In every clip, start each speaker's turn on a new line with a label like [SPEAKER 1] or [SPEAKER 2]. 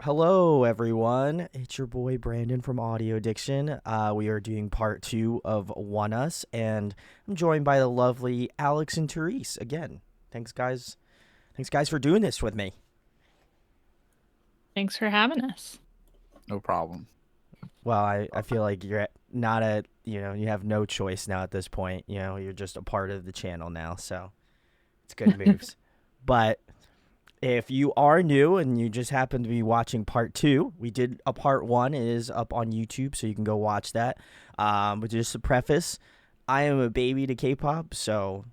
[SPEAKER 1] Hello, everyone. It's your boy Brandon from Audio Addiction. We are doing part 2 of ONEUS, and I'm joined by the lovely Alex and Therese again. Thanks, guys. Thanks, guys, for doing this with me.
[SPEAKER 2] Thanks for having us.
[SPEAKER 3] No problem.
[SPEAKER 1] Well, I feel like you're not you have no choice now at this point. You're just a part of the channel now, so it's good moves. But if you are new and you just happen to be watching part 2, we did a part 1. It is up on YouTube, so you can go watch that. But just to preface, I am a baby to K-pop, so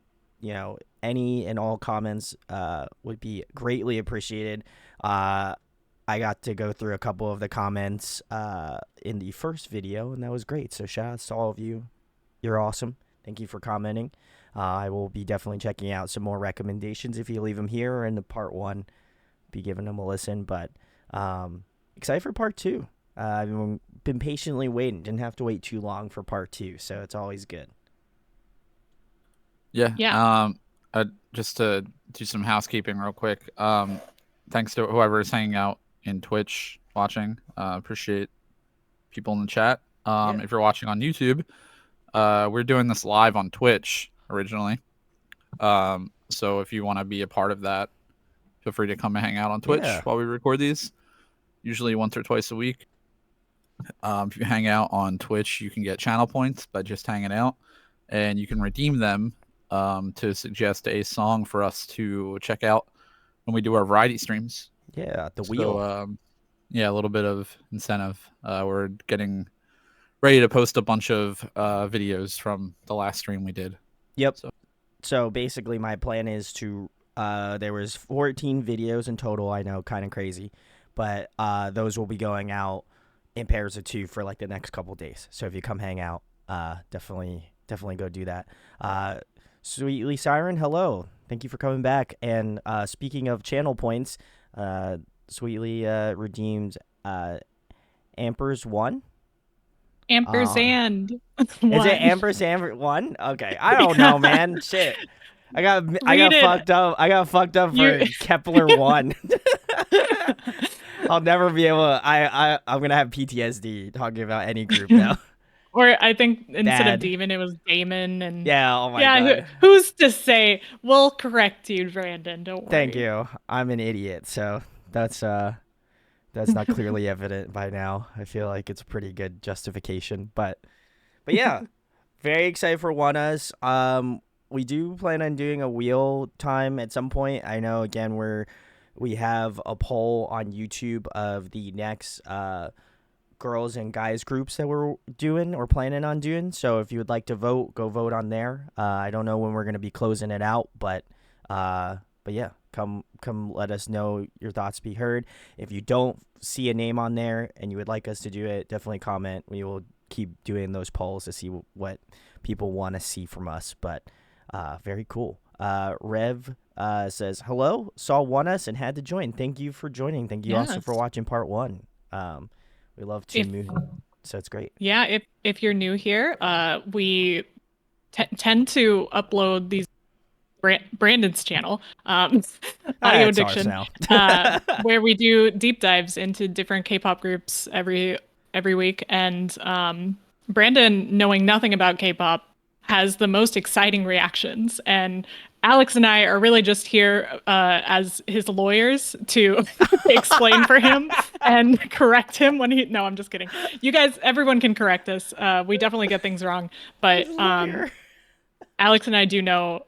[SPEAKER 1] any and all comments would be greatly appreciated. I got to go through a couple of the comments in the first video, and that was great. So shout outs to all of you. You're awesome. Thank you for commenting. I will be definitely checking out some more recommendations if you leave them here or in the part 1. Be giving them a listen, but excited for part 2. I've been patiently waiting. Didn't have to wait too long for part 2, so it's always good.
[SPEAKER 3] Yeah. Just to do some housekeeping real quick. Thanks to whoever is hanging out in Twitch watching. Appreciate people in the chat. If you're watching on YouTube, we're doing this live on Twitch originally. So if you want to be a part of that, feel free to come and hang out on Twitch while we record these, usually once or twice a week. If you hang out on Twitch, you can get channel points by just hanging out, and you can redeem them to suggest a song for us to check out when we do our variety streams.
[SPEAKER 1] Yeah, the wheel.
[SPEAKER 3] A little bit of incentive. We're getting ready to post a bunch of videos from the last stream we did.
[SPEAKER 1] Yep. So basically my plan is to there was 14 videos in total. I know, kind of crazy, but those will be going out in pairs of 2 for like the next couple days. So if you come hang out, definitely go do that. Sweetly Siren, hello. Thank you for coming back. And speaking of channel points, Sweetly redeemed Ampers 1.
[SPEAKER 2] Ampersand.
[SPEAKER 1] Is it Ampersand 1? Okay, I don't know, man. Shit. I got fucked up. I got fucked up for Kepler 1. I'll never be able to, I'm gonna have PTSD talking about any group now.
[SPEAKER 2] Or I think instead of Demon, it was Damon. And
[SPEAKER 1] oh my god.
[SPEAKER 2] Who's to say? We'll correct you, Brandon. Don't worry.
[SPEAKER 1] Thank you. I'm an idiot, so that's not clearly evident by now. I feel like it's a pretty good justification, but yeah, very excited for ONEUS. We do plan on doing a wheel time at some point. I know, again, we have a poll on YouTube of the next girls and guys groups that we're doing or planning on doing. So if you would like to vote, go vote on there. I don't know when we're going to be closing it out, but yeah, come let us know your thoughts be heard. If you don't see a name on there and you would like us to do it, definitely comment. We will keep doing those polls to see what people want to see from us, but very cool. Rev says, hello, saw ONEUS and had to join. Thank you for joining. Thank you also for watching part 1. We love so it's great.
[SPEAKER 2] Yeah, if you're new here, we tend to upload these Brandon's channel, Audio Addiction, where we do deep dives into different K-pop groups every week. And Brandon, knowing nothing about K-pop, has the most exciting reactions. And Alex and I are really just here as his lawyers to explain for him and correct him when he... No, I'm just kidding. You guys, everyone can correct us. We definitely get things wrong. But Alex and I do know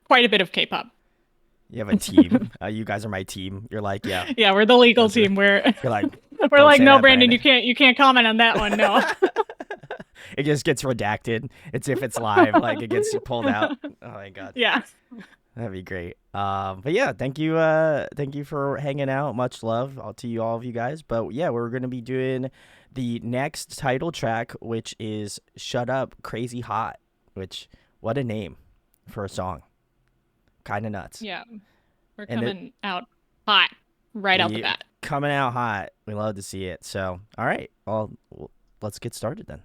[SPEAKER 2] quite a bit of K-pop.
[SPEAKER 1] You have a team. You guys are my team. You're like, yeah.
[SPEAKER 2] Yeah, we're the legal team. You're like, no, Brandon, you can't comment on that one. No.
[SPEAKER 1] It just gets redacted. It's if it's live, like it gets pulled out. Oh my god.
[SPEAKER 2] Yeah.
[SPEAKER 1] That'd be great. But yeah, thank you for hanging out. Much love to all of you guys. But yeah, we're gonna be doing the next title track, which is "Shut Up, Crazy Hot." Which, what a name for a song. Kind of nuts.
[SPEAKER 2] Yeah, we're coming out hot right out the bat.
[SPEAKER 1] Coming out hot. We love to see it. So, all right. Well, let's get started then.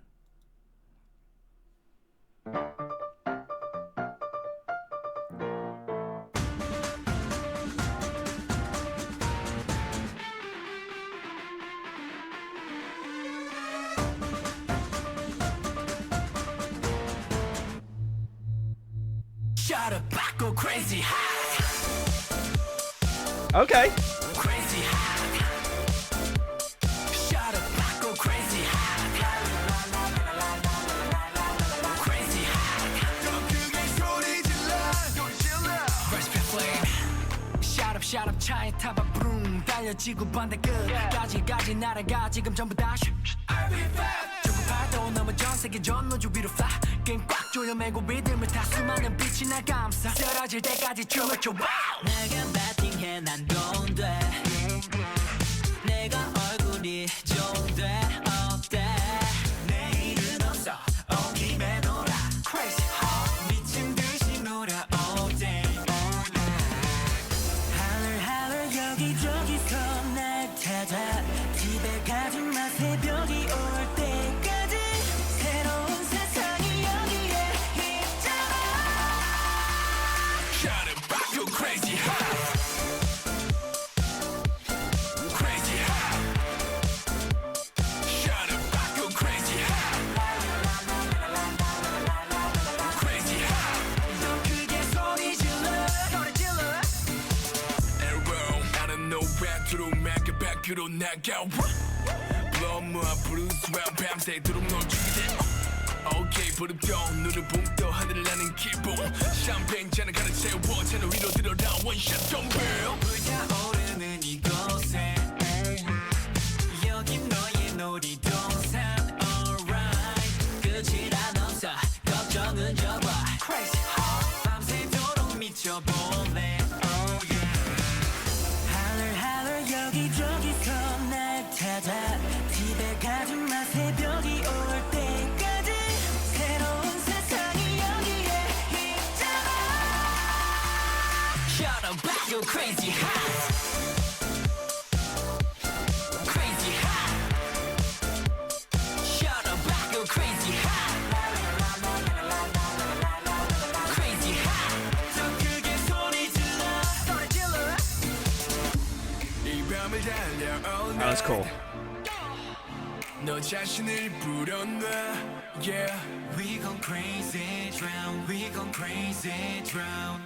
[SPEAKER 1] Okay.
[SPEAKER 4] Shut up 차에 타봐 브룸 달려지고 반대 끝까지 날아가 지금 전부 다 조급하도 넘어 전 세계 전노조 위로 fly 깽 꽉 조여매고 리듬을 타 수많은 빛이 날 감싸 쓰러질 때까지 춤을 춰 내가 배팅해 난 돈 돼 내가 얼굴이 좀 돼 어때 내일은 없어 온 김에 놀아 Crazy hot 미친 듯이 놀아 all day 여기저기서 날 찾아 집에 가지마 새벽이 올 때까지 새로운 세상이 여기에 있잖아 Shut up, I go crazy hot Crazy hot Shut up, I go crazy hot Crazy hot 더 크게 소리 질러 소리 질러 나는 nowhere 들어오면 그 밖으로 나가 Blow more blues round 밤새도록 널 죽이대 Okay 부릅떠 눈을 붕떠 하늘을 나는 기분 샴페인 잔을 가득 채워 채널 위로 들어라 원샷 덤벨 불타오르는 이곳에 여기 너의 놀이동산 Alright 끝이란 없어 걱정은 접어 Crazy hot 밤새도록 미쳐볼래 여기저기서 날 찾아 집에 가지마 새벽이 올 때까지 새로운 세상이 여기에 있잖아 Shut up, I go crazy hot Crazy hot Shut up, I go crazy hot Crazy hot 더 크게 소리 질러 소리 질러
[SPEAKER 1] That was cool.
[SPEAKER 4] 너 자신을 불어넣어 Yeah We gon' crazy drown We gon' crazy drown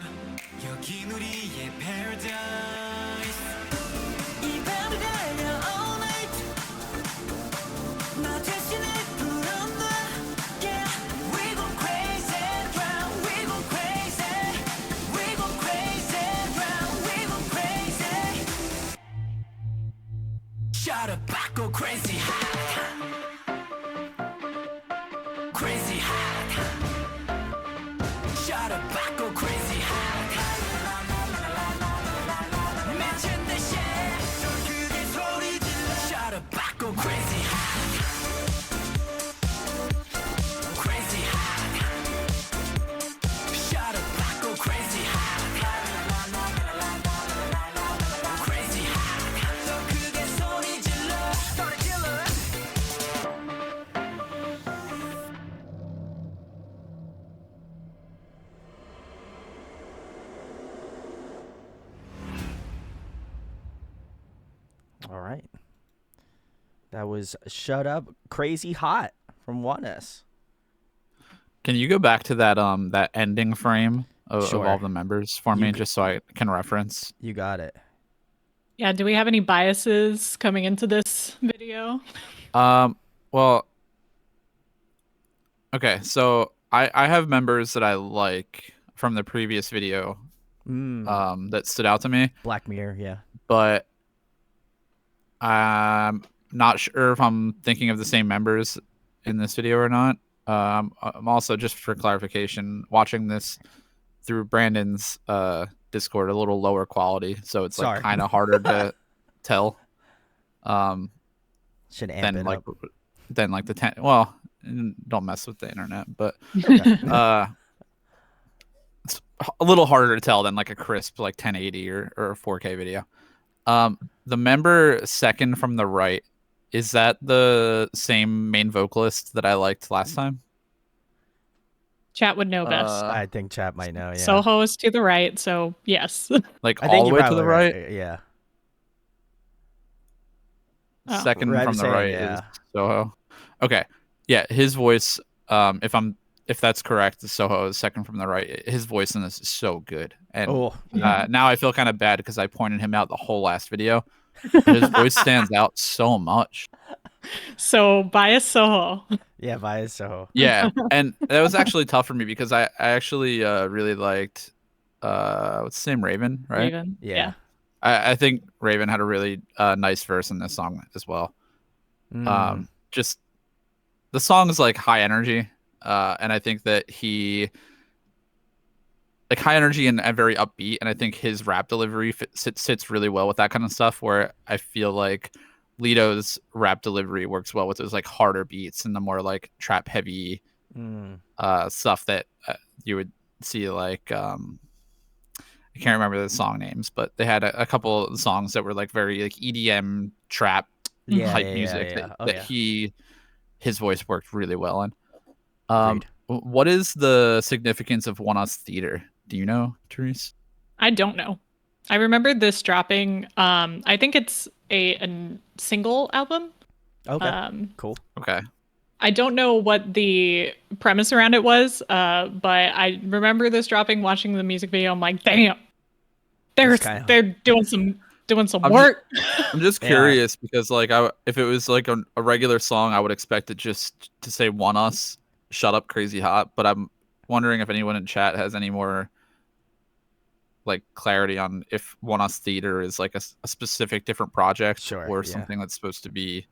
[SPEAKER 4] 여긴 우리의 paradise 이 밤을 달려 all night 너 자신을 불어넣어 Yeah We gon' crazy drown We gon' crazy We gon' crazy drown We gon' crazy Shut up, I go crazy hot Crazy hot Shut up, I go crazy hot 미친 듯이 더 크게 소리 질러 Shut up, I go crazy hot Crazy hot Shut up, I go crazy hot Crazy hot 더 크게 소리 질러 소리 질러
[SPEAKER 1] All right. That was Shut Up Crazy Hot from ONEUS.
[SPEAKER 3] Can you go back to that that ending frame of
[SPEAKER 1] Sure.
[SPEAKER 3] all the members for me, just so I can reference?
[SPEAKER 1] You got it.
[SPEAKER 2] Yeah, do we have any biases coming into this video?
[SPEAKER 3] Well, okay, so I have members that I like from the previous video that stood out to me,
[SPEAKER 1] Black Mirror, yeah.
[SPEAKER 3] but I'm not sure if I'm thinking of the same members in this video or not. I'm also, just for clarification, watching this through Brandon's Discord, a little lower quality, so it's like kind of harder to tell.
[SPEAKER 1] Should amp it up.
[SPEAKER 3] Than like the 10. Well, don't mess with the internet, but it's a little harder to tell than like a crisp like 1080 or a 4K video. The member second from the right, is that the same main vocalist that I liked last time?
[SPEAKER 2] Chat would know best.
[SPEAKER 1] I think chat might know, yeah.
[SPEAKER 2] Soho is to the right, so yes.
[SPEAKER 3] Like
[SPEAKER 1] I
[SPEAKER 3] all
[SPEAKER 1] think
[SPEAKER 3] the
[SPEAKER 1] you're
[SPEAKER 3] way to the
[SPEAKER 1] probably
[SPEAKER 3] right?
[SPEAKER 1] Yeah.
[SPEAKER 2] Oh.
[SPEAKER 3] Second
[SPEAKER 1] Right,
[SPEAKER 3] from the
[SPEAKER 1] saying,
[SPEAKER 3] right
[SPEAKER 1] yeah.
[SPEAKER 3] is Soho. Okay. Yeah, his voice, if I'm if that's correct, Soho is second from the right. His voice in this is so good, and
[SPEAKER 1] yeah.
[SPEAKER 3] now I feel kind of bad because I pointed him out the whole last video. His voice stands out so much.
[SPEAKER 2] So bias Soho.
[SPEAKER 1] Yeah, Baila Soho.
[SPEAKER 3] Yeah, and that was actually tough for me because I actually really liked what's his name, Raven, right?
[SPEAKER 2] Raven.
[SPEAKER 1] Yeah.
[SPEAKER 3] I think Raven had a really nice verse in this song as well. Just the song is like high energy, and I think that he like high energy and very upbeat, and I think his rap delivery sits really well with that kind of stuff. Where I feel like Lito's rap delivery works well with those like harder beats and the more like trap heavy stuff that you would see like I can't remember the song names, but they had a couple of songs that were like very like EDM trap hype music that his voice worked really well in. What is the significance of ONEUS Theater? Do you know, Therese?
[SPEAKER 2] I don't know. I remember this dropping. I think it's a single album.
[SPEAKER 1] Okay. Cool.
[SPEAKER 3] Okay.
[SPEAKER 2] I don't know what the premise around it was, but I remember this dropping, watching the music video. I'm like, damn, they're doing some work.
[SPEAKER 3] I'm just curious because like if it was like a regular song, I would expect it just to say ONEUS, shut up, crazy hot. But I'm wondering if anyone in chat has any more like clarity on if ONEUS Theater is like a specific different project or something that's supposed to be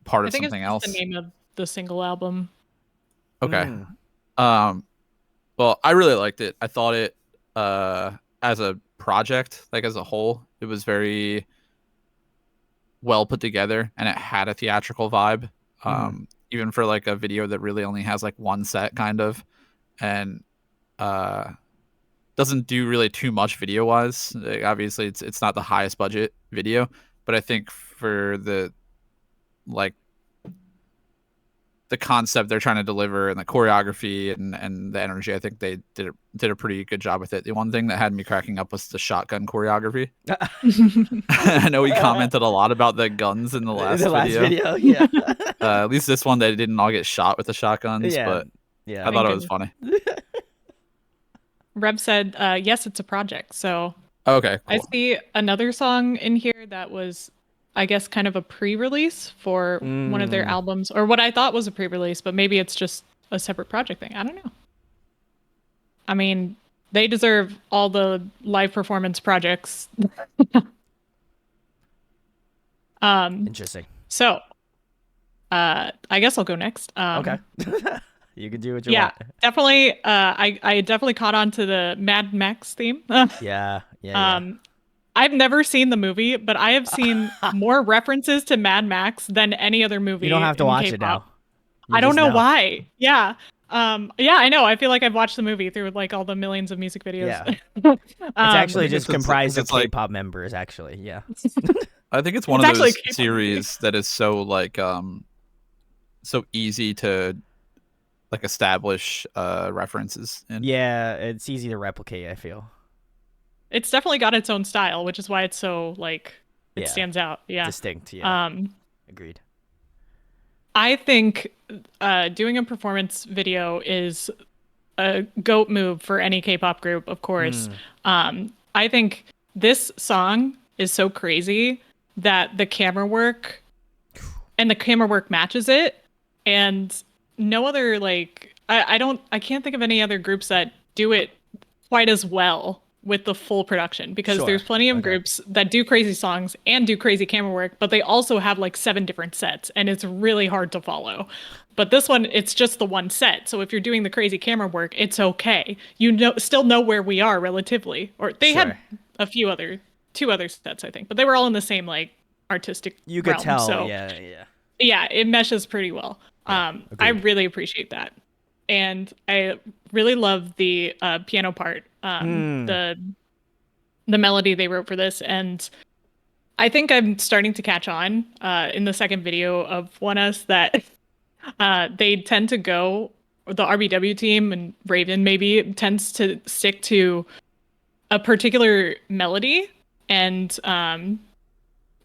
[SPEAKER 3] part of something else.
[SPEAKER 2] The name of the single album.
[SPEAKER 3] Okay. Well, I really liked it. I thought it as a project, like as a whole, it was very well put together and it had a theatrical vibe. Even for like a video that really only has like one set kind of, and doesn't do really too much video wise. Like, obviously it's not the highest budget video, but I think for the like the concept they're trying to deliver and the choreography and the energy, I think they did a pretty good job with it. The one thing that had me cracking up was the shotgun choreography. I know we commented a lot about the guns in the last video.
[SPEAKER 1] Yeah.
[SPEAKER 3] At least this one they didn't all get shot with the shotguns, but I thought it was funny.
[SPEAKER 2] Reb said, yes, it's a project. So
[SPEAKER 3] okay, cool.
[SPEAKER 2] I see another song in here that was, I guess, kind of a pre-release for one of their albums, or what I thought was a pre-release, but maybe it's just a separate project thing. I don't know. I mean, they deserve all the live performance projects.
[SPEAKER 1] Interesting.
[SPEAKER 2] So, I guess I'll go next.
[SPEAKER 1] Okay. You can do what you want.
[SPEAKER 2] Definitely. I definitely caught on to the Mad Max theme.
[SPEAKER 1] Yeah.
[SPEAKER 2] I've never seen the movie, but I have seen more references to Mad Max than any other movie.
[SPEAKER 1] You don't have to watch
[SPEAKER 2] K-pop.
[SPEAKER 1] it now.
[SPEAKER 2] I don't know why. Yeah. I know. I feel like I've watched the movie through like all the millions of music videos.
[SPEAKER 1] Yeah. It's actually just comprised of K-pop members, actually. Yeah.
[SPEAKER 3] I think it's one of those series that is so like so easy to like establish references in.
[SPEAKER 1] Yeah, it's easy to replicate, I feel.
[SPEAKER 2] It's definitely got its own style, which is why it's so like it stands out. Yeah.
[SPEAKER 1] Distinct, yeah. Agreed.
[SPEAKER 2] I think doing a performance video is a GOAT move for any K-pop group, of course. I think this song is so crazy that the camera work matches it, and no other like I can't think of any other groups that do it quite as well with the full production, because there's plenty of groups that do crazy songs and do crazy camera work, but they also have like 7 different sets and it's really hard to follow. But this one, it's just the one set. So if you're doing the crazy camera work, it's okay. Still know where we are relatively. Or they had two other sets, I think, but they were all in the same like artistic
[SPEAKER 1] You could
[SPEAKER 2] realm,
[SPEAKER 1] tell,
[SPEAKER 2] so, yeah, it meshes pretty well. I really appreciate that. And I really love the piano part, the melody they wrote for this. And I think I'm starting to catch on in the second video of ONEUS that they tend to go, the RBW team and Raven maybe tends to stick to a particular melody and kind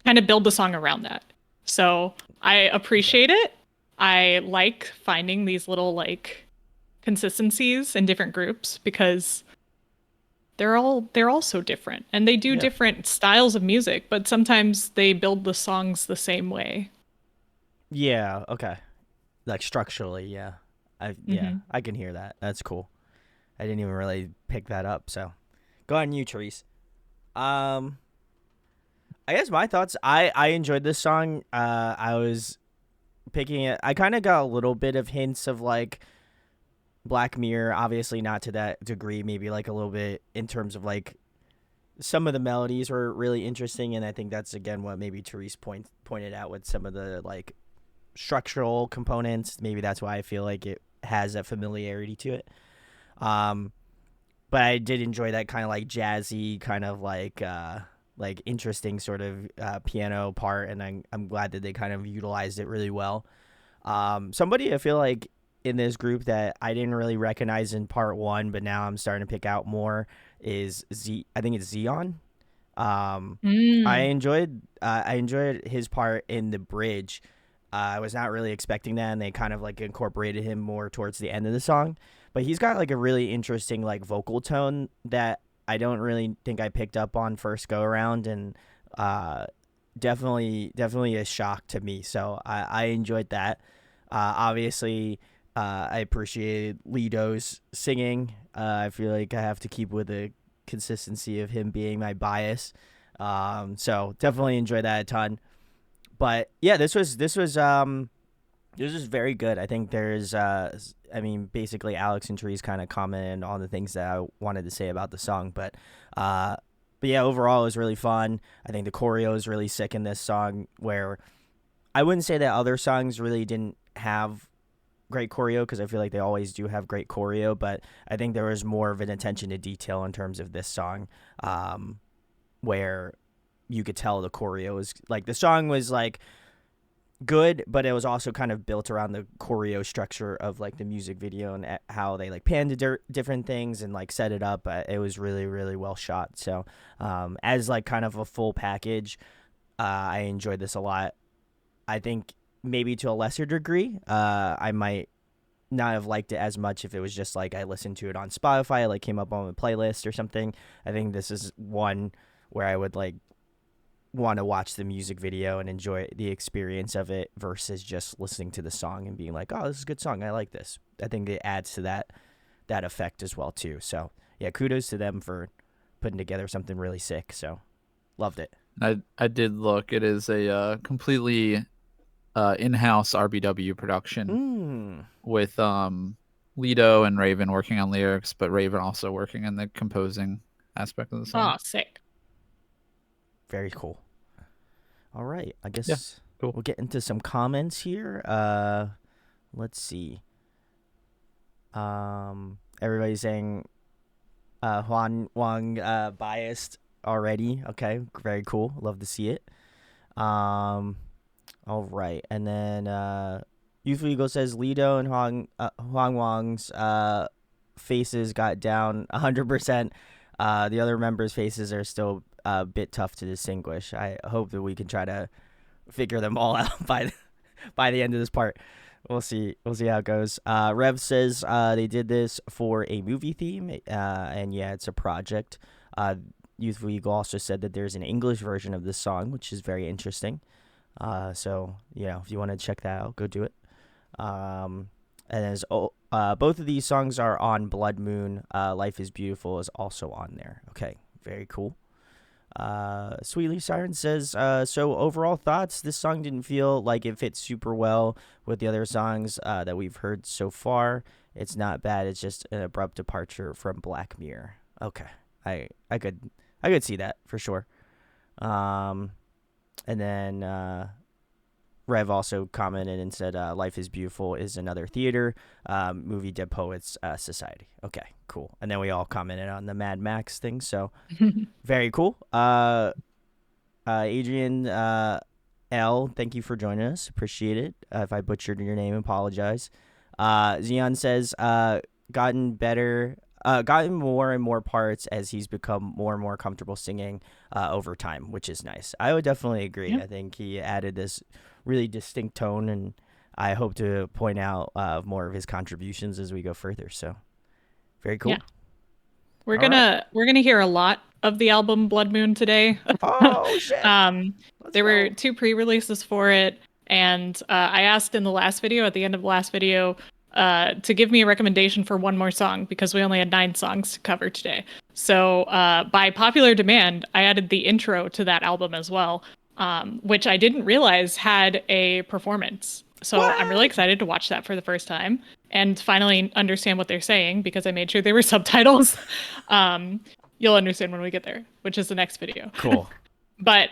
[SPEAKER 2] of build the song around that. So I appreciate it. I like finding these little like consistencies in different groups because they're all so different, and they do different styles of music, but sometimes they build the songs the same way.
[SPEAKER 1] Yeah, okay. Like structurally, yeah. I can hear that. That's cool. I didn't even really pick that up, so go on you, Therese. I guess my thoughts, I enjoyed this song. I was picking it. I kind of got a little bit of hints of like Black Mirror, obviously not to that degree, maybe like a little bit in terms of like some of the melodies were really interesting, and I think that's again what maybe Therese pointed out with some of the like structural components. Maybe that's why I feel like it has a familiarity to it. But I did enjoy that kind of like jazzy, kind of like interesting sort of piano part, and I'm glad that they kind of utilized it really well. Somebody I feel like in this group that I didn't really recognize in part one, but now I'm starting to pick out more is I think it's Xeon. I enjoyed his part in the bridge. I was not really expecting that, and they kind of like incorporated him more towards the end of the song. But he's got like a really interesting like vocal tone that I don't really think I picked up on first go around, and definitely a shock to me. So I enjoyed that. Obviously, I appreciated Lido's singing. I feel like I have to keep with the consistency of him being my bias. So definitely enjoyed that a ton. But yeah, this was very good. I think there's basically Alex and Therese kind of commented on the things that I wanted to say about the song, but yeah, overall it was really fun. I think the choreo is really sick in this song, where I wouldn't say that other songs really didn't have great choreo, because I feel like they always do have great choreo, but I think there was more of an attention to detail in terms of this song, where you could tell the choreo was like, the song was like good, but it was also kind of built around the choreo structure of like the music video and how they like panned to different things and like set it up. It was really, really well shot. So as like kind of a full package, I enjoyed this a lot. I think maybe to a lesser degree, I might not have liked it as much if it was just like I listened to it on Spotify, like came up on a playlist or something. I think this is one where I would like want to watch the music video and enjoy the experience of it versus just listening to the song and being like, oh, this is a good song, I like this. I think it adds to that effect as well too. So yeah, kudos to them for putting together something really sick. So loved it.
[SPEAKER 3] I did look. It is a completely in-house RBW production with Lido and Raven working on lyrics, but Raven also working in the composing aspect of the song.
[SPEAKER 2] Oh, sick.
[SPEAKER 1] Very cool. All right, I guess
[SPEAKER 3] cool.
[SPEAKER 1] We'll get into some comments here. Let's see. Everybody's saying Huan Wang biased already. Okay, very cool. Love to see it. All right, and then Youthful Eagle says Lido and Huang Wang's faces got down 100%. The other members' faces are still a bit tough to distinguish. I hope that we can try to figure them all out by the end of this part. We'll see how it goes. Rev says they did this for a movie theme, and yeah, it's a project. Youthful Eagle also said that there's an English version of this song, which is very interesting. So if you want to check that out, go do it. And as both of these songs are on Blood Moon, Life is Beautiful is also on there. Okay, very cool. Sweetly Siren says, so overall thoughts, this song didn't feel like it fits super well with the other songs that we've heard so far. It's not bad, it's just an abrupt departure from Black Mirror. Okay, I could see that for sure. And then Rev also commented and said, Life is Beautiful is another theater movie, Dead Poets Society. Okay, cool. And then we all commented on the Mad Max thing, so very cool. Adrian L, thank you for joining us. Appreciate it. If I butchered your name, apologize. Xeon says, gotten more and more parts as he's become more and more comfortable singing over time, which is nice. I would definitely agree. Yep. I think he added this really distinct tone, and I hope to point out more of his contributions as we go further. So very cool.
[SPEAKER 2] Yeah. We're gonna hear a lot of the album Blood Moon today.
[SPEAKER 1] Oh shit!
[SPEAKER 2] There were 2 pre-releases for it, and I asked in the last video, at the end of the last video, to give me a recommendation for one more song because we only had 9 songs to cover today. So by popular demand, I added the intro to that album as well, which I didn't realize had a performance. So I'm really excited to watch that for the first time and finally understand what they're saying because I made sure they were subtitles. You'll understand when we get there, which is the next video.
[SPEAKER 1] Cool.
[SPEAKER 2] But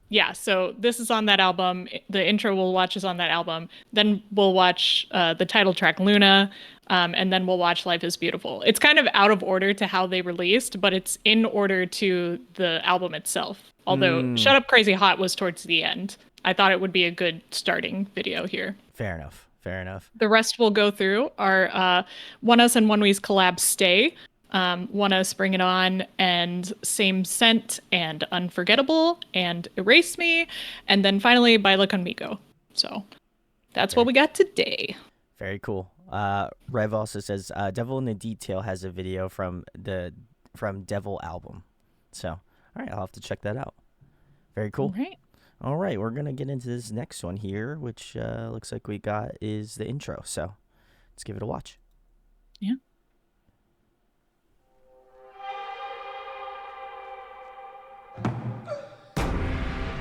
[SPEAKER 2] yeah, so this is on that album. The intro we'll watch is on that album. Then we'll watch the title track Luna, and then we'll watch Life is Beautiful. It's kind of out of order to how they released, but it's in order to the album itself. Although Shut Up Crazy Hot was towards the end. I thought it would be a good starting video here.
[SPEAKER 1] Fair enough.
[SPEAKER 2] The rest we'll go through are ONEUS and ONEUS collab Stay, ONEUS Bring It On, and Same Scent, and Unforgettable, and Erase Me, and then finally Baila Conmigo. So that's what we got today.
[SPEAKER 1] Very cool. Rev also says Devil in the Detail has a video from Devil album. So all right, I'll have to check that out. Very cool. All right, we're gonna get into this next one here, which looks like we got is the intro. So let's give it a watch.
[SPEAKER 2] Yeah.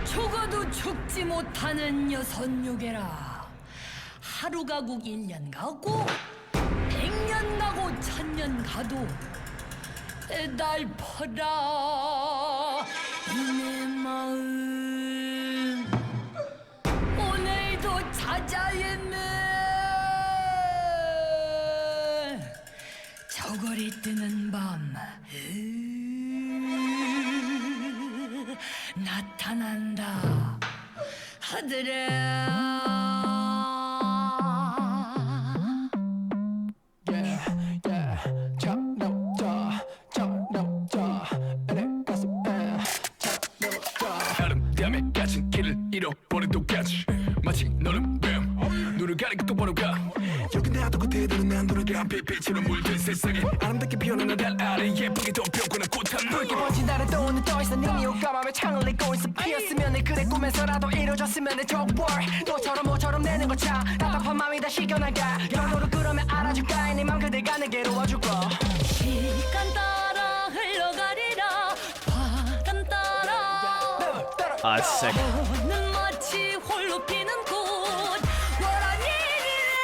[SPEAKER 5] 죽어도 죽지 못하는 여선요괴라. 하루가 국 1년 가고 100년 가고 1000년 가도 애달퍼라 내 마음 오늘도 찾아있네. 저고리 뜨는 밤 나타난다 하늘에.
[SPEAKER 4] 아름다움에 갇힌 길을 잃어버린 똑같이 마치 너는 뱀 눈을 가리고 똑바로 가. 여기 나도 그대들은 난 돌아가 빛으로 물든 세상에 아름답게 피어나는 달 아래 예쁘게 덮여구나 꽃한 물.
[SPEAKER 6] 붉게 번진 달에 또 오늘 더 이상 능이 오감함에 창을 잇고 있어. 피었으면 해 그래 꿈에서라도 이루어졌으면 해 적월 너처럼 모처럼 내는 거참 답답한 맘이 다 식혀나가. 영도로 그러면 알아줄까 네 맘 그대가 내게로 와줄까.
[SPEAKER 5] 시간 따라 흘러가리라 바람 따라
[SPEAKER 1] Ah, it's sick.
[SPEAKER 5] 너는 마치 홀로 피는 꽃 워란 일이라.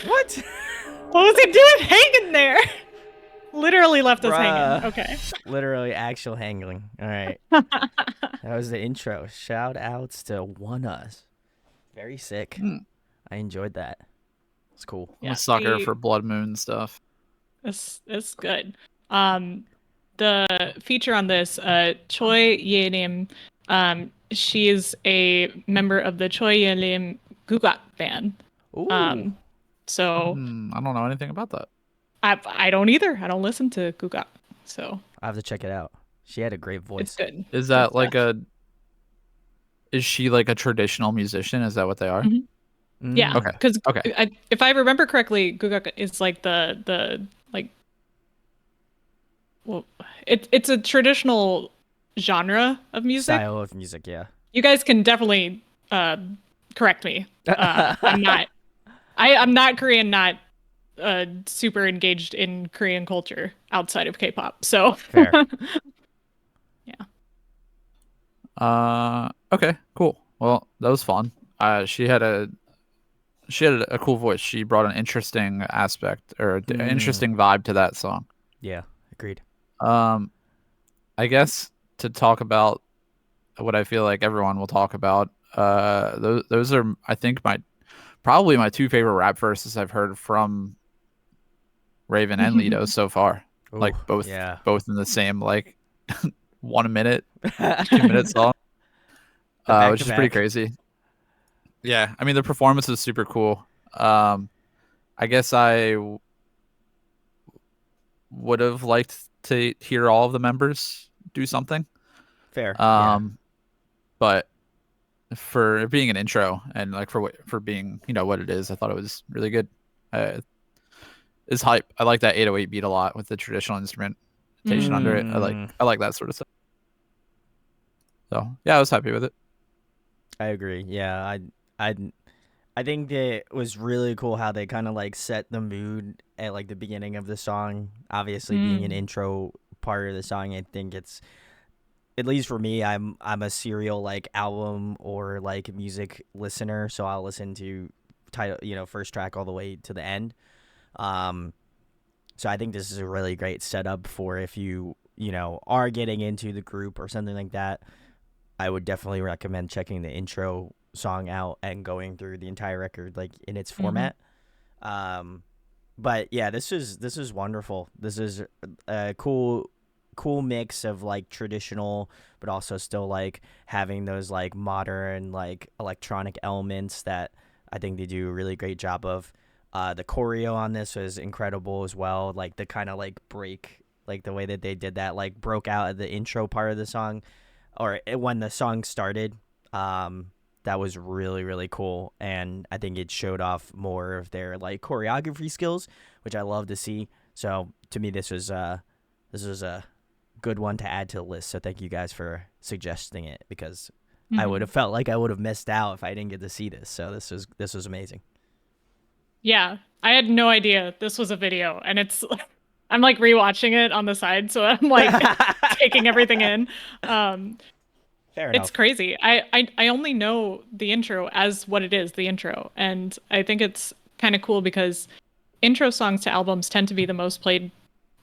[SPEAKER 1] What?
[SPEAKER 2] What was he doing hanging there? Literally left us
[SPEAKER 1] Bruh.
[SPEAKER 2] hanging. Okay.
[SPEAKER 1] Literally actual hangling. All right. That was the intro. Shout outs to ONEUS. Very sick. I enjoyed that. It's cool.
[SPEAKER 3] I'm a sucker for Blood Moon stuff.
[SPEAKER 2] It's good. The feature on this, Choi Ye-lim, she's a member of the Choi Ye-lim Gugak band.
[SPEAKER 1] Ooh.
[SPEAKER 2] So
[SPEAKER 3] I don't know anything about that.
[SPEAKER 2] I don't either. I don't listen to Gugak, so
[SPEAKER 1] I have to check it out. She had a great voice.
[SPEAKER 2] it's good.
[SPEAKER 3] Is that like is she like a traditional musician? Is that what they are?
[SPEAKER 2] Mm-hmm. Yeah.
[SPEAKER 3] Okay.
[SPEAKER 2] Because
[SPEAKER 3] Okay.
[SPEAKER 2] if I remember correctly, Gugak is like the like, well, it's a traditional genre of music.
[SPEAKER 1] Style of music, yeah.
[SPEAKER 2] You guys can definitely correct me. I'm not Korean, not super engaged in Korean culture outside of K-pop. So
[SPEAKER 1] Fair.
[SPEAKER 2] yeah.
[SPEAKER 3] Okay, cool. Well, that was fun. She had a cool voice. She brought an interesting aspect or an interesting vibe to that song.
[SPEAKER 1] Yeah, agreed.
[SPEAKER 3] I guess to talk about what I feel like everyone will talk about, those are, I think, probably my two favorite rap verses I've heard from Raven and Lido so far.
[SPEAKER 1] Ooh,
[SPEAKER 3] like both
[SPEAKER 1] yeah.
[SPEAKER 3] both in the same like 1 minute, 2 minute song, which is pretty crazy. Yeah, I mean the performance is super cool. I guess would have liked to hear all of the members do something.
[SPEAKER 1] Fair. Yeah.
[SPEAKER 3] But for being an intro and like for being what it is, I thought it was really good. It's hype. I like that 808 beat a lot with the traditional instrumentation under it. I like that sort of stuff. So yeah, I was happy with it.
[SPEAKER 1] I agree. Yeah, I think that it was really cool how they kind of like set the mood at like the beginning of the song. Obviously, being an intro part of the song, I think it's, at least for me, I'm a serial like album or like music listener, so I'll listen to first track all the way to the end. So I think this is a really great setup for if you are getting into the group or something like that. I would definitely recommend checking the intro song out and going through the entire record like in its format. But yeah, this is wonderful. This is a cool mix of like traditional but also still like having those like modern like electronic elements that I think they do a really great job of. The choreo on this was incredible as well, like the kind of like break, like the way that they did that, like broke out at the intro part of the song or when the song started. That was really, really cool, and I think it showed off more of their like choreography skills, which I love to see. So to me, this was a good one to add to the list. So thank you guys for suggesting it, because I would have felt like I would have missed out if I didn't get to see this. So this was amazing.
[SPEAKER 2] Yeah, I had no idea this was a video, and I'm like rewatching it on the side, so I'm like taking everything in.
[SPEAKER 1] Fair enough.
[SPEAKER 2] It's crazy. I only know the intro as what it is, the intro. And I think it's kind of cool because intro songs to albums tend to be the most played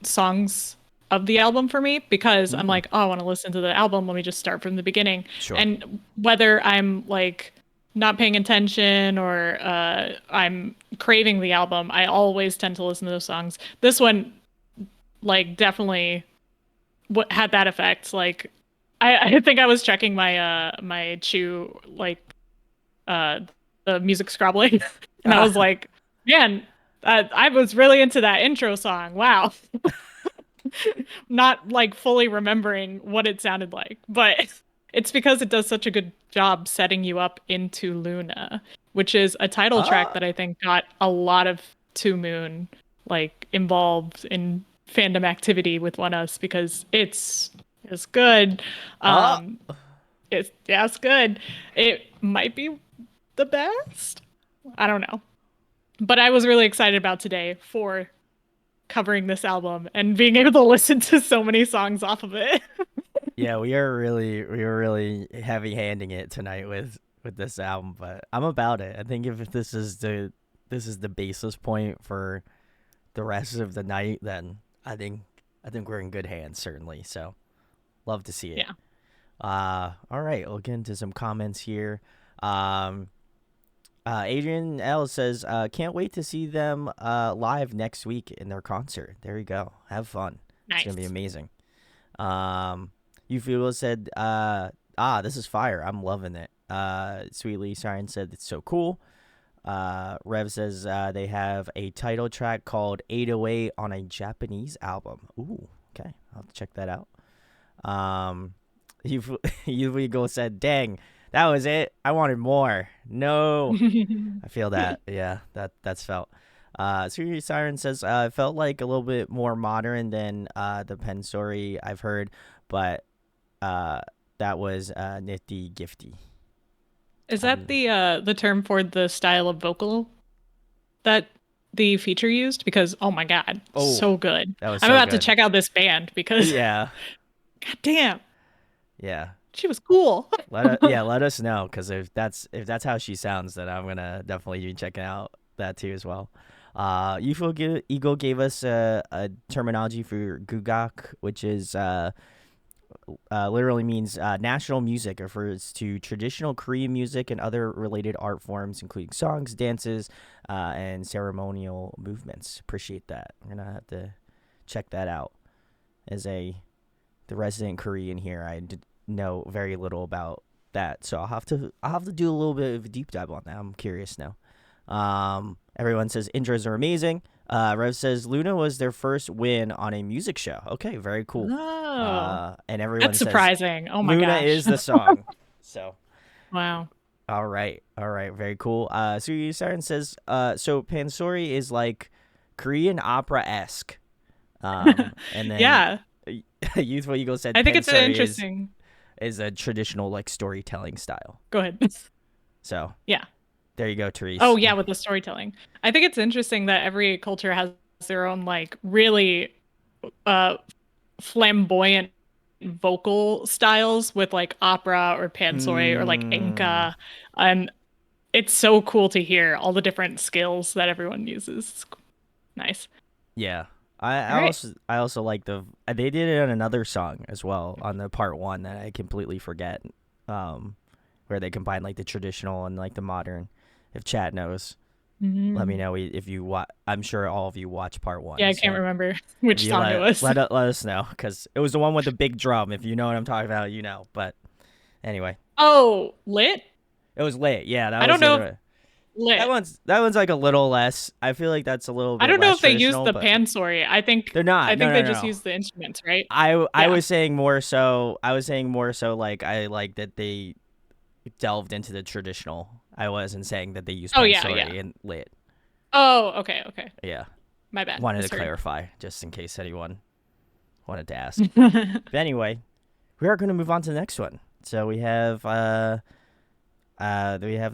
[SPEAKER 2] songs of the album for me, because I'm like, oh, I want to listen to the album. Let me just start from the beginning.
[SPEAKER 1] Sure.
[SPEAKER 2] And whether I'm like not paying attention or I'm craving the album, I always tend to listen to those songs. This one, like, definitely had that effect. Like, I think I was checking my my Chew, like the music scrobbling, and I was like, man, I was really into that intro song. Wow. Not like fully remembering what it sounded like, but it's because it does such a good job setting you up into Luna, which is a title track that I think got a lot of Two Moon like involved in fandom activity with ONEUS, because it's good. It's good. It might be the best. I don't know. But I was really excited about today for covering this album and being able to listen to so many songs off of it.
[SPEAKER 1] Yeah, we were really heavy handing it tonight with this album, but I'm about it. I think if this is the basis point for the rest of the night, then I think we're in good hands, certainly. So love to see it.
[SPEAKER 2] Yeah.
[SPEAKER 1] All right, we'll get into some comments here. Adrian L says, can't wait to see them live next week in their concert. There you go. Have fun.
[SPEAKER 2] Nice.
[SPEAKER 1] It's gonna be amazing. Ufilo said, this is fire. I'm loving it. Sweetly Siren said it's so cool. Rev says they have a title track called 808 on a Japanese album. Ooh, okay. I'll have to check that out. Ufilo said, dang, that was it. I wanted more. No. I feel that. Yeah, that's felt. Sweetly Siren says, it felt like a little bit more modern than the Pen story I've heard, but that was nifty gifty.
[SPEAKER 2] Is that the term for the style of vocal that the feature used? Because oh my god, so good. I'm about to check out this band because
[SPEAKER 1] yeah,
[SPEAKER 2] god damn,
[SPEAKER 1] yeah,
[SPEAKER 2] she was cool.
[SPEAKER 1] let us know, because if that's how she sounds, then I'm gonna definitely be checking out that too as well. Eagle gave us a terminology for gugak, which is literally means national music. It refers to traditional Korean music and other related art forms, including songs, dances, and ceremonial movements. Appreciate that. I'm gonna have to check that out. As the resident Korean here, I know very little about that, so I'll have to do a little bit of a deep dive on that. I'm curious now. Everyone says intros are amazing. Rev says Luna was their first win on a music show. Okay, very cool.
[SPEAKER 2] Oh,
[SPEAKER 1] And everyone
[SPEAKER 2] that's
[SPEAKER 1] says
[SPEAKER 2] surprising. Oh my
[SPEAKER 1] Luna
[SPEAKER 2] gosh.
[SPEAKER 1] is the song. So
[SPEAKER 2] wow.
[SPEAKER 1] all right, very cool. Suyu Siren says so Pansori is like Korean opera-esque. And then
[SPEAKER 2] Yeah,
[SPEAKER 1] Youthful Eagle said
[SPEAKER 2] I think it's
[SPEAKER 1] Pansori
[SPEAKER 2] interesting.
[SPEAKER 1] is a traditional like storytelling style.
[SPEAKER 2] Go ahead.
[SPEAKER 1] So
[SPEAKER 2] Yeah.
[SPEAKER 1] there you go, Therese.
[SPEAKER 2] Oh yeah, with the storytelling. I think it's interesting that every culture has their own like really flamboyant vocal styles with like opera or pansori or like enka. And it's so cool to hear all the different skills that everyone uses. It's nice.
[SPEAKER 1] Yeah.
[SPEAKER 2] All
[SPEAKER 1] I
[SPEAKER 2] right.
[SPEAKER 1] also like they did it on another song as well on the part 1 that I completely forget, where they combine like the traditional and like the modern. If chat knows, let me know if you watch. I'm sure all of you watch part 1.
[SPEAKER 2] Yeah, I can't remember which
[SPEAKER 1] you
[SPEAKER 2] song it was.
[SPEAKER 1] Let us know, because it was the one with the big drum. If you know what I'm talking about, you know. But anyway,
[SPEAKER 2] Oh, lit?
[SPEAKER 1] it was lit. Yeah, that
[SPEAKER 2] I
[SPEAKER 1] was
[SPEAKER 2] don't know
[SPEAKER 1] the-
[SPEAKER 2] if lit.
[SPEAKER 1] that one's like a little less. I feel like that's a little bit
[SPEAKER 2] I don't know
[SPEAKER 1] less
[SPEAKER 2] if they used
[SPEAKER 1] traditional,
[SPEAKER 2] the
[SPEAKER 1] but
[SPEAKER 2] pansori. I think
[SPEAKER 1] they're not.
[SPEAKER 2] I think
[SPEAKER 1] No,
[SPEAKER 2] they
[SPEAKER 1] no,
[SPEAKER 2] just
[SPEAKER 1] no.
[SPEAKER 2] use the instruments, right?
[SPEAKER 1] I
[SPEAKER 2] Yeah.
[SPEAKER 1] was saying more so. Like I like that they delved into the traditional. I wasn't saying that they used
[SPEAKER 2] Oh, yeah,
[SPEAKER 1] pansori
[SPEAKER 2] yeah.
[SPEAKER 1] and lit.
[SPEAKER 2] Oh, okay.
[SPEAKER 1] Yeah,
[SPEAKER 2] My bad.
[SPEAKER 1] wanted to
[SPEAKER 2] Misheard.
[SPEAKER 1] clarify just in case anyone wanted to ask. But anyway, we are going to move on to the next one. So we have the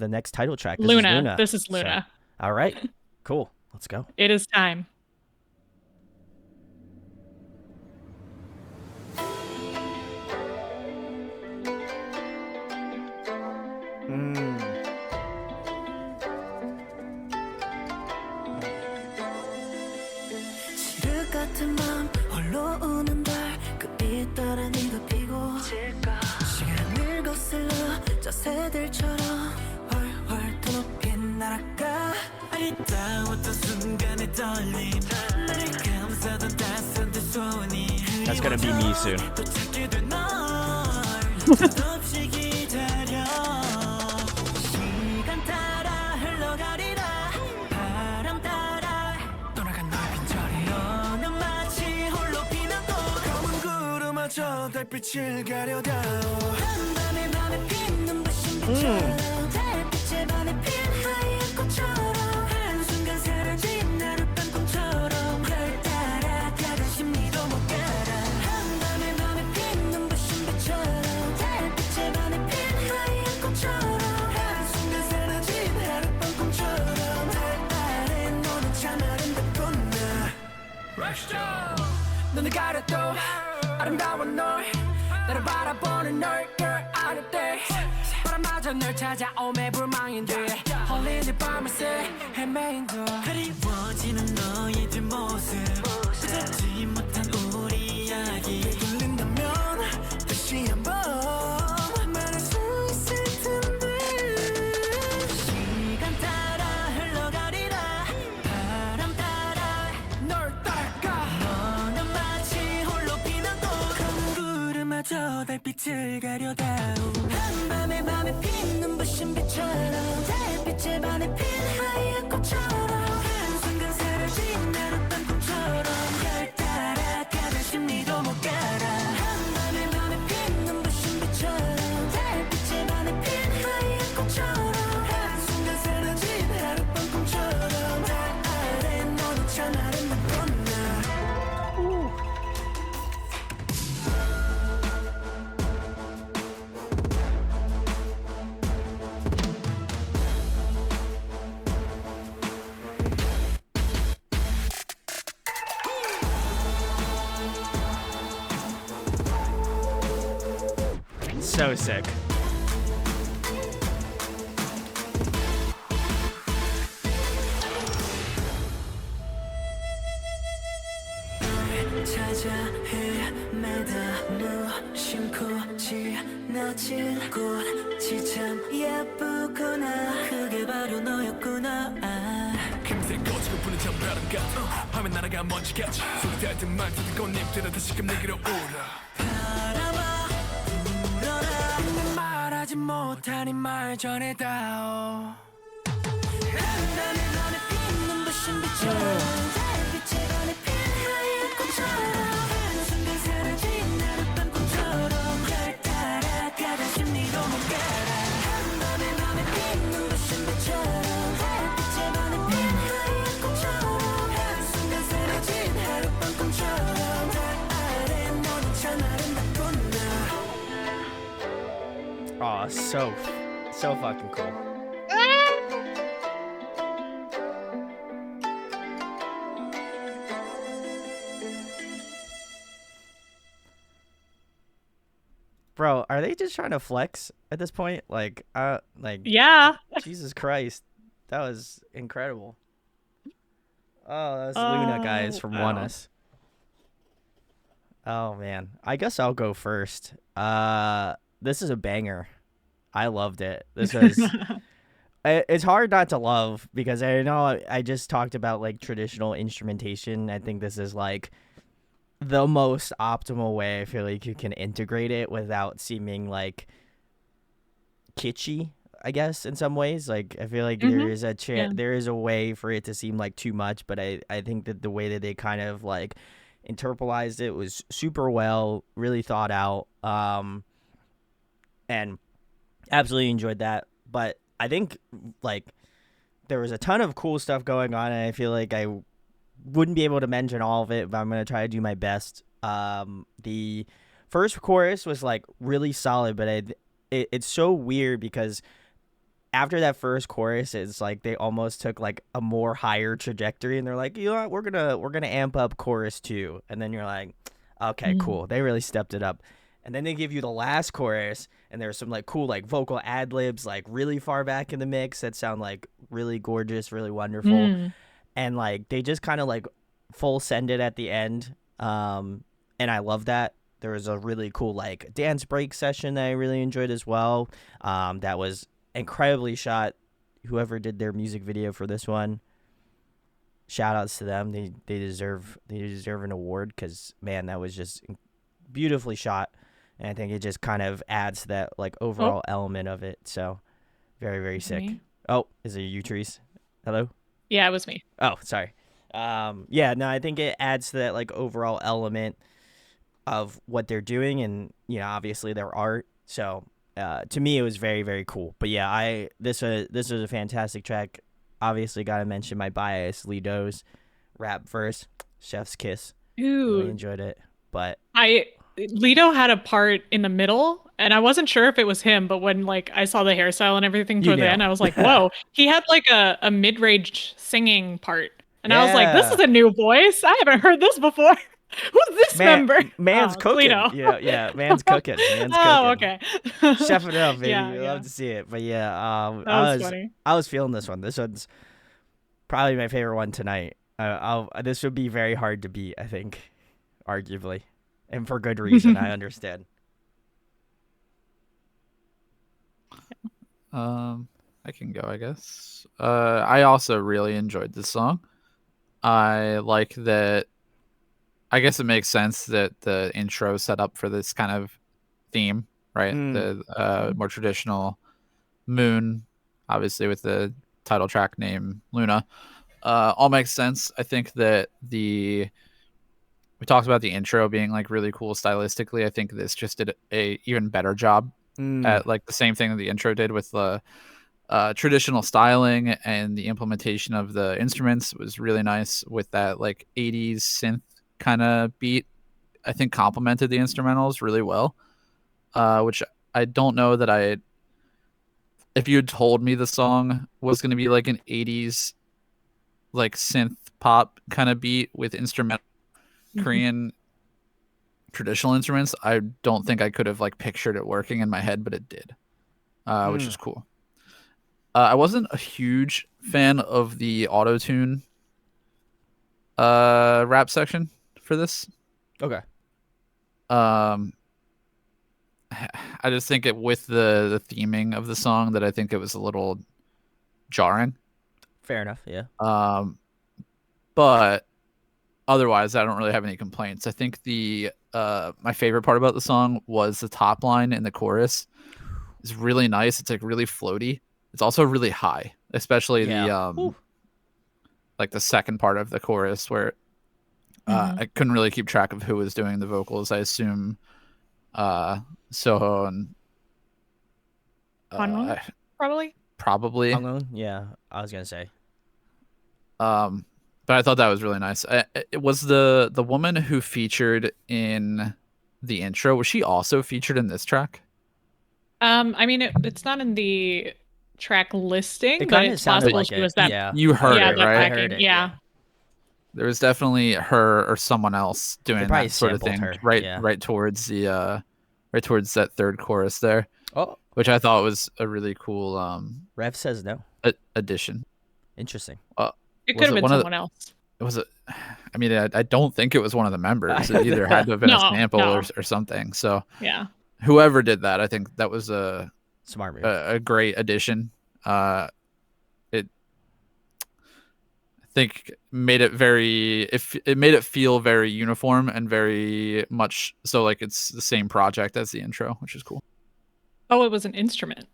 [SPEAKER 1] next title track. This is Luna.
[SPEAKER 2] This is Luna.
[SPEAKER 1] So, all right, cool. Let's go.
[SPEAKER 2] It is time.
[SPEAKER 6] 지륵 같은 맘 홀로 우는 달그 잇따라 네가 피고 시간을 거슬러 저 새들처럼 훨훨 더 높이 날아가 아리따웠던 순간의 떨림 나를 감싸던 따스한 두 손이
[SPEAKER 1] That's gonna be me soon.
[SPEAKER 6] 또 찾게 된널 없이 기다려 시간 따라 흘러가리라 바람 따라 떠나간 너의 빈자리 너는 마치 홀로 피는 꽃 검은 구름마저 달빛을 가려다오 한밤에 밤에 핀 눈부신 빛처럼 달빛에 반해 핀 하얀 꽃처럼 한순간 사라진 하룻밤 꿈처럼 별 따라 가던 심리도 못 가라 한밤에 밤에 핀 눈부신 빛처럼 달빛에 반해 핀 하얀 꽃처럼 한순간 사라진 하룻밤 꿈처럼 달 아래 너는 참 아름답구나 눈을 가려도 아름다운 널 나를 바라보는 널 girl out of day 바람마저 널 찾아오매 불망인데 홀린 네 밤을 새 헤매인 걸 그리워지는 너의 뒷모습 잊지 못한 우리 이야기 들린다면 다시 한번 말할 수 있을 텐데 시간 따라 흘러가리라 바람 따라 널 따라가 너는 마치 홀로 피는 꽃 검은 구름마저 달빛을 가려다오 한밤에 밤에 핀 눈부신 빛처럼 달빛에 반해 핀 하얀 꽃처럼 한순간 사라진 하룻밤 꿈처럼 별 따라 가던 심리도 못 가라 한밤에 밤에 핀 눈부신 빛처럼 달빛에 반해 핀 하얀 꽃처럼 한순간 사라진 하룻밤 꿈처럼 달 아래 너는 참 아름답구나
[SPEAKER 1] So sick.
[SPEAKER 6] 찾아 헤매다 무심코 지나친 꽃이 참 예쁘구나 그게 바로 너였구나
[SPEAKER 4] 금세 꺼지고 부는 찬바람 같아 화면 날아가 먼지같이 소리 닿을 듯만 뜯은 꽃잎들은 다시금 내게로 오라
[SPEAKER 6] 바람아 불어라 말하지 못하니 말 전해다오 나는 너의 피는 부신 빛처럼 달빛에 반해 핀 하얀 꽃처럼 한순간 사라진 하룻밤 꿈처럼 날 따라가다 심리도 못 가라 한밤에 너의 피는 부신 빛처럼 달빛에 반해 핀 하얀 꽃처럼 한순간 사라진 하룻밤 꿈처럼 달 아래 너는 참 아름답구나
[SPEAKER 1] Oh, so fucking cool. Bro, are they just trying to flex at this point? Like,
[SPEAKER 2] Yeah.
[SPEAKER 1] Jesus Christ, that was incredible. Oh, that's Luna, guys, from
[SPEAKER 2] wow.
[SPEAKER 1] ONEUS. Oh man, I guess I'll go first. This is a banger. I loved it. This was. It's hard not to love because I know I just talked about like traditional instrumentation. I think this is like the most optimal way I feel like you can integrate it without seeming like kitschy, I guess, in some ways. Like I feel like there is there is a way for it to seem like too much, but I think that the way that they kind of like interpolated it was super well, really thought out, and absolutely enjoyed that. But I think like there was a ton of cool stuff going on, and I feel like I wouldn't be able to mention all of it, but I'm gonna try to do my best. The first chorus was like really solid, but it's so weird because after that first chorus, it's like they almost took like a more higher trajectory, and they're like, you know what, we're gonna amp up chorus 2, and then you're like, okay, cool, they really stepped it up. And then they give you the last chorus, and there's some like cool like vocal ad libs like really far back in the mix that sound like really gorgeous, really wonderful. And like they just kind of like full send it at the end. And I love that. There was a really cool like dance break session that I really enjoyed as well. That was incredibly shot. Whoever did their music video for this one, shout outs to them. They deserve an award because man, that was just beautifully shot. And I think it just kind of adds to that like overall element of it. So very, very sick.
[SPEAKER 2] Me?
[SPEAKER 1] Oh, is it you, Therese? Hello?
[SPEAKER 2] Yeah, it was me.
[SPEAKER 1] Oh, sorry. Yeah, no, I think it adds to that like overall element of what they're doing, and you know, obviously their art. So to me, it was very, very cool. But yeah, this was a fantastic track. Obviously, got to mention my bias, Lido's rap verse, Chef's Kiss.
[SPEAKER 2] Ooh,
[SPEAKER 1] Really enjoyed it. But
[SPEAKER 2] Lido had a part in the middle, and I wasn't sure if it was him, but when like I saw the hairstyle and everything toward the end, I was like, whoa, he had like a mid-range singing part. And I was like, this is a new voice. I haven't heard this before. Who's this member?
[SPEAKER 1] Man's cooking.
[SPEAKER 2] Lido.
[SPEAKER 1] Yeah, man's cooking. Man's
[SPEAKER 2] oh,
[SPEAKER 1] cooking.
[SPEAKER 2] okay.
[SPEAKER 1] Chefing it up, baby.
[SPEAKER 2] Yeah,
[SPEAKER 1] Love to see it. But yeah,
[SPEAKER 2] that was funny.
[SPEAKER 1] I was feeling this one. This one's probably my favorite one tonight. This would be very hard to beat, I think, arguably. And for good reason, I understand.
[SPEAKER 3] I can go, I guess. I also really enjoyed this song. I like that. I guess it makes sense that the intro set up for this kind of theme, right? The more traditional moon, obviously with the title track name Luna. All makes sense. I think that we talked about the intro being like really cool stylistically. I think this just did a even better job at like the same thing that the intro did with the traditional styling, and the implementation of the instruments was really nice with that like 80s synth kind of beat. I think complemented the instrumentals really well, which I don't know that if you had told me the song was going to be like an 80s like synth pop kind of beat with instrumental Korean traditional instruments, I don't think I could have like pictured it working in my head, but it did, which is cool. I wasn't a huge fan of the auto-tune rap section for this.
[SPEAKER 1] Okay.
[SPEAKER 3] Um, I just think it with the theming of the song that I think it was a little jarring.
[SPEAKER 1] Fair enough. Yeah.
[SPEAKER 3] But otherwise, I don't really have any complaints. I think the my favorite part about the song was the top line in the chorus. It's really nice. It's like really floaty. It's also really high, especially the like the second part of the chorus where I couldn't really keep track of who was doing the vocals. I assume Soho and
[SPEAKER 2] probably.
[SPEAKER 1] Yeah, I was gonna say.
[SPEAKER 3] But I thought that was really nice. It was the woman who featured in the intro. Was she also featured in this track?
[SPEAKER 2] I mean, it's not in the track listing,
[SPEAKER 1] It
[SPEAKER 2] but
[SPEAKER 1] kinda
[SPEAKER 2] it's
[SPEAKER 1] sounded
[SPEAKER 2] possible
[SPEAKER 1] like
[SPEAKER 2] she
[SPEAKER 1] it.
[SPEAKER 2] was that.
[SPEAKER 1] Yeah.
[SPEAKER 3] You heard
[SPEAKER 2] yeah,
[SPEAKER 3] it,
[SPEAKER 2] that
[SPEAKER 3] right?
[SPEAKER 1] I
[SPEAKER 2] backing.
[SPEAKER 1] heard it,
[SPEAKER 2] Yeah.
[SPEAKER 3] There was definitely her or someone else doing
[SPEAKER 1] probably
[SPEAKER 3] that sort of
[SPEAKER 1] sampled
[SPEAKER 3] thing,
[SPEAKER 1] her,
[SPEAKER 3] right?
[SPEAKER 1] yeah.
[SPEAKER 3] Right towards the right towards that third chorus there,
[SPEAKER 1] Oh,
[SPEAKER 3] which I thought was a really cool
[SPEAKER 1] Rev says no.
[SPEAKER 3] addition.
[SPEAKER 1] Interesting.
[SPEAKER 2] It
[SPEAKER 3] Was
[SPEAKER 2] could have
[SPEAKER 3] it
[SPEAKER 2] been
[SPEAKER 3] one of
[SPEAKER 2] someone else.
[SPEAKER 3] Was it? I mean, I don't think it was one of the members. It either had to have been a
[SPEAKER 2] No,
[SPEAKER 3] sample
[SPEAKER 2] no.
[SPEAKER 3] or something. So
[SPEAKER 2] Yeah.
[SPEAKER 3] whoever did that, I think that was a
[SPEAKER 1] Smart move.
[SPEAKER 3] a great addition. It I think made it it made it feel very uniform and very much so like it's the same project as the intro, which is cool.
[SPEAKER 2] Oh, it was an instrument.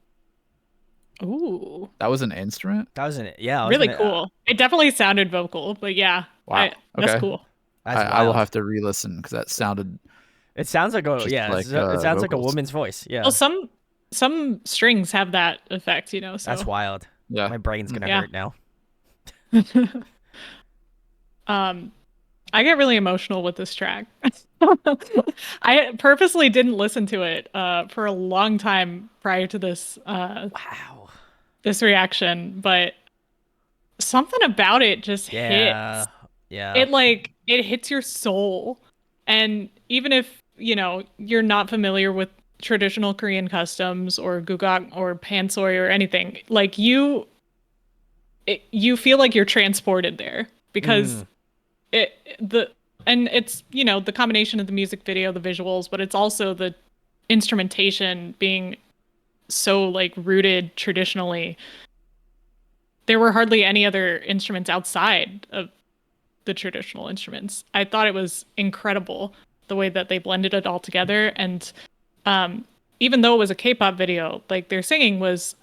[SPEAKER 2] Ooh.
[SPEAKER 3] That was an instrument?
[SPEAKER 1] That was it. Yeah.
[SPEAKER 2] Really cool. It definitely sounded vocal, but yeah.
[SPEAKER 3] Wow.
[SPEAKER 2] That's
[SPEAKER 3] Okay.
[SPEAKER 2] cool.
[SPEAKER 3] I will have to re-listen because that sounded.
[SPEAKER 1] It sounds like
[SPEAKER 3] it
[SPEAKER 1] sounds like a woman's voice. Yeah.
[SPEAKER 2] Well, some strings have that effect, So
[SPEAKER 1] That's wild.
[SPEAKER 3] Yeah.
[SPEAKER 1] My brain's gonna hurt now.
[SPEAKER 2] I get really emotional with this track. I purposely didn't listen to it for a long time prior to this
[SPEAKER 1] Wow.
[SPEAKER 2] this reaction, but something about it just hits.
[SPEAKER 1] Yeah.
[SPEAKER 2] It hits your soul. And even if, you're not familiar with traditional Korean customs or gugak or pansori or anything, like you feel like you're transported there because it's the combination of the music video, the visuals, but it's also the instrumentation being so like rooted traditionally. There were hardly any other instruments outside of the traditional instruments. I thought it was incredible the way that they blended it all together. And even though it was a K-pop video, like their singing was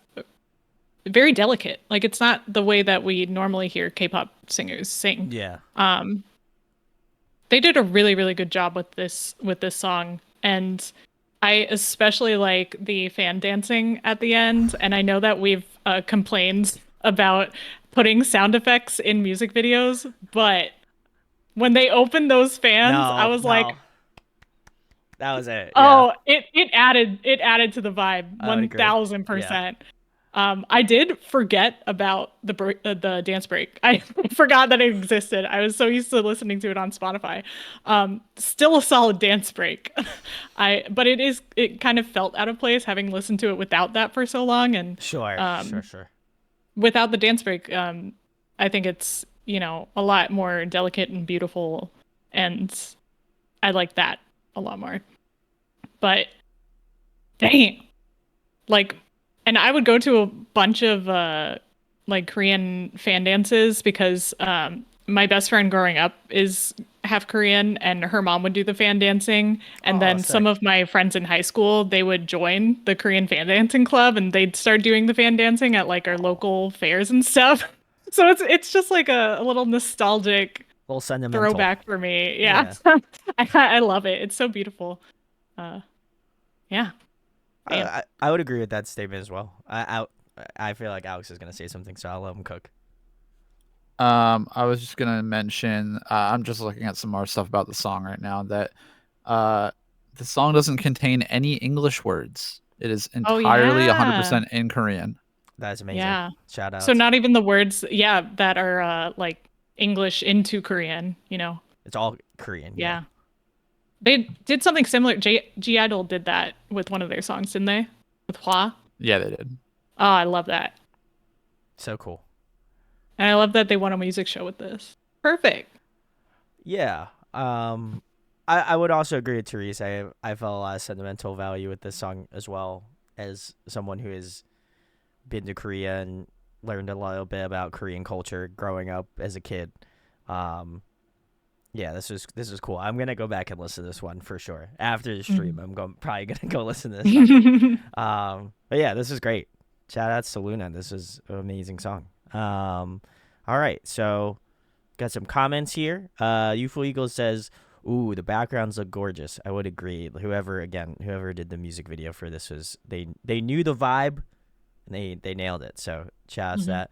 [SPEAKER 2] very delicate. Like it's not the way that we normally hear K-pop singers sing.
[SPEAKER 1] Yeah.
[SPEAKER 2] They did a really, really good job with this song. And I especially like the fan dancing at the end. And I know that we've complained about putting sound effects in music videos, but when they opened those fans, I was like,
[SPEAKER 1] that was it.
[SPEAKER 2] Oh, it added to the vibe 1000%.
[SPEAKER 1] Yeah.
[SPEAKER 2] I did forget about the dance break. I forgot that it existed. I was so used to listening to it on Spotify. Still a solid dance break. But it kind of felt out of place having listened to it without that for so long. And
[SPEAKER 1] Sure.
[SPEAKER 2] without the dance break, I think it's, a lot more delicate and beautiful. And I like that a lot more. But dang, and I would go to a bunch of Korean fan dances because my best friend growing up is half Korean and her mom would do the fan dancing. And then some of my friends in high school, they would join the Korean fan dancing club and they'd start doing the fan dancing at our local fairs and stuff. So it's just like a little nostalgic
[SPEAKER 1] little sentimental
[SPEAKER 2] throwback for me. Yeah. I love it. It's so beautiful. Yeah.
[SPEAKER 1] I would agree with that statement as well. I feel like Alex is gonna say something, so I'll let him cook.
[SPEAKER 3] I was just gonna mention. I'm just looking at some more stuff about the song right now. That the song doesn't contain any English words. It is entirely 100% in Korean.
[SPEAKER 1] That's amazing.
[SPEAKER 2] Yeah.
[SPEAKER 1] Shout out.
[SPEAKER 2] So not even the words, that are English into Korean.
[SPEAKER 1] It's all Korean.
[SPEAKER 2] Yeah. They did something similar. G-Idol did that with one of their songs, didn't they? With Hwa?
[SPEAKER 3] Yeah, they did.
[SPEAKER 2] Oh, I love that.
[SPEAKER 1] So cool.
[SPEAKER 2] And I love that they won a music show with this. Perfect.
[SPEAKER 1] Yeah. I I would also agree with Therese. I felt a lot of sentimental value with this song as well, as someone who has been to Korea and learned a little bit about Korean culture growing up as a kid. Yeah, this is cool. I'm gonna go back and listen to this one for sure after the stream. I'm probably gonna go listen to this song. But yeah, this is great. Shout outs to Luna. This is an amazing song. All right, so got some comments here. Youthful Eagle says, "Ooh, the backgrounds look gorgeous." I would agree. Whoever did the music video for this was they knew the vibe, and they nailed it. So shout out to that.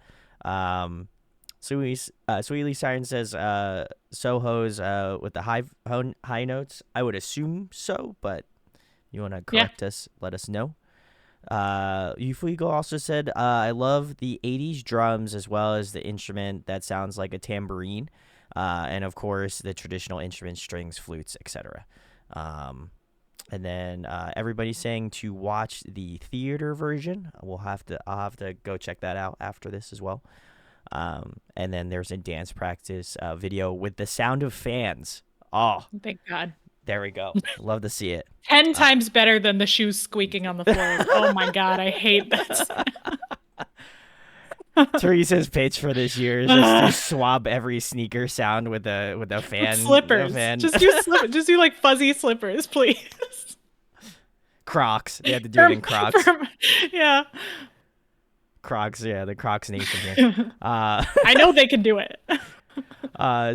[SPEAKER 1] Sweetly Siren says, Soho's with the high notes. I would assume so, but you want to correct us? Let us know. Youthful Eagle also said, I love the 80s drums as well as the instrument that sounds like a tambourine. And of course the traditional instruments, strings, flutes, etc. And then everybody's saying to watch the theater version. I'll have to go check that out after this as well. And then there's a dance practice video with the sound of fans. Oh,
[SPEAKER 2] thank God.
[SPEAKER 1] There we go. Love to see it.
[SPEAKER 2] 10 times better than the shoes squeaking on the floor. Oh my God, I hate that.
[SPEAKER 1] Teresa's pitch for this year is just to swab every sneaker sound with a fan.
[SPEAKER 2] Slippers. Just do like fuzzy slippers, please.
[SPEAKER 1] Crocs. They had to do it in Crocs.
[SPEAKER 2] Yeah.
[SPEAKER 1] Crocs, yeah, the Crocs nation here.
[SPEAKER 2] I know they can do it.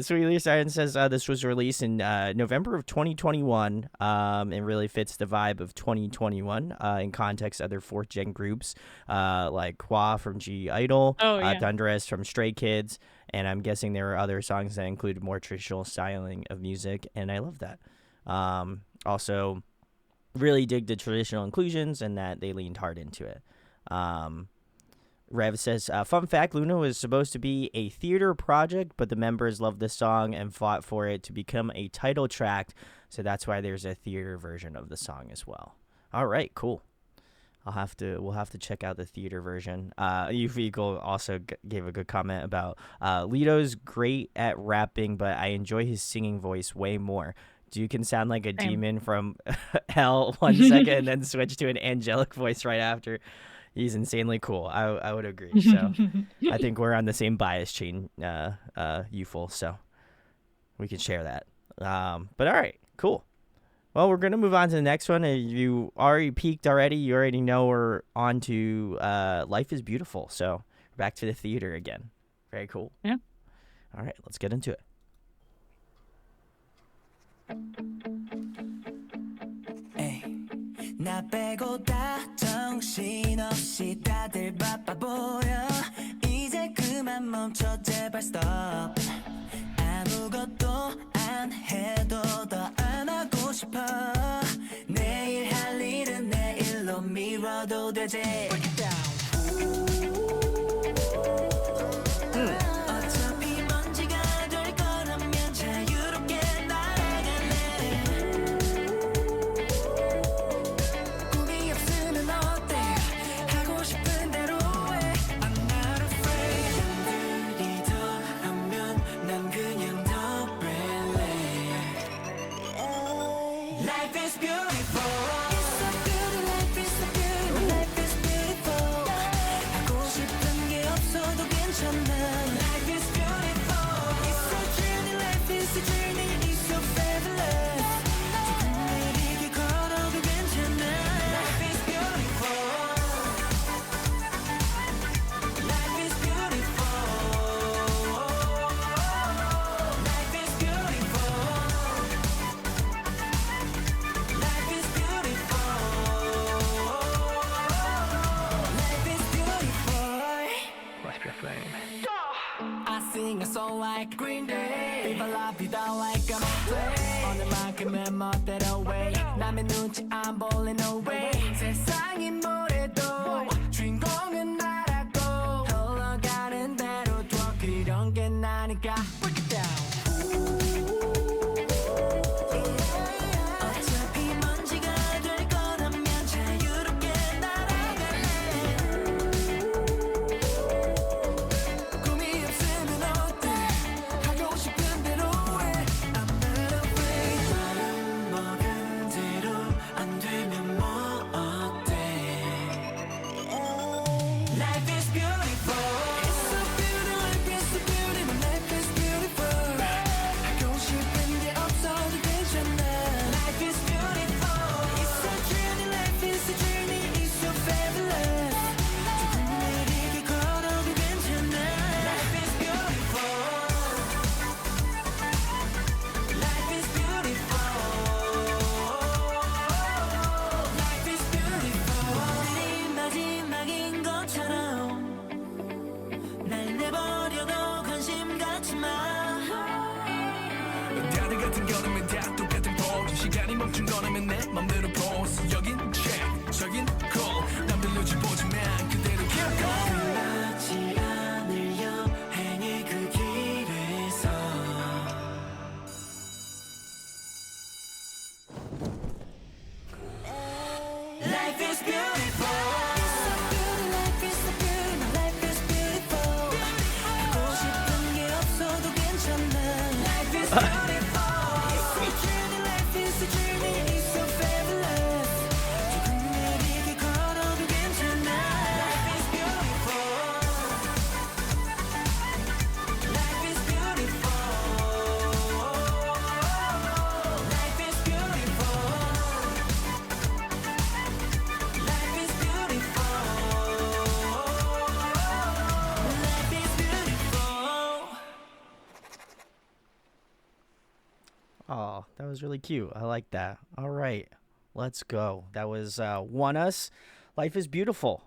[SPEAKER 1] Sweetly Siren says this was released in November of 2021 and really fits the vibe of 2021 in context of other fourth gen groups like Hwa from G Idol, Thunderous from Stray Kids, and I'm guessing there are other songs that include more traditional styling of music, and I love that. Also, really dig the traditional inclusions and that they leaned hard into it. Rev says, fun fact, Luna was supposed to be a theater project, but the members loved the song and fought for it to become a title track, so that's why there's a theater version of the song as well. All right, cool. We'll have to check out the theater version. Eagle also gave a good comment about Lito's great at rapping, but I enjoy his singing voice way more. You can sound like a demon from hell 1 second and then switch to an angelic voice right after. He's insanely cool. I would agree. So I think we're on the same bias chain, Youthful, so we can share that. But all right, cool. Well, we're going to move on to the next one. You already peaked already. You already know we're on to Life is Beautiful. So back to the theater again. Very cool.
[SPEAKER 2] Yeah.
[SPEAKER 1] All right, let's get into it.
[SPEAKER 6] 나 빼고 다 정신없이 다들 바빠 보여 이제 그만 멈춰 제발 stop 아무것도 안 해도 더 안 하고 싶어 내일 할 일은 내일로 미뤄도 되지 Break it down 어차피 먼지가 될 거라면 자유롭게 So like Green Day Viva la vida like a play 오늘만큼은 멋대로 way 남의 눈치 안 볼래 no way 세상이 뭐래도 주인공은 나라고 흘러가는 대로 둬 그런 게 나니까 Break it down 어차피 먼지가 될 거라면 자유롭게 날아갈래 꿈이 없으면 어때 하고 싶은 대로 해 I'm not afraid
[SPEAKER 1] That was really cute. I like that. All right, let's go. That was ONEUS. Life is Beautiful.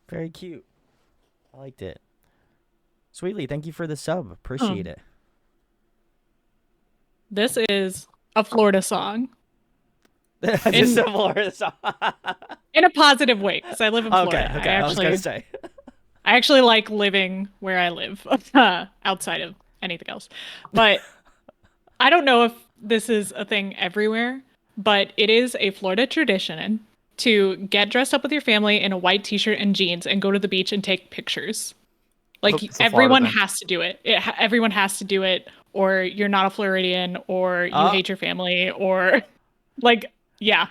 [SPEAKER 1] Very cute. I liked it. Sweetly, thank you for the sub. Appreciate it.
[SPEAKER 2] This is a Florida song.
[SPEAKER 1] This is a Florida song.
[SPEAKER 2] In a positive way, because I live in Florida.
[SPEAKER 1] Okay. I was gonna say.
[SPEAKER 2] I actually like living where I live, outside of anything else. But I don't know if this is a thing everywhere, but it is a Florida tradition to get dressed up with your family in a white t-shirt and jeans and go to the beach and take pictures. Like, everyone has to do it. Everyone has to do it, or you're not a Floridian, or you hate your family, or like, yeah,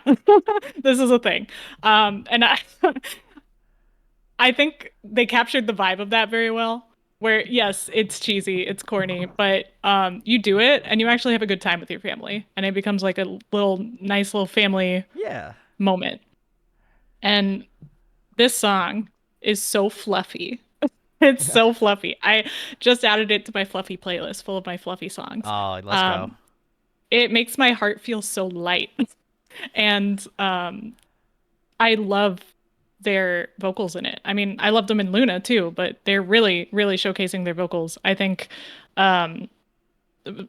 [SPEAKER 2] this is a thing. And I think they captured the vibe of that very well. Where, yes, it's cheesy, it's corny, but you do it and you actually have a good time with your family, and it becomes like a nice little family moment. And this song is so fluffy. It's so fluffy. I just added it to my fluffy playlist full of my fluffy songs.
[SPEAKER 1] Oh, let's go.
[SPEAKER 2] It makes my heart feel so light. And I love their vocals in it. I mean, I love them in Luna too, but they're really, really showcasing their vocals. I think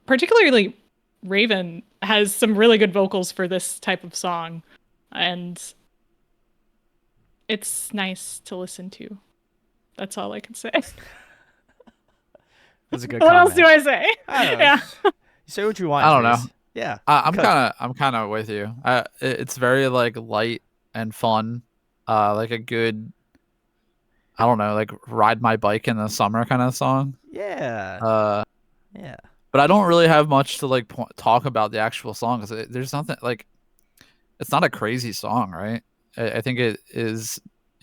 [SPEAKER 2] particularly Raven has some really good vocals for this type of song, and it's nice to listen to. That's all I can say.
[SPEAKER 1] That's a good
[SPEAKER 2] What
[SPEAKER 1] comment.
[SPEAKER 2] else do I say?
[SPEAKER 1] I don't know.
[SPEAKER 2] Yeah.
[SPEAKER 1] You say what you want.
[SPEAKER 3] I don't know.
[SPEAKER 1] Yeah.
[SPEAKER 3] I'm kind of with you. It's very like light and fun. Like a good, I don't know, like ride my bike in the summer kind of song.
[SPEAKER 1] Yeah. Yeah.
[SPEAKER 3] But I don't really have much to like talk about the actual song, because there's nothing like, it's not a crazy song, right? I think it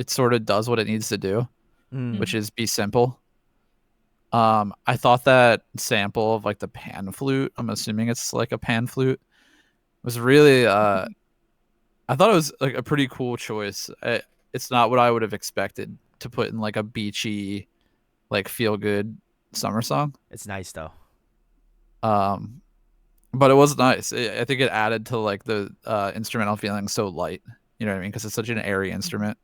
[SPEAKER 3] sort of does what it needs to do, which is be simple. I thought that sample of like the pan flute, I'm assuming it's like a pan flute, was really I thought it was like a pretty cool choice. It's not what I would have expected to put in like a beachy, like feel good summer song.
[SPEAKER 1] It's nice though.
[SPEAKER 3] But it was nice. I think it added to like the instrumental feeling so light. You know what I mean? Because it's such an airy instrument.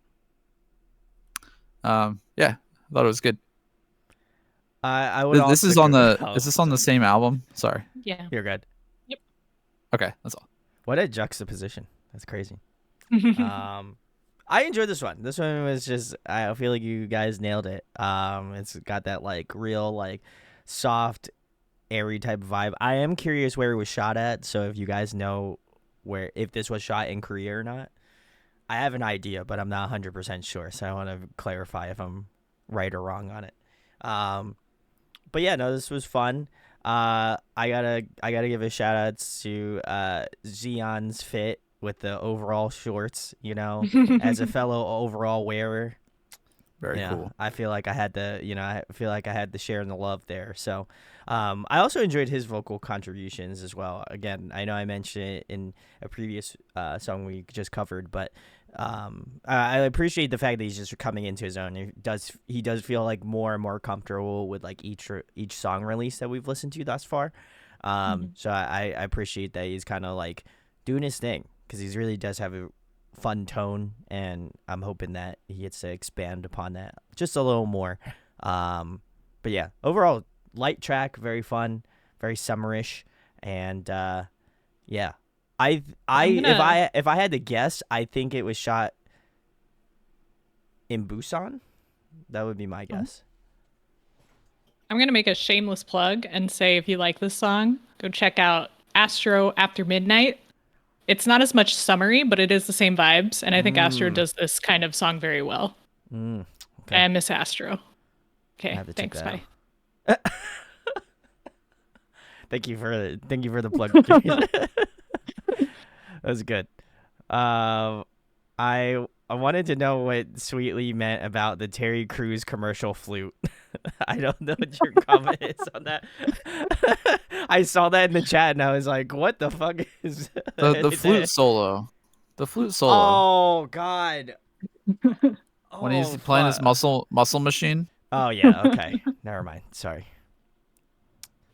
[SPEAKER 3] Yeah, I thought it was good.
[SPEAKER 1] I would.
[SPEAKER 3] This is on the. Is this on the same album? Sorry.
[SPEAKER 2] Yeah.
[SPEAKER 1] You're good.
[SPEAKER 2] Yep.
[SPEAKER 3] Okay, that's all.
[SPEAKER 1] What a juxtaposition. That's crazy. I enjoyed this one. This one was just, I feel like you guys nailed it. It's got that like real like soft, airy type vibe. I am curious where it was shot at. So if you guys know if this was shot in Korea or not, I have an idea, but I'm not 100% sure. So I want to clarify if I'm right or wrong on it. But yeah, no, this was fun. I gotta give a shout out to Xion's fit with the overall shorts, you know, as a fellow overall wearer.
[SPEAKER 3] Very cool.
[SPEAKER 1] I feel like I had the share in the love there. So I also enjoyed his vocal contributions as well. Again, I know I mentioned it in a previous song we just covered, but I appreciate the fact that he's just coming into his own. He does feel like more and more comfortable with like each song release that we've listened to thus far. So I appreciate that he's kind of like doing his thing, because he really does have a fun tone, and I'm hoping that he gets to expand upon that just a little more. But yeah, overall light track, very fun, very summerish, and yeah. If I had to guess, I think it was shot in Busan. That would be my guess.
[SPEAKER 2] I'm gonna make a shameless plug and say, if you like this song, go check out Astro After Midnight. It's not as much summery, but it is the same vibes, and I think Astro does this kind of song very well.
[SPEAKER 1] Okay.
[SPEAKER 2] I miss Astro. Okay, thanks, bye.
[SPEAKER 1] Thank you for the plug. That was good. I wanted to know what Sweetly meant about the Terry Crews commercial flute. I don't know what your comment is on that. I saw that in the chat and I was like, "What the fuck is
[SPEAKER 3] the flute solo?" The flute solo.
[SPEAKER 1] Oh God!
[SPEAKER 3] When he's playing his muscle machine.
[SPEAKER 1] Oh yeah. Okay. Never mind. Sorry.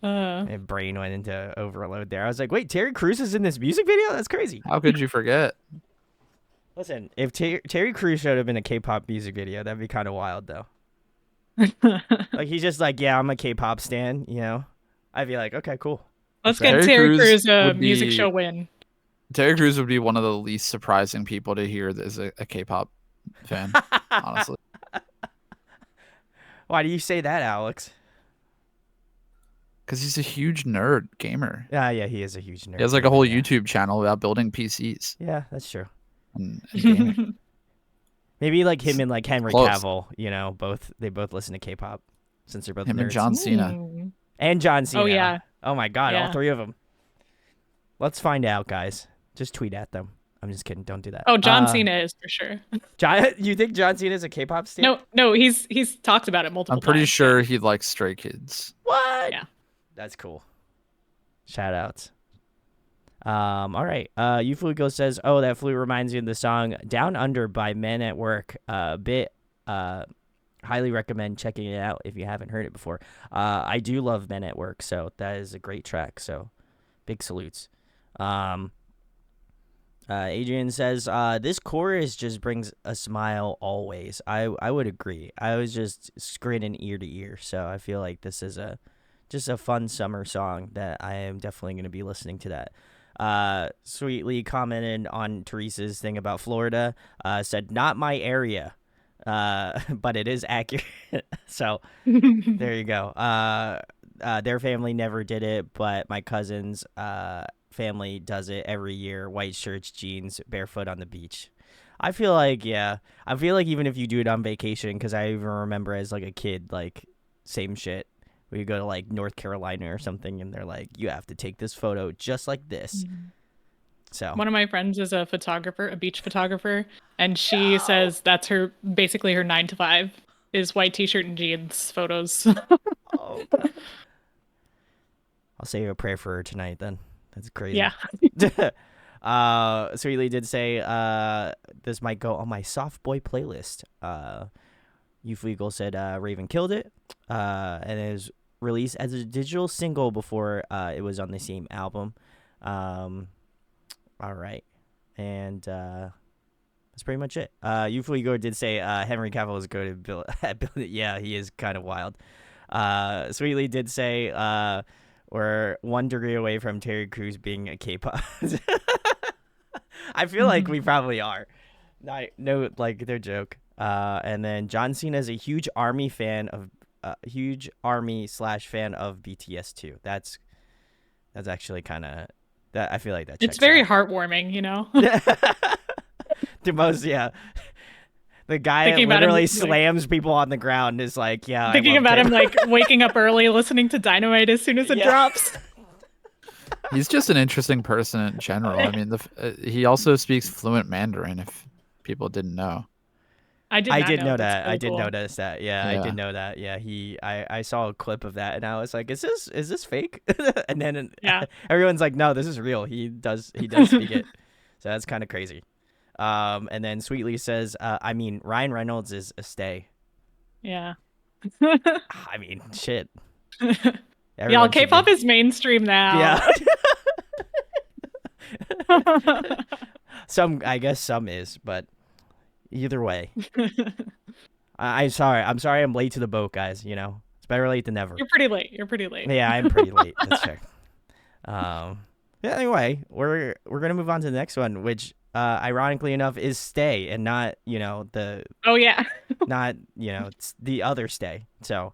[SPEAKER 1] My brain went into overload there. I was like, wait, Terry Crews is in this music video? That's crazy.
[SPEAKER 3] How could you forget?
[SPEAKER 1] Listen, if Terry Crews showed up in a K-pop music video, that'd be kind of wild, though. Like, he's just like, yeah, I'm a K-pop stan, you know? I'd be like, okay, cool.
[SPEAKER 2] Let's get Terry Crews a music show win.
[SPEAKER 3] Terry Crews would be one of the least surprising people to hear as a K-pop fan, honestly.
[SPEAKER 1] Why do you say that, Alex?
[SPEAKER 3] Because he's a huge nerd gamer.
[SPEAKER 1] Yeah, he is a huge nerd.
[SPEAKER 3] He has like a whole YouTube channel about building PCs.
[SPEAKER 1] Yeah, that's true.
[SPEAKER 3] And gaming.
[SPEAKER 1] Maybe like him and like Henry
[SPEAKER 3] Close.
[SPEAKER 1] Cavill, you know, they both listen to K-pop since they're both
[SPEAKER 3] Him
[SPEAKER 1] nerds.
[SPEAKER 3] and John Cena.
[SPEAKER 1] And John Cena.
[SPEAKER 2] Oh yeah.
[SPEAKER 1] Oh my God,
[SPEAKER 2] Yeah.
[SPEAKER 1] all three of them. Let's find out, guys. Just tweet at them. I'm just kidding. Don't do that.
[SPEAKER 2] Oh, John Cena is for sure.
[SPEAKER 1] You think John Cena is a K-pop stan?
[SPEAKER 2] No, he's talked about it multiple
[SPEAKER 3] I'm pretty
[SPEAKER 2] times.
[SPEAKER 3] sure he likes Stray Kids.
[SPEAKER 1] What?
[SPEAKER 2] Yeah.
[SPEAKER 1] That's cool. Shout outs. All right. Uflugo says, "Oh, that flute reminds me of the song Down Under by Men at Work. Highly recommend checking it out if you haven't heard it before. I do love Men at Work, so that is a great track. So, big salutes." Adrian says, "This chorus just brings a smile always." I would agree. I was just grinning ear to ear, so I feel like this is just a fun summer song that I am definitely going to be listening to that. Sweetly commented on Therese's thing about Florida, said, "Not my area, but it is accurate." So there you go. Their family never did it, but my cousin's family does it every year. White shirts, jeans, barefoot on the beach. I feel like even if you do it on vacation, because I even remember as like a kid, like same shit. We go to like North Carolina or something, and they're like, "You have to take this photo just like this." So
[SPEAKER 2] one of my friends is a photographer, a beach photographer, and she says that's basically her 9 to 5 is white t-shirt and jeans photos.
[SPEAKER 1] Oh, God. I'll say a prayer for her tonight then. That's crazy.
[SPEAKER 2] Yeah.
[SPEAKER 1] Sweetly did say this might go on my soft boy playlist. Uflegal said Raven killed it, and it was released as a digital single before it was on the same album. All right, and that's pretty much it. Uflegal did say Henry Cavill is good at building. Yeah, he is kind of wild. Sweetly did say we're 1 degree away from Terry Crews being a K-pop. I feel like we probably are. No, like their joke. And then John Cena is a huge army fan of /fan of BTS too. That's actually kind of that. I feel like that.
[SPEAKER 2] It's very heartwarming, you know.
[SPEAKER 1] The most, yeah. The guy that literally slams people on the ground is like, yeah.
[SPEAKER 2] Thinking about him like waking up early, listening to Dynamite as soon as it drops.
[SPEAKER 3] He's just an interesting person in general. I mean, he also speaks fluent Mandarin. If people didn't know,
[SPEAKER 2] I did know that.
[SPEAKER 1] I did notice that. Yeah, I did know that. Yeah, I saw a clip of that, and I was like, is this fake? And then everyone's like, no, this is real. He does speak it. So that's kind of crazy. And then Sweetly says, I mean, Ryan Reynolds is a stay.
[SPEAKER 2] Yeah.
[SPEAKER 1] I mean, shit.
[SPEAKER 2] Y'all, K-pop is mainstream now.
[SPEAKER 1] Yeah. I guess some is, but either way. I'm sorry I'm late to the boat, guys. You know, it's better late than never.
[SPEAKER 2] You're pretty late.
[SPEAKER 1] Yeah, I'm pretty late. That's fair. Yeah, anyway, we're gonna move on to the next one, which ironically enough is Stay, and not, you know, the not, you know, it's the other Stay. So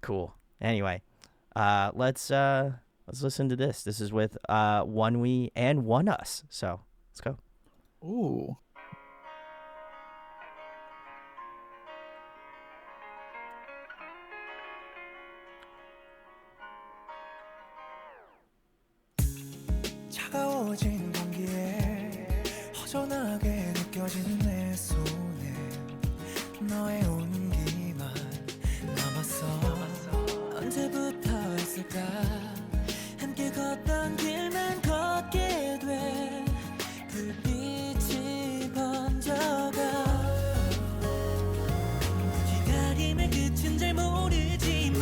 [SPEAKER 1] cool. Anyway, let's listen to this. This is with ONEUS and ONEUS. So let's go.
[SPEAKER 3] Ooh.
[SPEAKER 6] 차가워진 공기에 허전하게 느껴지는 내 손에 너의 온기만 남았어. 언제부터였을까 함께 걷던 길만 걷게 돼 불빛이 번져가 기다림의 끝은 잘 모르지만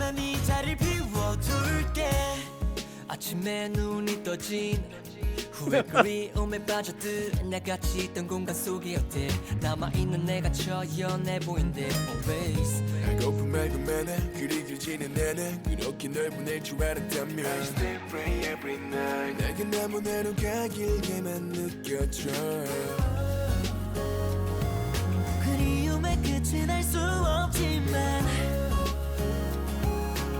[SPEAKER 6] 언제나 네 자리를 비워둘게 아침에 눈이 떠진 후회 그리움에 빠져든 나같이 있던 공간 속에 어때 남아있는 내가 처연해 보인대 always
[SPEAKER 4] 하고픈 맑은 매나 그리 길지는 않아 그렇게 널 보낼 줄 알았다면 I still pray every night 내게 남은 하루가 길게만 느껴져
[SPEAKER 6] 그리움의 끝은 알 수 없지만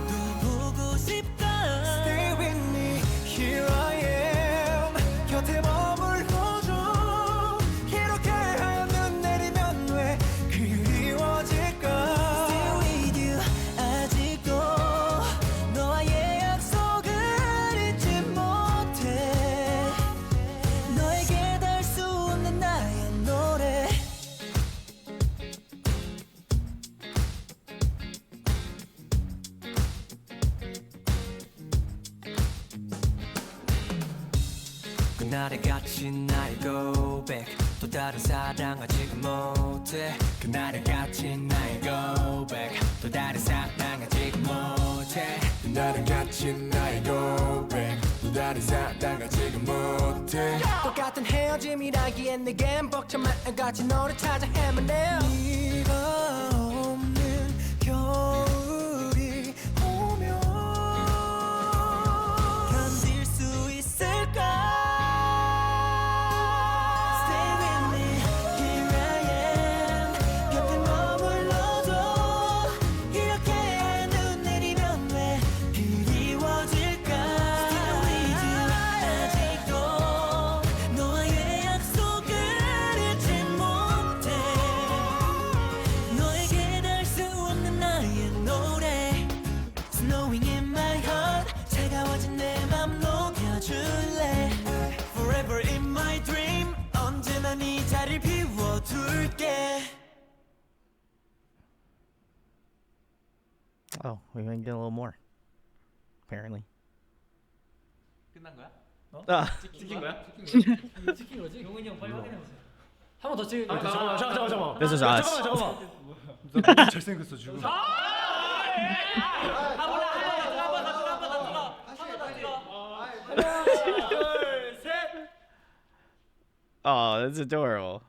[SPEAKER 6] 또 보고 싶다 Stay with me, here I am 곁에 머물러줘 이렇게 하얀 눈 내리면 왜 그리워질까 Stay with you 아직도 너와의 약속을 잊지 못해 너에게 닿을 수 없는 나의 노래 그날의 갇힌 나의 고백 또 다른 사랑을 지금 못해 그날의 갇힌 나의 고백 또 다른 사랑을 지금 못해
[SPEAKER 4] 나를 갇힌 나의 고백 또 다른 사랑을 지금 못해
[SPEAKER 6] 똑같은 헤어짐이라기엔 내겐 벅찬 마음같이 너를 찾아 헤매네 네가 없는 겨울이 오면 견딜 수 있을까 Stay with me, here I am 곁에 머물러줘 이렇게 눈 내리면 왜 그리워질까 Still with you 아직도 너와의 약속을 잊지 못해 너에게 닿을 수 없는 나의 노래 Snowing in my heart 차가워진 내 맘 녹여줄래 Forever in my dream 언제나 네 자리를 비워둘게
[SPEAKER 1] Oh, we might get a little more. Apparently.
[SPEAKER 7] 끝난 거야?
[SPEAKER 1] 찍힌
[SPEAKER 7] 거야?
[SPEAKER 8] 찍힌 거지? 용훈이 형 빨리 확인해 보세요. 한 번 더 찍. 잠깐만.
[SPEAKER 1] This is us.
[SPEAKER 8] 잠깐만. 나 잘생겼어 지금.
[SPEAKER 1] Oh, that's adorable.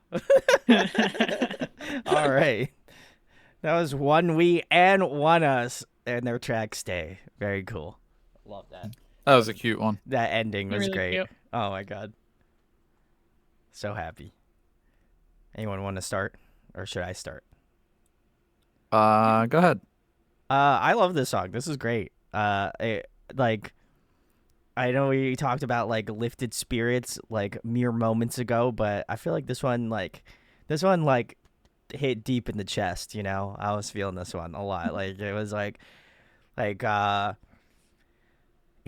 [SPEAKER 1] All right. That was ONEUS and ONEUS and their track Stay. Very cool. Love that.
[SPEAKER 3] That was a cute one.
[SPEAKER 1] That ending was
[SPEAKER 2] Really
[SPEAKER 1] great.
[SPEAKER 2] cute.
[SPEAKER 1] Oh my god. So happy. Anyone want to start? Or should I start?
[SPEAKER 3] Go ahead.
[SPEAKER 1] I love this song. This is great. I know we talked about like lifted spirits like mere moments ago, but I feel like this one hit deep in the chest, you know. I was feeling this one a lot. Like it was like it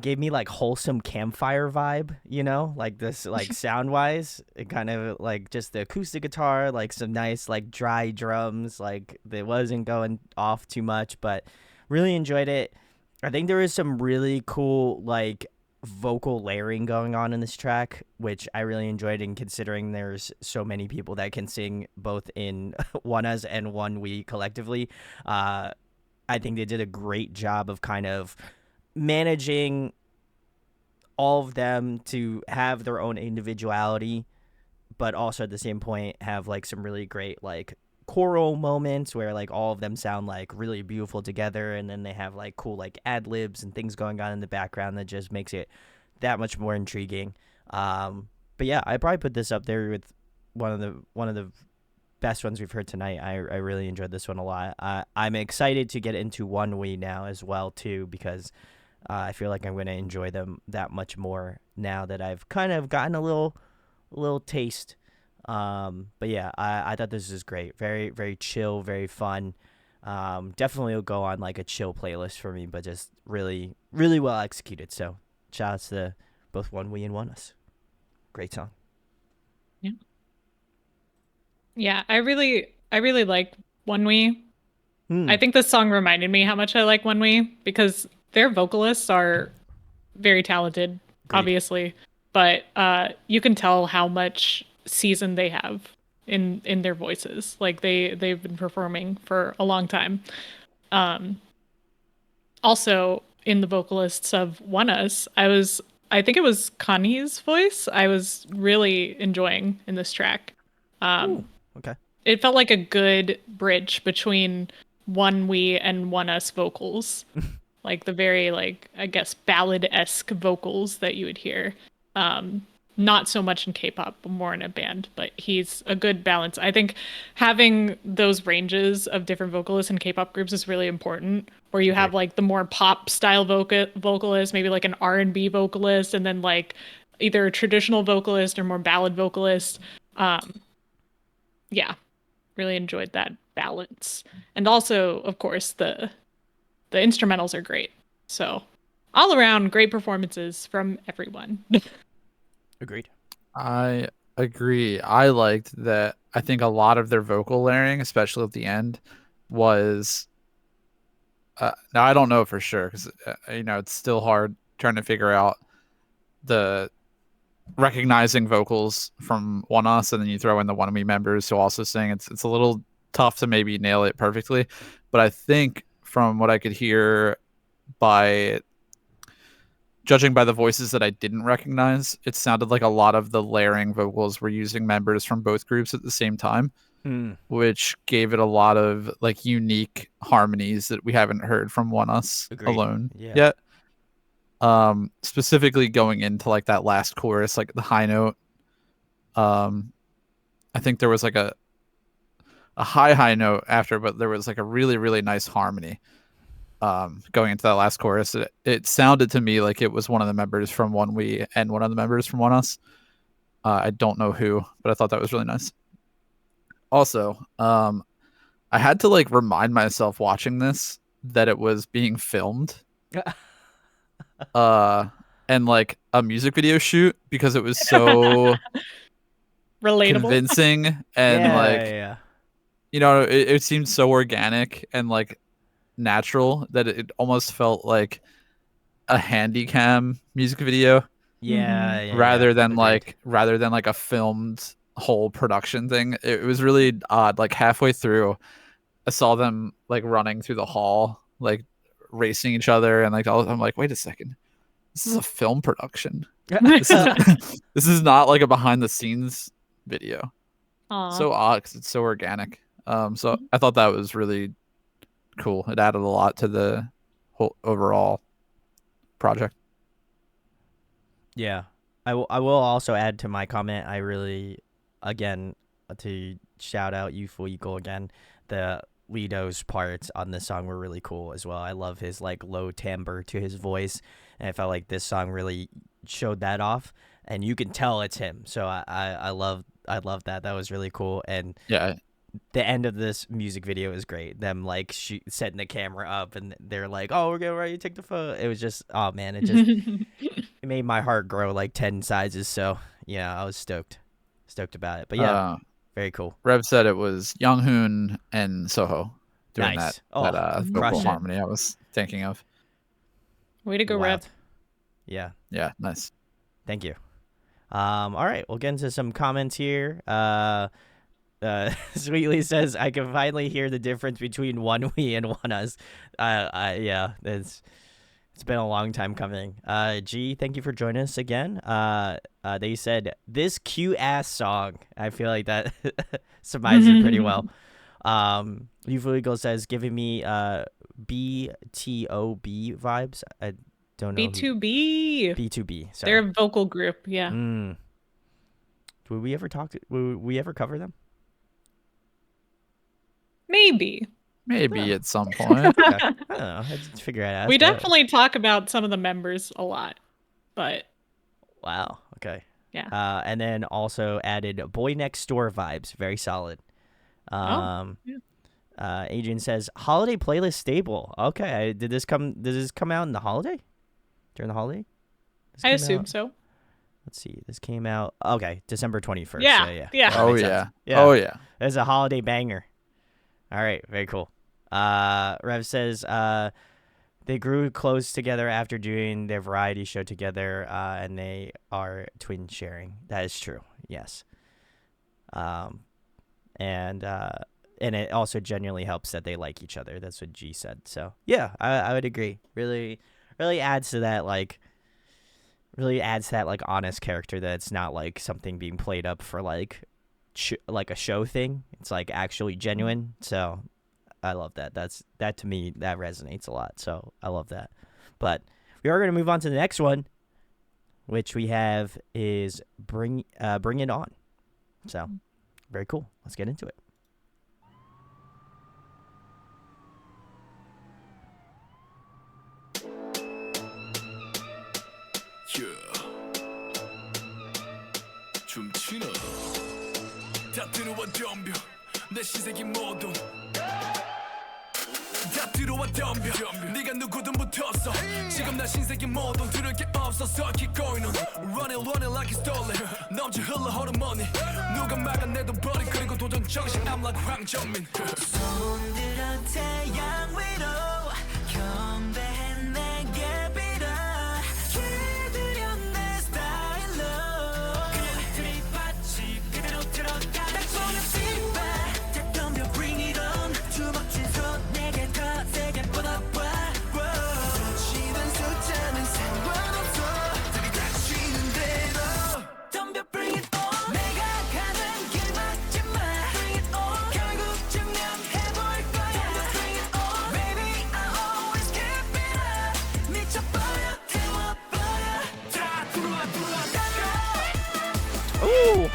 [SPEAKER 1] gave me like wholesome campfire vibe, you know, like this like sound wise. It kind of like just the acoustic guitar, like some nice like dry drums, like it wasn't going off too much, but really enjoyed it. I think there is some really cool like vocal layering going on in this track, which I really enjoyed, and considering there's so many people that can sing both in ONEUS and ONEUS collectively, I think they did a great job of kind of managing all of them to have their own individuality, but also at the same point have like some really great like choral moments where like all of them sound like really beautiful together, and then they have like cool like ad libs and things going on in the background that just makes it that much more intriguing. But yeah, I probably put this up there with one of the best ones we've heard tonight. I really enjoyed this one a lot. I'm excited to get into ONEUS now as well too, because I feel like I'm going to enjoy them that much more now that I've kind of gotten a little taste. But yeah, I thought this was great. Very, very chill, very fun. Definitely will go on like a chill playlist for me, but just really, really well executed. So shout outs to both ONEUS and ONEUS. Great song.
[SPEAKER 2] Yeah, I really like ONEUS.
[SPEAKER 1] Hmm.
[SPEAKER 2] I think this song reminded me how much I like ONEUS because their vocalists are very talented,
[SPEAKER 1] Great.
[SPEAKER 2] obviously, but you can tell how much season they have in their voices. Like they've been performing for a long time. also in the vocalists of ONEUS, I think it was Connie's voice I was really enjoying in this track.
[SPEAKER 1] Ooh, okay.
[SPEAKER 2] It felt like a good bridge between One We and ONEUS vocals. Like the very, like, I guess, ballad-esque vocals that you would hear. Not so much in K-pop, but more in a band, but he's a good balance. I think having those ranges of different vocalists in K-pop groups is really important, where you have like the more pop style vocalist, maybe like an R&B vocalist, and then like either a traditional vocalist or more ballad vocalist. Yeah, really enjoyed that balance. And also, of course, the instrumentals are great. So, all around great performances from everyone.
[SPEAKER 1] Agreed.
[SPEAKER 3] I agree. I liked that. I think a lot of their vocal layering, especially at the end, was. Now I don't know for sure because it's still hard trying to figure out the recognizing vocals from ONEUS, and then you throw in the ONEUS members who also sing. It's a little tough to maybe nail it perfectly, but I think from what I could hear by judging by the voices that I didn't recognize, it sounded like a lot of the layering vocals were using members from both groups at the same time, which gave it a lot of like unique harmonies that we haven't heard from ONEUS alone yet. Specifically going into like that last chorus, like the high note. I think there was like a high note after, but there was like a really, really nice harmony going into that last chorus. It sounded to me like it was one of the members from One We and one of the members from ONEUS. I don't know who, but I thought that was really nice. Also, I had to like remind myself watching this that it was being filmed. And like a music video shoot because it was so
[SPEAKER 2] relatable,
[SPEAKER 3] convincing, and it seemed so organic and like natural that it almost felt like a handycam music video. Rather than like a filmed whole production thing. It was really odd. Like halfway through, I saw them like running through the hall, like racing each other, and like I'm like, wait a second, this is a film production. this is not like a behind the scenes video. So odd because it's so organic. So I thought that was really cool. It added a lot to the whole overall project.
[SPEAKER 1] Yeah. I will also add to my comment, I really, again, to shout out Youthful Eagle again, the Lido's parts on this song were really cool as well. I love his like low timbre to his voice, and I felt like this song really showed that off, and you can tell it's him. So I love that. That was really cool. And
[SPEAKER 3] yeah,
[SPEAKER 1] the end of this music video is great. Them like setting the camera up, and they're like, "Oh, we're getting ready to take the photo." It was just, oh man, it just it made my heart grow like 10 sizes. So yeah, I was stoked about it. But yeah, very cool.
[SPEAKER 3] Rev said it was Younghoon and Soho doing
[SPEAKER 1] nice.
[SPEAKER 3] that vocal harmony I was thinking of.
[SPEAKER 2] Way to go, Rev.
[SPEAKER 1] Yeah,
[SPEAKER 3] nice.
[SPEAKER 1] Thank you. All right, we'll get into some comments here. Sweetly says, I can finally hear the difference between One We and ONEUS. Yeah, it's been a long time coming. G, thank you for joining us again. They said, this cute ass song. I feel like that summarizes it pretty well. Youthful Eagle says, giving me BTOB vibes. I don't know. B2B. Sorry.
[SPEAKER 2] They're a vocal group. Yeah.
[SPEAKER 1] Would we ever cover them?
[SPEAKER 2] Maybe
[SPEAKER 3] at some point.
[SPEAKER 1] Okay. I don't know. I just figure it out.
[SPEAKER 2] We definitely talk about some of the members a lot, but
[SPEAKER 1] wow. Okay.
[SPEAKER 2] Yeah.
[SPEAKER 1] And then also added Boy Next Door vibes. Very solid. Adrian says holiday playlist stable. Okay. Did this come out in the holiday? During the holiday?
[SPEAKER 2] I assume so.
[SPEAKER 1] Let's see. This came out December 21st.
[SPEAKER 2] Yeah.
[SPEAKER 3] Oh yeah.
[SPEAKER 1] It's a holiday banger. All right, very cool. Rev says they grew close together after doing their variety show together, and they are twin sharing. That is true. Yes. And and it also genuinely helps that they like each other. That's what G said. So yeah, I would agree. Really adds to that like honest character, that it's not like something being played up for like like a show thing. It's like actually genuine. So I love that. That to me, that resonates a lot. So I love that. But we are going to move on to the next one, which we have is Bring It On. So very cool. Let's get into it.
[SPEAKER 4] 춤추는 다 들어와 덤벼 내 신세계 모두 다 들어와 덤벼 네가 누구든 붙었어 지금 나 신세계 모두 들을 게 없어서 keep going on running like it's stolen 넘쳐 흘러 호르몬이 누가 막아내도 버리 그리고 도전 정신 I'm like 황정민 손 들어 태양 위로 경배해 내게 빌어 길들여 내 스타일로 그냥 들이받지 그대로 들어가 날 보는 feedback 다 덤벼 bring it on 주먹진 손 내게 더 세게 뻗어봐 멈추는 숫자는 상관없어 들이닥치는 대로 덤벼 bring it on 내가 가는 길 막지 마 bring it on 결국 증명해볼 거야 덤벼 bring it on baby I always keep it up 미쳐버려 태워버려 다 들어와
[SPEAKER 1] Ooh.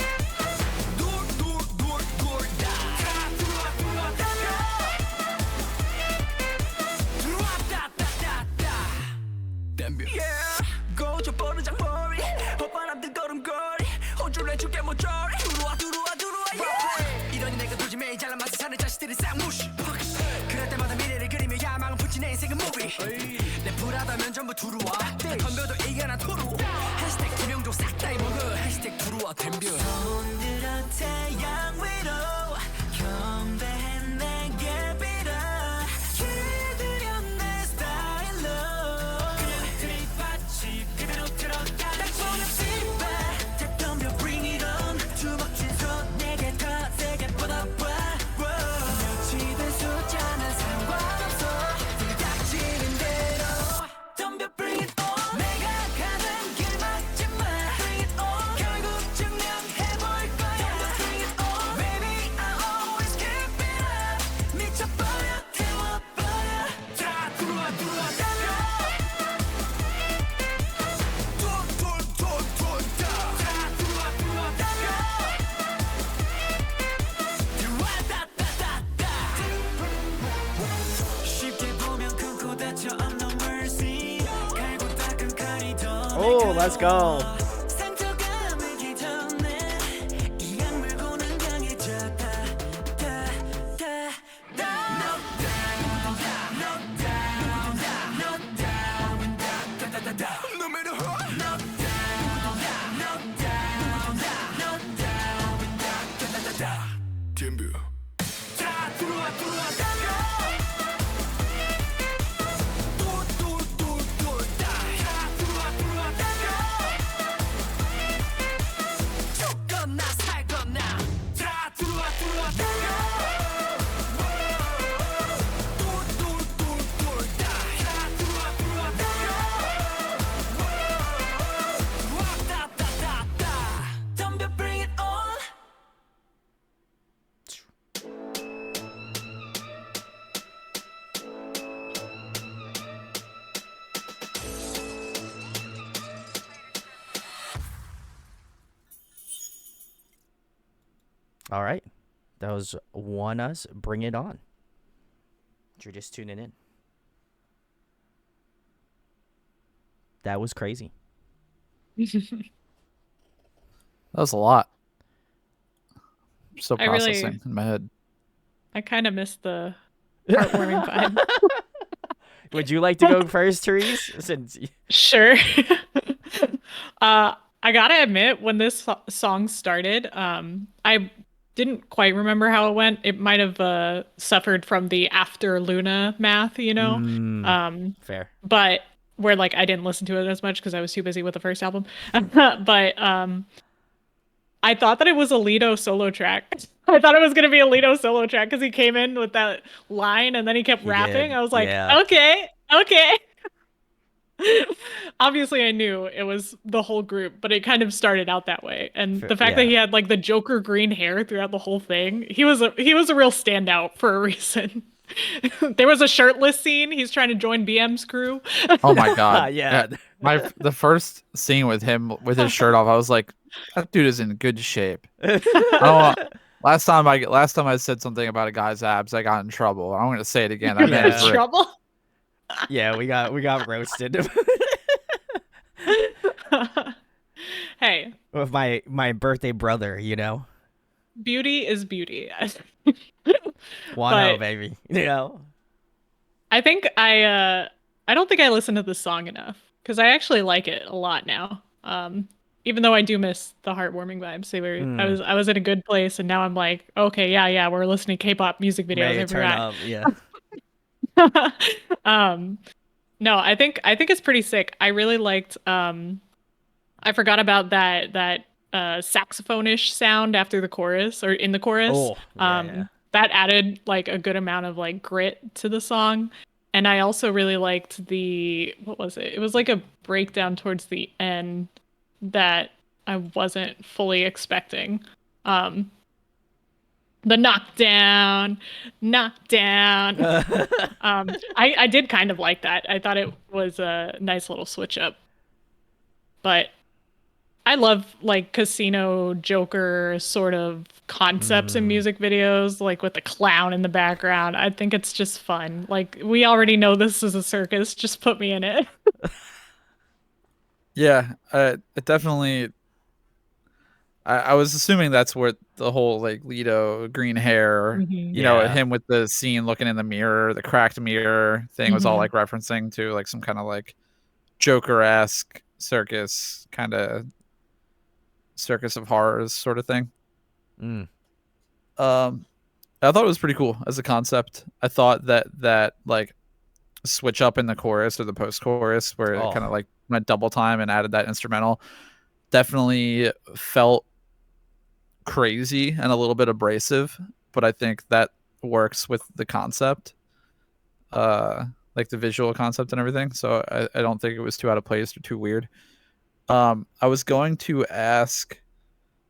[SPEAKER 6] 이러니 내가 도저히 매일 잘라맞아 사는 자식들이 쌍무시 그럴 때마다 미래를 그리며 야망을 붙인 내 인생은 무비 내 불하다면 전부 두루와 내 덤벼도 이겨나 토루 해시태그 김영조 싹 다 입어그 해시태그 두루와 덤벼 손 들어 태양 위로 경배해 내게 빌어 길들여 내 스타일로 그냥 들이받지 그대로 들어가 날 보는 feedback 다 덤벼 bring it on 주먹진 손 내게 더 세게 뻗어봐 멸치된 숫자는 상관없어 들이닥치는 대로 덤벼 bring it on 내가 가는 길 막지 마 bring it on 결국 증명해볼 거야 덤벼 bring it on baby I always keep it up 미쳐버려 태워버려 다 들어와
[SPEAKER 1] Oh, let's go. All right. That was ONEUS, Bring It On. If you're just tuning in. That was crazy.
[SPEAKER 3] That was a lot. I'm still
[SPEAKER 2] I really-
[SPEAKER 3] processing in my head.
[SPEAKER 2] I kind of missed the heartwarming vibe.
[SPEAKER 1] Would you like to go first, Therese? Since
[SPEAKER 2] Sure. I gotta admit, when this song started, I didn't quite remember how it went. It might have suffered from the after Luna math, you know?
[SPEAKER 1] Fair.
[SPEAKER 2] But where like I didn't listen to it as much because I was too busy with the first album. But I thought that it was a Lido solo track. I thought it was gonna be a Lido solo track because he came in with that line and then he kept rapping.
[SPEAKER 1] did,
[SPEAKER 2] I was like,
[SPEAKER 1] yeah.
[SPEAKER 2] okay. Obviously, I knew it was the whole group, but it kind of started out that way. And the fact that he had like the Joker green hair throughout the whole thing, he was a real standout for a reason. There was a shirtless scene. He's trying to join BM's crew.
[SPEAKER 3] Oh my god.
[SPEAKER 1] Yeah.
[SPEAKER 3] The first scene with him with his shirt off, I was like, that dude is in good shape. I don't want, last time I said something about a guy's abs, I got in trouble. I'm gonna say it again. That man is ripped.
[SPEAKER 2] Trouble.
[SPEAKER 1] Yeah, we got roasted.
[SPEAKER 2] Hey,
[SPEAKER 1] with my birthday brother, you know.
[SPEAKER 2] Beauty is beauty.
[SPEAKER 1] Wano, baby. You know.
[SPEAKER 2] I think I don't think I listened to the song enough because I actually like it a lot now. Even though I do miss the heartwarming vibes. They were I was in a good place, and now I'm like, okay, yeah, we're listening to K-pop music videos every
[SPEAKER 1] turn
[SPEAKER 2] night.
[SPEAKER 1] up, yeah.
[SPEAKER 2] No, I think it's pretty sick. I really liked I forgot about that saxophone-ish sound after the chorus or in the chorus.
[SPEAKER 1] Oh, yeah.
[SPEAKER 2] That added like a good amount of like grit to the song. And I also really liked what was it? It was like a breakdown towards the end that I wasn't fully expecting. The knockdown. I did kind of like that. I thought it was a nice little switch up. But I love like casino Joker sort of concepts in music videos, like with the clown in the background. I think it's just fun. Like, we already know this is a circus. Just put me in it.
[SPEAKER 3] Yeah, it definitely. I was assuming that's where the whole like Lido green hair, you know, him with the scene looking in the mirror, the cracked mirror thing was all like referencing to like some kind of like Joker-esque circus kind of circus of horrors sort of thing. I thought it was pretty cool as a concept. I thought that like switch up in the chorus or the post-chorus where it kind of like went double time and added that instrumental definitely felt crazy and a little bit abrasive, but I think that works with the concept, like the visual concept and everything. So I don't think it was too out of place or too weird. I was going to ask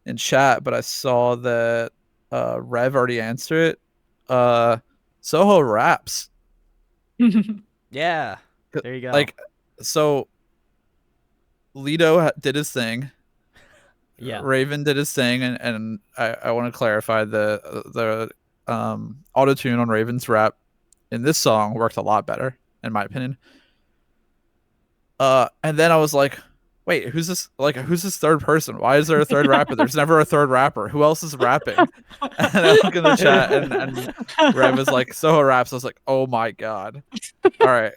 [SPEAKER 3] in chat, but I saw that Rev already answered it. Soho raps.
[SPEAKER 1] Yeah, there you go.
[SPEAKER 3] Like, so Lido did his thing.
[SPEAKER 1] Yeah,
[SPEAKER 3] Raven did his thing, and I want to clarify the auto tune on Raven's rap in this song worked a lot better in my opinion. And then I was like, wait, who's this? Like, who's this third person? Why is there a third rapper? There's never a third rapper. Who else is rapping? And I look in the chat, and Rev is like, Soho raps. I was like, oh my god. All right.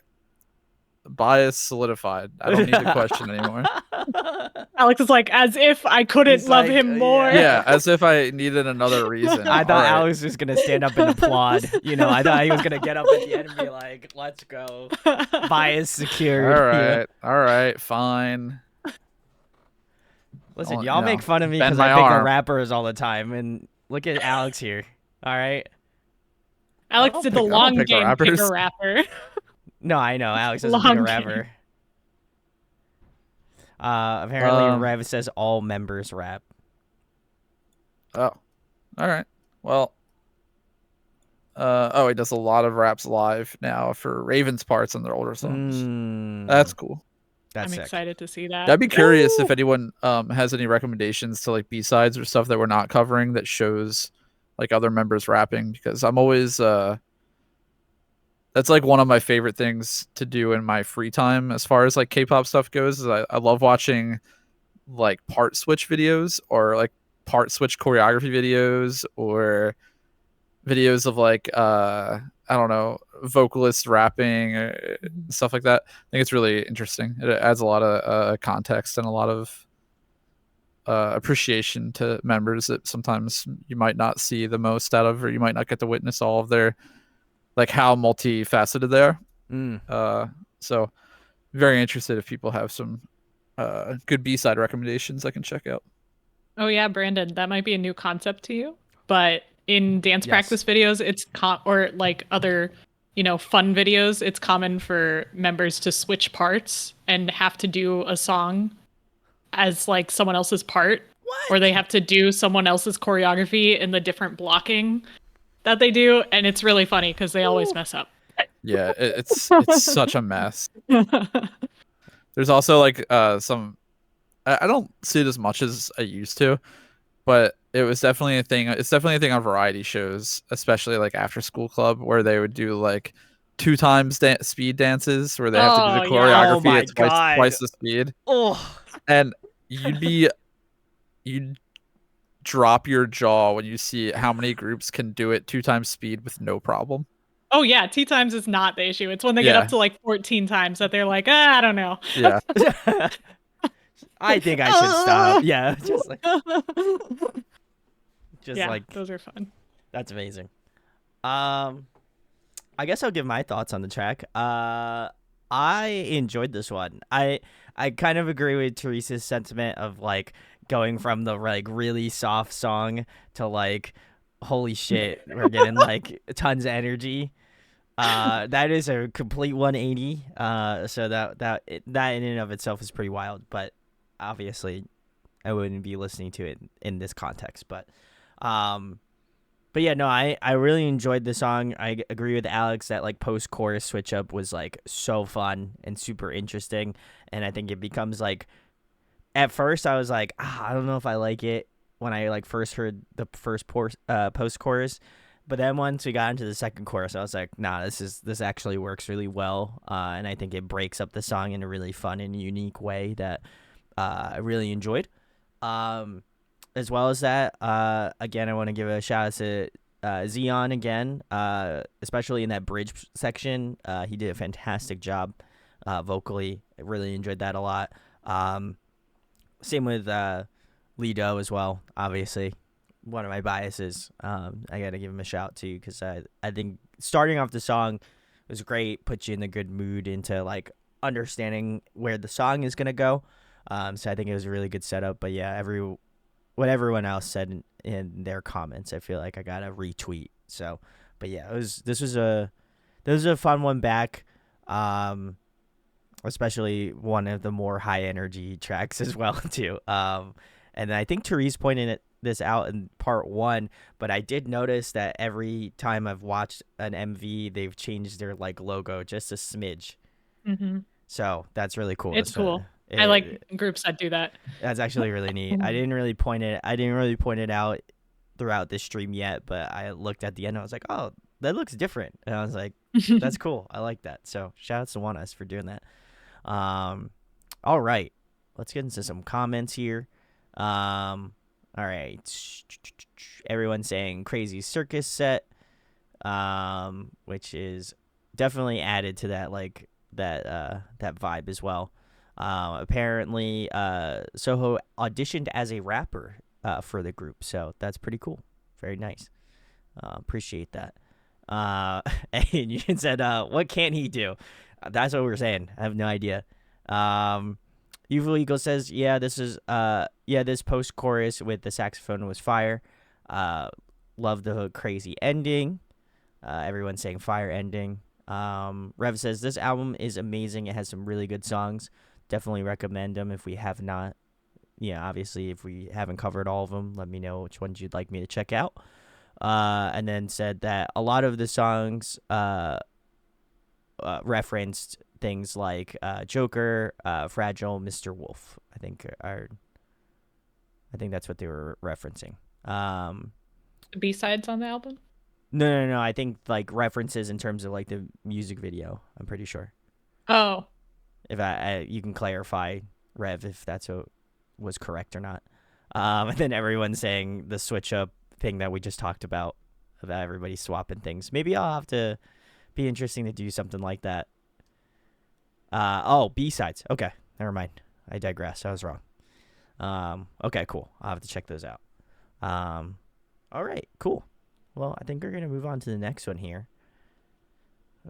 [SPEAKER 3] Bias solidified. I don't need to question anymore.
[SPEAKER 2] Alex is like, as if I couldn't love him more.
[SPEAKER 3] Yeah, as if I needed another reason.
[SPEAKER 1] I thought Alex was gonna stand up and applaud. You know, I thought he was gonna get up at the end and be like, "Let's go." Bias secured.
[SPEAKER 3] All right, fine.
[SPEAKER 1] Listen, y'all make fun of me because I pick on rappers all the time, and look at Alex here. All right.
[SPEAKER 2] Alex did the long game pick a rapper.
[SPEAKER 1] No, I know. Alex doesn't pick a rapper. Apparently, Rev says all members rap.
[SPEAKER 3] Oh, all right. Well, he does a lot of raps live now for Raven's parts on their older songs. That's cool.
[SPEAKER 2] I'm excited to see that.
[SPEAKER 3] I'd be curious if anyone has any recommendations to like B-sides or stuff that we're not covering that shows like other members rapping, because I'm always that's like one of my favorite things to do in my free time as far as like K-pop stuff goes. Is I love watching like part switch videos or like part switch choreography videos or videos of like I don't know, vocalists rapping or stuff like that. I think it's really interesting. It adds a lot of context and a lot of appreciation to members that sometimes you might not see the most out of, or you might not get to witness all of their, like how multifaceted they are. So very interested if people have some good B-side recommendations I can check out.
[SPEAKER 2] Oh yeah, Brandon, that might be a new concept to you, but in dance practice videos, it's or like other, fun videos, it's common for members to switch parts and have to do a song as like someone else's part. What? Or they have to do someone else's choreography in the different blocking that they do, and it's really funny because they always mess up.
[SPEAKER 3] Yeah, it's such a mess. There's also like some, I don't see it as much as I used to, but it was definitely a thing. It's definitely a thing on variety shows, especially like After School Club, where they would do like 2 times speed dances where they have to do the choreography at twice the speed.
[SPEAKER 1] Oh,
[SPEAKER 3] and you'd drop your jaw when you see how many groups can do it 2 times speed with no problem.
[SPEAKER 2] Oh yeah, 2 times is not the issue. It's when they get up to like 14 times that they're like, I don't know.
[SPEAKER 3] Yeah.
[SPEAKER 1] I think I should stop. Yeah, just like
[SPEAKER 2] those are fun.
[SPEAKER 1] That's amazing. I guess I'll give my thoughts on the track. I enjoyed this one. I kind of agree with Therese's sentiment of like going from the like really soft song to like, holy shit, we're getting like tons of energy. That is a complete 180. So that in and of itself is pretty wild, but obviously I wouldn't be listening to it in this context. But yeah, no, I really enjoyed the song. I agree with Alex that like post-chorus switch up was like so fun and super interesting, and I think it becomes like, at first I was like, I don't know if I like it when I like first heard the first post-chorus, but then once we got into the second chorus, I was like, nah, this actually works really well, and I think it breaks up the song in a really fun and unique way that I really enjoyed. As well as that, again, I want to give a shout out to Xeon again, especially in that bridge section. He did a fantastic job vocally. I really enjoyed that a lot. Same with Lido as well, obviously. One of my biases. I got to give him a shout too, because I think starting off the song was great, put you in a good mood into like understanding where the song is going to go. So I think it was a really good setup. But yeah, what everyone else said in their comments, I feel like I got to retweet. So, but yeah, this was a fun one back. Especially one of the more high energy tracks as well too. And I think Therese pointed this out in part 1, but I did notice that every time I've watched an MV, they've changed their like logo just a smidge.
[SPEAKER 2] Mm-hmm.
[SPEAKER 1] So that's really cool.
[SPEAKER 2] It's cool. I like groups that do that.
[SPEAKER 1] That's actually really neat. I didn't really point it out throughout this stream yet, but I looked at the end and I was like, oh, that looks different. And I was like, that's cool. I like that. So shout out to ONEUS for doing that. All right, let's get into some comments here. All right, everyone's saying crazy circus set, which is definitely added to that like that vibe as well. Apparently, Soho auditioned as a rapper for the group, so that's pretty cool. Very nice. Appreciate that. And you said, what can he do? That's what we're saying. I have no idea. Evil Eagle says, this post-chorus with the saxophone was fire. Love the crazy ending. Everyone's saying fire ending. Rev says, this album is amazing. It has some really good songs. Definitely recommend them if we have not. Yeah, obviously, if we haven't covered all of them, let me know which ones you'd like me to check out. And then said that a lot of the songs referenced things like Joker, Fragile, Mr. Wolf. I think that's what they were referencing.
[SPEAKER 2] B-sides on the album?
[SPEAKER 1] No. I think like references in terms of like the music video. I'm pretty sure.
[SPEAKER 2] Oh.
[SPEAKER 1] If you can clarify, Rev, if that's what was correct or not. And then everyone's saying the switch up thing that we just talked about everybody swapping things. Maybe I'll have to be interesting to do something like that. B-sides. Okay, never mind. I digress. I was wrong. Okay, cool. I'll have to check those out. All right, cool. Well, I think we're going to move on to the next one here.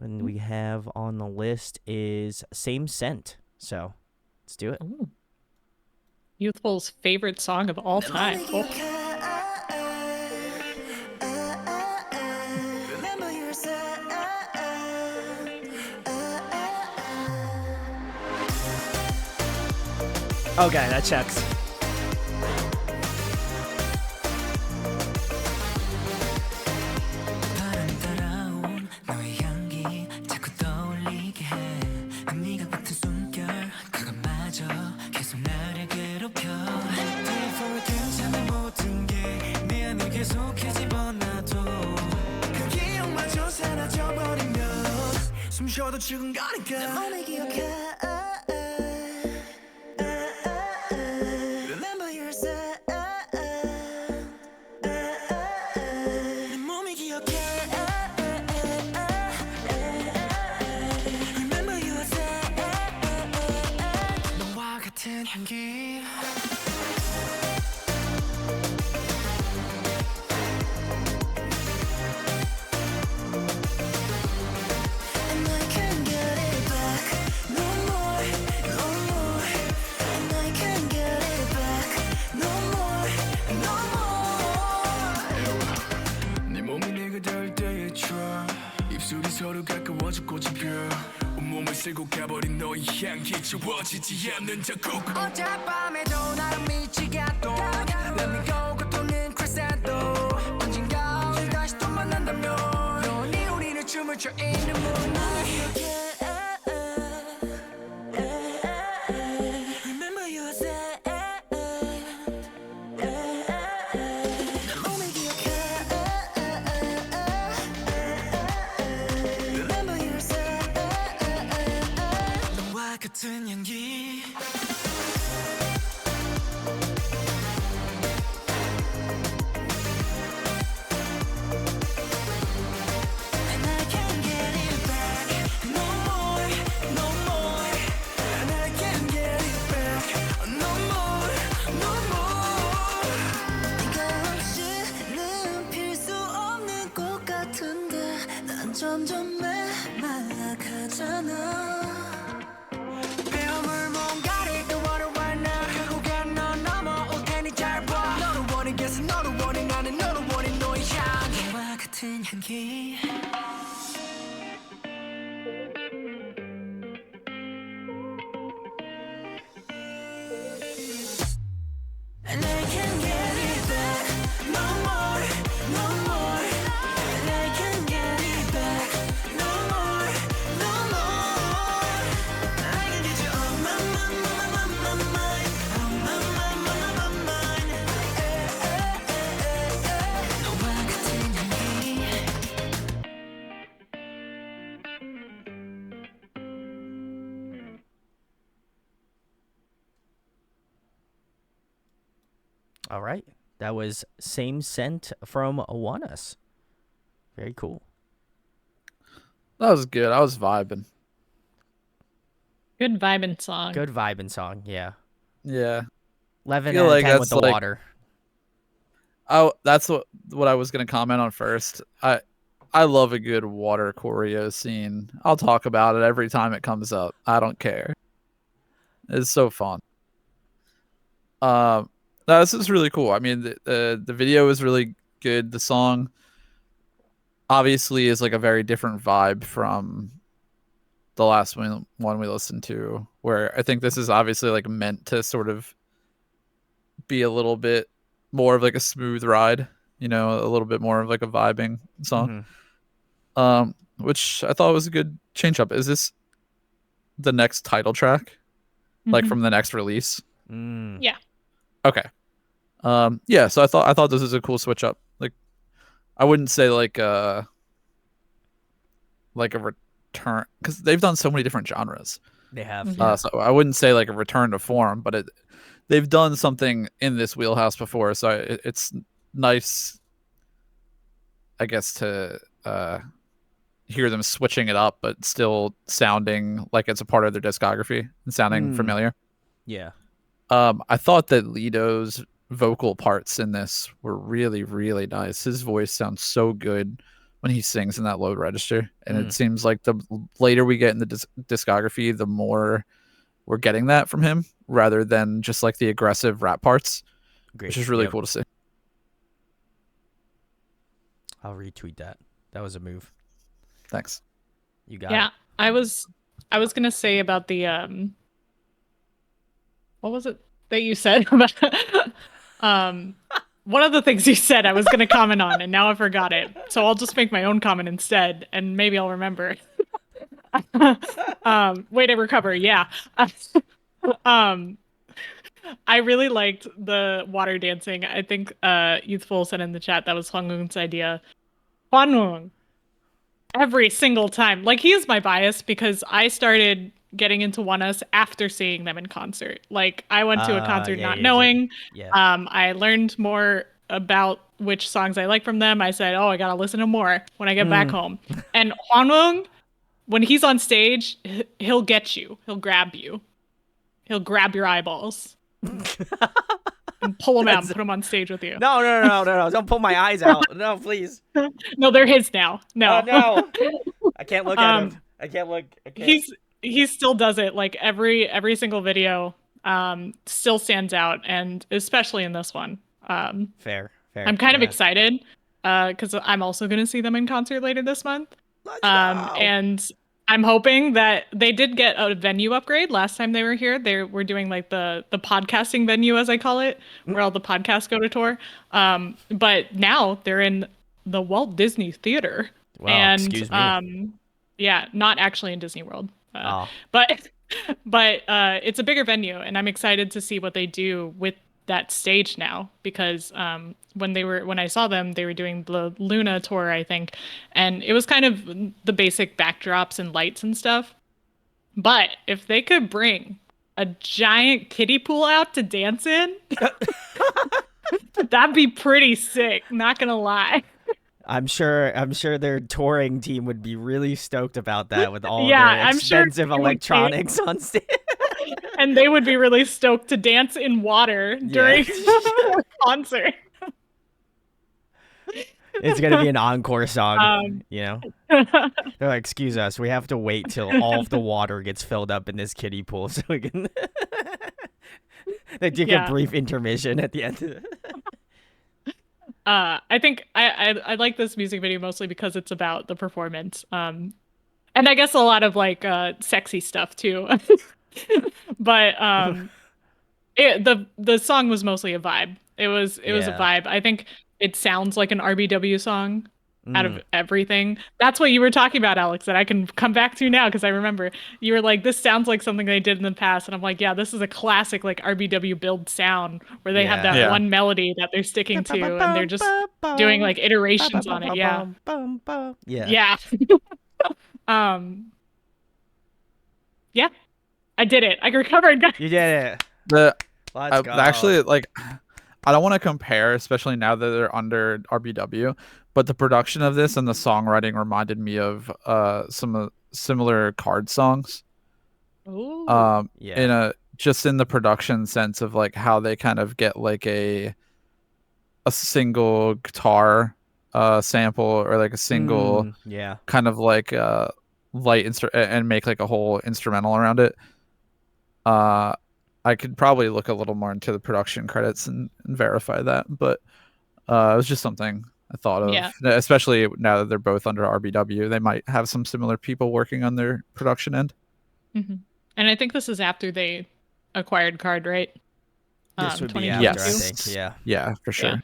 [SPEAKER 1] And we have on the list is Same Scent. So let's do it.
[SPEAKER 2] Ooh. Youthful's favorite song of all time. Oh.
[SPEAKER 1] Okay, that checks.
[SPEAKER 6] 바람이 따라온 너의 향기 자꾸 떠올리게 해 네가 같은 숨결 그것마저 계속 나를 괴롭혀 Before 괜찮은 모든 게 내 안에 계속해 집어넣어도 그 기억마저 사라져버리면 숨 쉬어도 죽은 거니까 내 몸이 기억해 Remember your sound 내 몸이 기억해 Remember your sound 너와 같은 향기 And I can't get it back no more, no more And I can't get it back no more, no more 네 몸이 내가 닿을 때의 추억 입술이 서로 가까워져 꽃이 펴 온몸을 쓸고 가버린 너의 향기 지워지지 않는 자국 어젯밤에도 나를 미치게 했던 Let me go 고통은 crescendo 언젠가 우리 다시 또 만난다면 영원히 우리는 춤을 춰 in the moonlight Remember your sound 내 몸이 기억해 Remember your sound 너와 같은 향기 And I can't get it back no more, no more And I can't get it back no more, no more 네가 없이는 필 수 없는 꽃 같은데 난 점점 메말라가잖아 배움을 뭔가를 또 원해 right now 결국엔 넌 넘어올 테니 잘 봐 너를 원하겠어 너를 원해 나는 너를 원해 너의 향기 너와 같은 향기 And I can't get it back no more, no more And I can't get it back no more, no more I can get you on my mind, on my mind 너와 같은 향기
[SPEAKER 1] All right. That was Same Scent from ONEUS. Very cool.
[SPEAKER 3] That was good. I was vibing.
[SPEAKER 2] Good vibing song.
[SPEAKER 1] Good vibing song. Yeah.
[SPEAKER 3] Yeah.
[SPEAKER 1] 11
[SPEAKER 3] Feel
[SPEAKER 1] out of
[SPEAKER 3] like
[SPEAKER 1] 10 with
[SPEAKER 3] that's
[SPEAKER 1] the
[SPEAKER 3] like-
[SPEAKER 1] water.
[SPEAKER 3] Oh, that's what I was gonna comment on first. I love a good water choreo scene. I'll talk about it every time it comes up. I don't care. It's so fun. No, this is really cool. I mean, the video is really good. The song obviously is like a very different vibe from the last one we listened to, where I think this is obviously like meant to sort of be a little bit more of like a smooth ride, you know, a little bit more of like a vibing song. Which I thought was a good change up. Is this the next title track? Like from the next release?
[SPEAKER 2] Yeah.
[SPEAKER 3] Okay. Yeah, so I thought this was a cool switch up. Like I wouldn't say like a return, because they've done so many different genres.
[SPEAKER 1] They have. Yeah.
[SPEAKER 3] So I wouldn't say like a return to form, but they've done something in this wheelhouse before, so it's nice, I guess, to hear them switching it up, but still sounding like it's a part of their discography and sounding familiar.
[SPEAKER 1] Yeah.
[SPEAKER 3] I thought that Lido's vocal parts in this were really, really nice. His voice sounds so good when he sings in that low register, and it seems like the later we get in the discography, the more we're getting that from him, rather than just like the aggressive rap parts, which is really cool to see.
[SPEAKER 1] I'll retweet that. That was a move.
[SPEAKER 3] Thanks.
[SPEAKER 1] You got it.
[SPEAKER 2] Yeah, I was gonna say about the what was it that you said about one of the things you said I was going to comment on, and now I forgot it. So I'll just make my own comment instead, and maybe I'll remember. Way to recover. Yeah. um, I really liked the water dancing. I think Youthful said in the chat that was Hwanghoon's idea. Hwanghoon, every single time. Like, he is my bias because I started getting into ONEUS after seeing them in concert. Like, I went to a concert not knowing.
[SPEAKER 1] Yeah.
[SPEAKER 2] I learned more about which songs I like from them. I said, oh, I gotta listen to more when I get back home. And Hwanghoon, when he's on stage, he'll get you. He'll grab you. He'll grab your eyeballs. And pull them out and put them on stage with you.
[SPEAKER 1] No. Don't pull my eyes out. No, please.
[SPEAKER 2] No, they're his now. No.
[SPEAKER 1] No. I can't look at him. I can't look.
[SPEAKER 2] He still does it. Like every single video still stands out, and especially in this one.
[SPEAKER 1] Fair.
[SPEAKER 2] I'm kind of excited because I'm also going to see them in concert later this month.
[SPEAKER 1] Let's go.
[SPEAKER 2] And I'm hoping that they did get a venue upgrade last time they were here. They were doing like the podcasting venue, as I call it, where all the podcasts go to tour. But now they're in the Walt Disney Theater.
[SPEAKER 1] Wow,
[SPEAKER 2] and
[SPEAKER 1] excuse me.
[SPEAKER 2] Yeah, not actually in Disney World. But it's a bigger venue, and I'm excited to see what they do with that stage now, because when I saw them, they were doing the Luna tour, I think, and it was kind of the basic backdrops and lights and stuff. But if they could bring a giant kiddie pool out to dance in, that'd be pretty sick, not gonna lie.
[SPEAKER 1] I'm sure their touring team would be really stoked about that with all
[SPEAKER 2] Yeah,
[SPEAKER 1] their
[SPEAKER 2] I'm sure
[SPEAKER 1] expensive electronics on stage.
[SPEAKER 2] And they would be really stoked to dance in water during the concert.
[SPEAKER 1] It's gonna be an encore song, you know. They're like, "Excuse us, we have to wait till all of the water gets filled up in this kiddie pool so we can." They take a brief intermission at the end of it.
[SPEAKER 2] I think I like this music video mostly because it's about the performance, and I guess a lot of like sexy stuff too. But the song was mostly a vibe. It was a vibe. I think it sounds like an RBW song out of everything. That's what you were talking about, Alex, that I can come back to now because I remember you were like, this sounds like something they did in the past, and I'm like, yeah, this is a classic like RBW build sound where they have that one melody that they're sticking to, and they're just doing like iterations on it. Yeah. Yeah. Yeah. I did it. I recovered, guys.
[SPEAKER 1] You did it. Let's go.
[SPEAKER 3] Actually, like, I don't want to compare, especially now that they're under RBW, but the production of this and the songwriting reminded me of some similar card songs.
[SPEAKER 2] Ooh.
[SPEAKER 3] Just in the production sense of like how they kind of get like a single guitar sample or like a single kind of like light and make like a whole instrumental around it. I could probably look a little more into the production credits and verify that, but it was just something I thought of, especially now that they're both under RBW. They might have some similar people working on their production end.
[SPEAKER 2] Mm-hmm. And I think this is after they acquired Card, right?
[SPEAKER 1] This would be after, I think.
[SPEAKER 3] Yeah, for sure.
[SPEAKER 2] Yeah.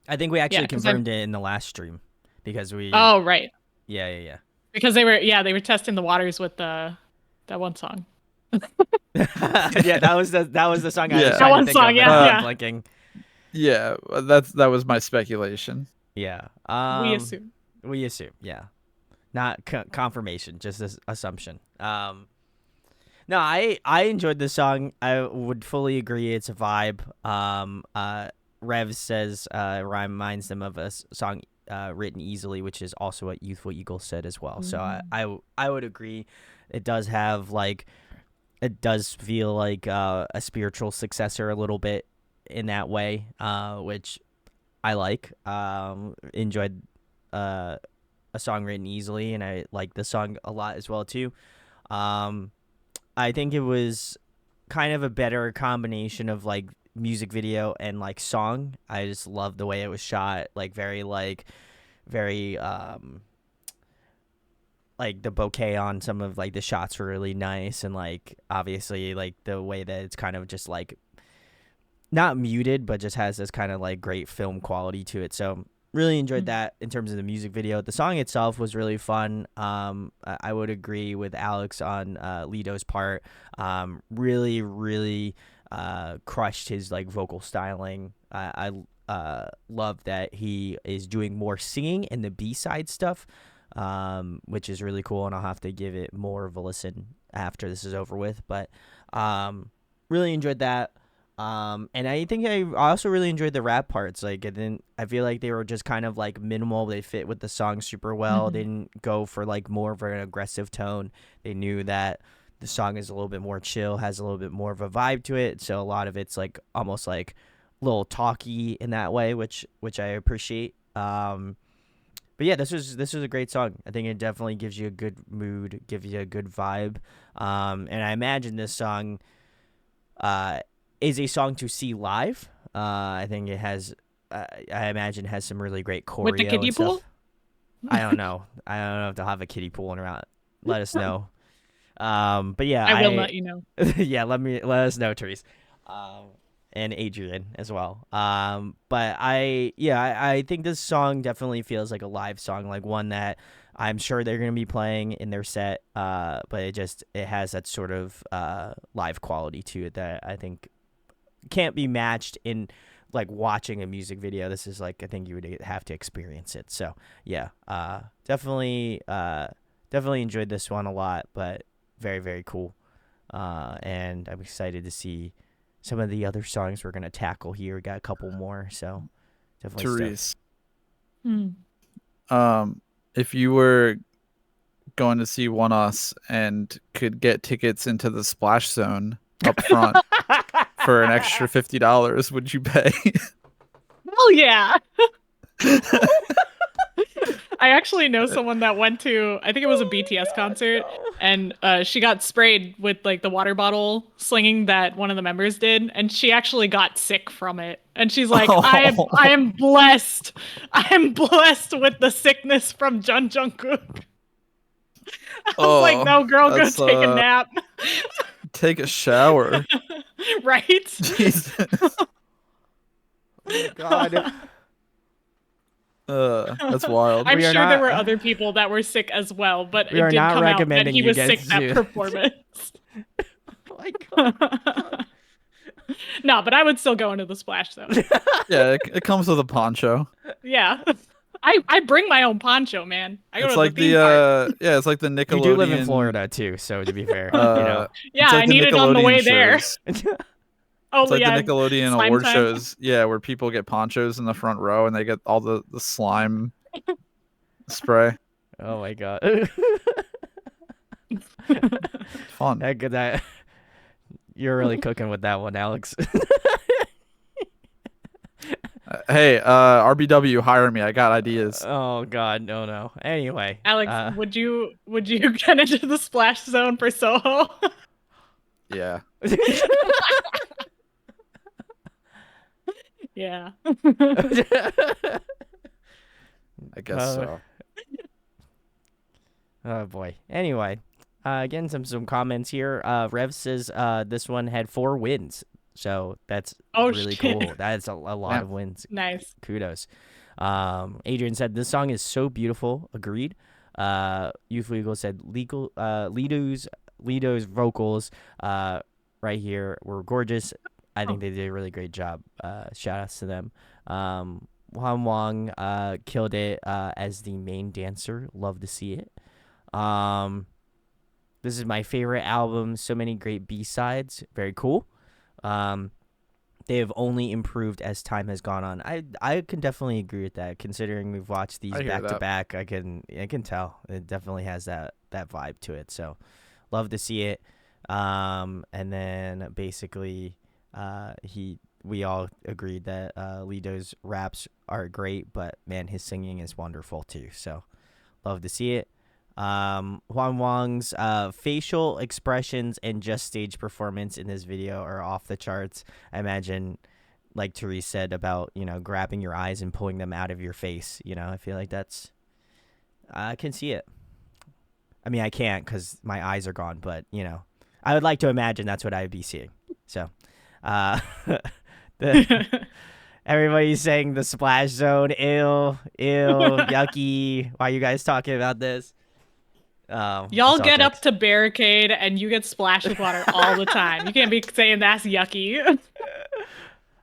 [SPEAKER 1] I think we actually confirmed it in the last stream because we.
[SPEAKER 2] Oh, right.
[SPEAKER 1] Yeah.
[SPEAKER 2] Because they were testing the waters with that one song.
[SPEAKER 1] Yeah, that was the song I was trying
[SPEAKER 2] that one
[SPEAKER 1] to think
[SPEAKER 2] song,
[SPEAKER 1] of.
[SPEAKER 2] yeah.
[SPEAKER 1] Blinking.
[SPEAKER 3] Yeah, that was my speculation.
[SPEAKER 1] Yeah. We assume. Yeah. Not confirmation, just assumption. No, I enjoyed the song. I would fully agree it's a vibe. Rev says reminds them of a song written easily, which is also what Youthful Eagle said as well. So I would agree. It does have like, it does feel like a spiritual successor a little bit in that way, which I like. Enjoyed a song written easily, and I like the song a lot as well too. I think it was kind of a better combination of like music video and like song. I just love the way it was shot, like very like the bokeh on some of like the shots were really nice, and like obviously like the way that it's kind of just like not muted, but just has this kind of like great film quality to it. So really enjoyed that in terms of the music video. The song itself was really fun. I would agree with Alex on Lito's part. Really, really crushed his like vocal styling. I love that he is doing more singing in the B-side stuff, which is really cool, and I'll have to give it more of a listen after this is over with. But really enjoyed that. And I think I also really enjoyed the rap parts. Like, I feel like they were just kind of like minimal. They fit with the song super well. They didn't go for like more of an aggressive tone. They knew that the song is a little bit more chill, has a little bit more of a vibe to it. So a lot of it's like almost like a little talky in that way, which I appreciate. But yeah, this was a great song. I think it definitely gives you a good mood, gives you a good vibe. And I imagine this song, is a song to see live. I think it has, I imagine, has some really great choreo
[SPEAKER 2] with the kiddie
[SPEAKER 1] and stuff.
[SPEAKER 2] pool.
[SPEAKER 1] I don't know if they'll have a kiddie pool or not. Let us know. But yeah,
[SPEAKER 2] I will let you know.
[SPEAKER 1] Yeah, let us know, Therese, and Adrian as well. But I think this song definitely feels like a live song, like one that I'm sure they're going to be playing in their set. But it has that sort of live quality to it that I think can't be matched in like watching a music video. This is like, I think you would have to experience it. So yeah, definitely enjoyed this one a lot, but very, very cool. And I'm excited to see some of the other songs we're going to tackle here. We got a couple more, so definitely
[SPEAKER 3] Therese,
[SPEAKER 2] Hmm.
[SPEAKER 3] if you were going to see ONEUS and could get tickets into the splash zone up front for an extra $50, would you pay?
[SPEAKER 2] Hell yeah. I actually know someone that went to, I think it was a BTS concert, and she got sprayed with like the water bottle slinging that one of the members did, and she actually got sick from it. And she's like, I am blessed. I am blessed with the sickness from Jungkook. I was like, no, girl, go take a nap.
[SPEAKER 3] Take a shower.
[SPEAKER 2] Right?
[SPEAKER 3] Jesus.
[SPEAKER 1] Oh my God.
[SPEAKER 3] That's wild.
[SPEAKER 2] I'm sure there were other people that were sick as well, but it did come out that he was sick that performance.
[SPEAKER 1] Oh my God.
[SPEAKER 2] No, but I would still go into the splash zone.
[SPEAKER 3] Yeah, it comes with a poncho.
[SPEAKER 2] Yeah. I bring my own poncho, man.
[SPEAKER 3] It's like the it's like the Nickelodeon.
[SPEAKER 1] You do live in Florida too, so to be fair, you know.
[SPEAKER 2] Yeah,
[SPEAKER 3] like
[SPEAKER 2] I need it on the way there. Oh,
[SPEAKER 3] it's like
[SPEAKER 2] yeah,
[SPEAKER 3] the Nickelodeon award shows, where people get ponchos in the front row and they get all the slime spray.
[SPEAKER 1] Oh my God.
[SPEAKER 3] Fun.
[SPEAKER 1] That you're really cooking with that one, Alex.
[SPEAKER 3] Hey, RBW, hire me. I got ideas.
[SPEAKER 1] Oh God, no. Anyway,
[SPEAKER 2] Alex, would you get into the splash zone for Soho?
[SPEAKER 3] Yeah.
[SPEAKER 2] Yeah.
[SPEAKER 3] I guess so.
[SPEAKER 1] Oh boy. Anyway, again, some comments here. Rev says this one had 4 wins, so that's really cool. That's a lot of wins.
[SPEAKER 2] Nice.
[SPEAKER 1] Kudos. Adrian said this song is so beautiful. Agreed. Youth Legal said Lito's vocals right here were gorgeous. I think they did a really great job. Shout outs to them. Hwan Wong killed it as the main dancer. Love to see it. This is my favorite album. So many great B-sides. Very cool. They have only improved as time has gone on. I can definitely agree with that. Considering we've watched these back to back, I can tell it definitely has that vibe to it. So love to see it. And then basically, we all agreed that Lito's raps are great, but man, his singing is wonderful too. So love to see it. Hwan Wong's facial expressions and just stage performance in this video are off the charts. I imagine, like Therese said about, grabbing your eyes and pulling them out of your face. I feel like I can see it. I mean, I can't because my eyes are gone, but you know, I would like to imagine that's what I would be seeing. So, everybody's saying the splash zone, ew, yucky. Why are you guys talking about this?
[SPEAKER 2] Y'all get up to barricade and you get splashed with water all the time. You can't be saying that's yucky.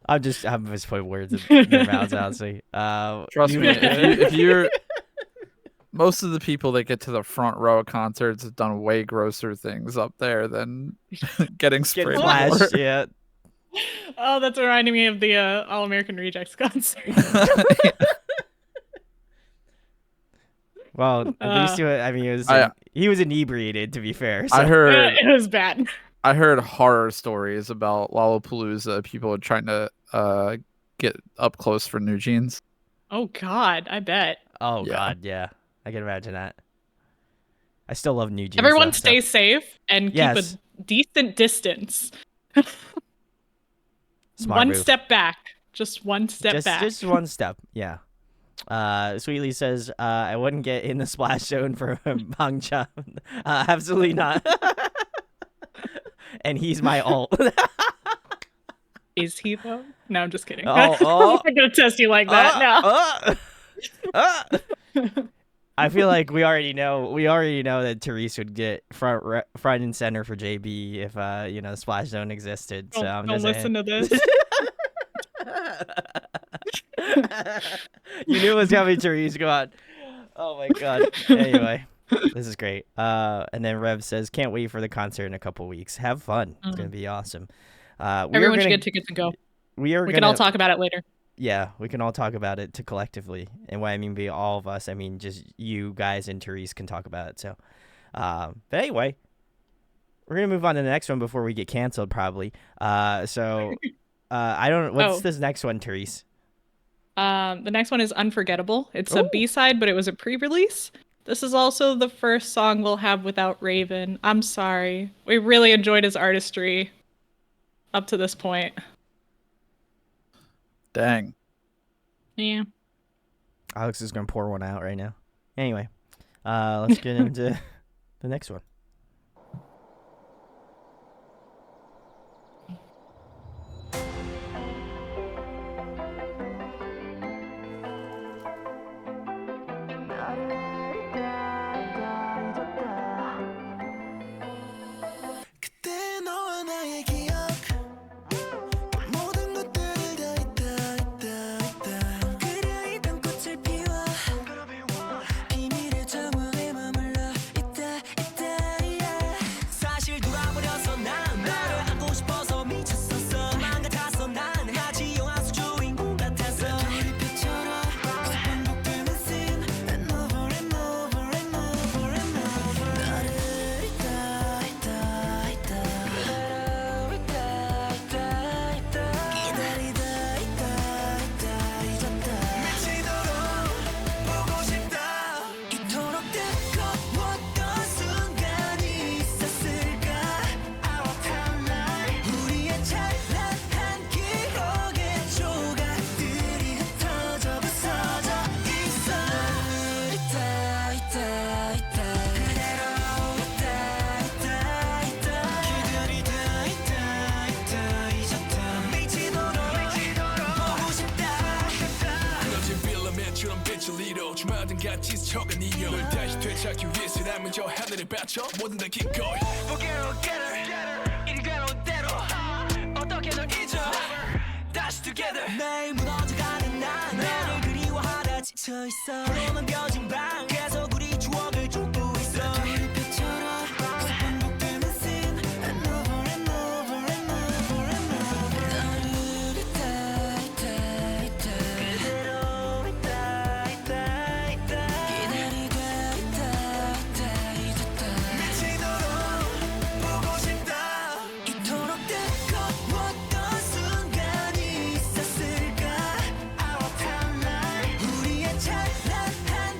[SPEAKER 1] I'm just putting words in their mouths, honestly.
[SPEAKER 3] Trust me, if you're most of the people that get to the front row of concerts have done way grosser things up there than getting sprayed.
[SPEAKER 1] Splashed, yeah.
[SPEAKER 2] Oh, that's reminding me of the All American Rejects concert.
[SPEAKER 1] Well, at least he was inebriated, to be fair. So.
[SPEAKER 3] I heard
[SPEAKER 2] it was bad.
[SPEAKER 3] I heard horror stories about Lollapalooza. People trying to get up close for New Jeans.
[SPEAKER 2] Oh God, I bet.
[SPEAKER 1] Oh yeah. God, yeah, I can imagine that. I still love New Jeans.
[SPEAKER 2] Everyone stay safe and keep a decent distance.
[SPEAKER 1] Smart move.
[SPEAKER 2] Step back. Just one step back.
[SPEAKER 1] Just one step, yeah. Sweetly says, I wouldn't get in the splash zone for Bangcha. Absolutely not. And he's my alt.
[SPEAKER 2] Is he though? No, I'm just kidding.
[SPEAKER 1] I'm
[SPEAKER 2] not gonna test you like that.
[SPEAKER 1] I feel like we already know that Therese would get front and center for JB if the splash zone existed. So I'm
[SPEAKER 2] don't
[SPEAKER 1] just
[SPEAKER 2] listen to this.
[SPEAKER 1] You knew it was coming, Therese. Go on. Oh my God. Anyway, this is great. And then Rev says, "Can't wait for the concert in a couple weeks. Have fun. It's gonna be awesome."
[SPEAKER 2] Everyone should get tickets and go. We can all talk about it later.
[SPEAKER 1] Yeah, we can all talk about it collectively. And what I mean by all of us, I mean just you guys and Therese can talk about it. So, but anyway, we're gonna move on to the next one before we get canceled, probably. I don't. What's this next one, Therese?
[SPEAKER 2] The next one is Unforgettable. It's a B-side, but it was a pre-release. This is also the first song we'll have without Raven. I'm sorry. We really enjoyed his artistry up to this point.
[SPEAKER 3] Dang.
[SPEAKER 2] Yeah.
[SPEAKER 1] Alex is going to pour one out right now. Anyway, let's get into the next one.
[SPEAKER 4] 같이 스쳐간 인연 널 다시 되찾기 위해서 남은 저 하늘에 바쳐 모든 다 기꺼이 Forget her 이리 괴로운 대로 어떻게 널 잊어 다시 together 매일 무너져가는 난 너를 그리워하다 지쳐있어 홀로만 벼진 방 계속 우리 추억을 쫓고 있어 돌이표처럼 반복되는 scene and over and over and over and over 너를 있다 그대로 있다 기다리다 있다 잊었다 미치도록 보고 싶다 이토록 뜨거웠던 순간이 있었을까 Our timeline 우리의 찬란한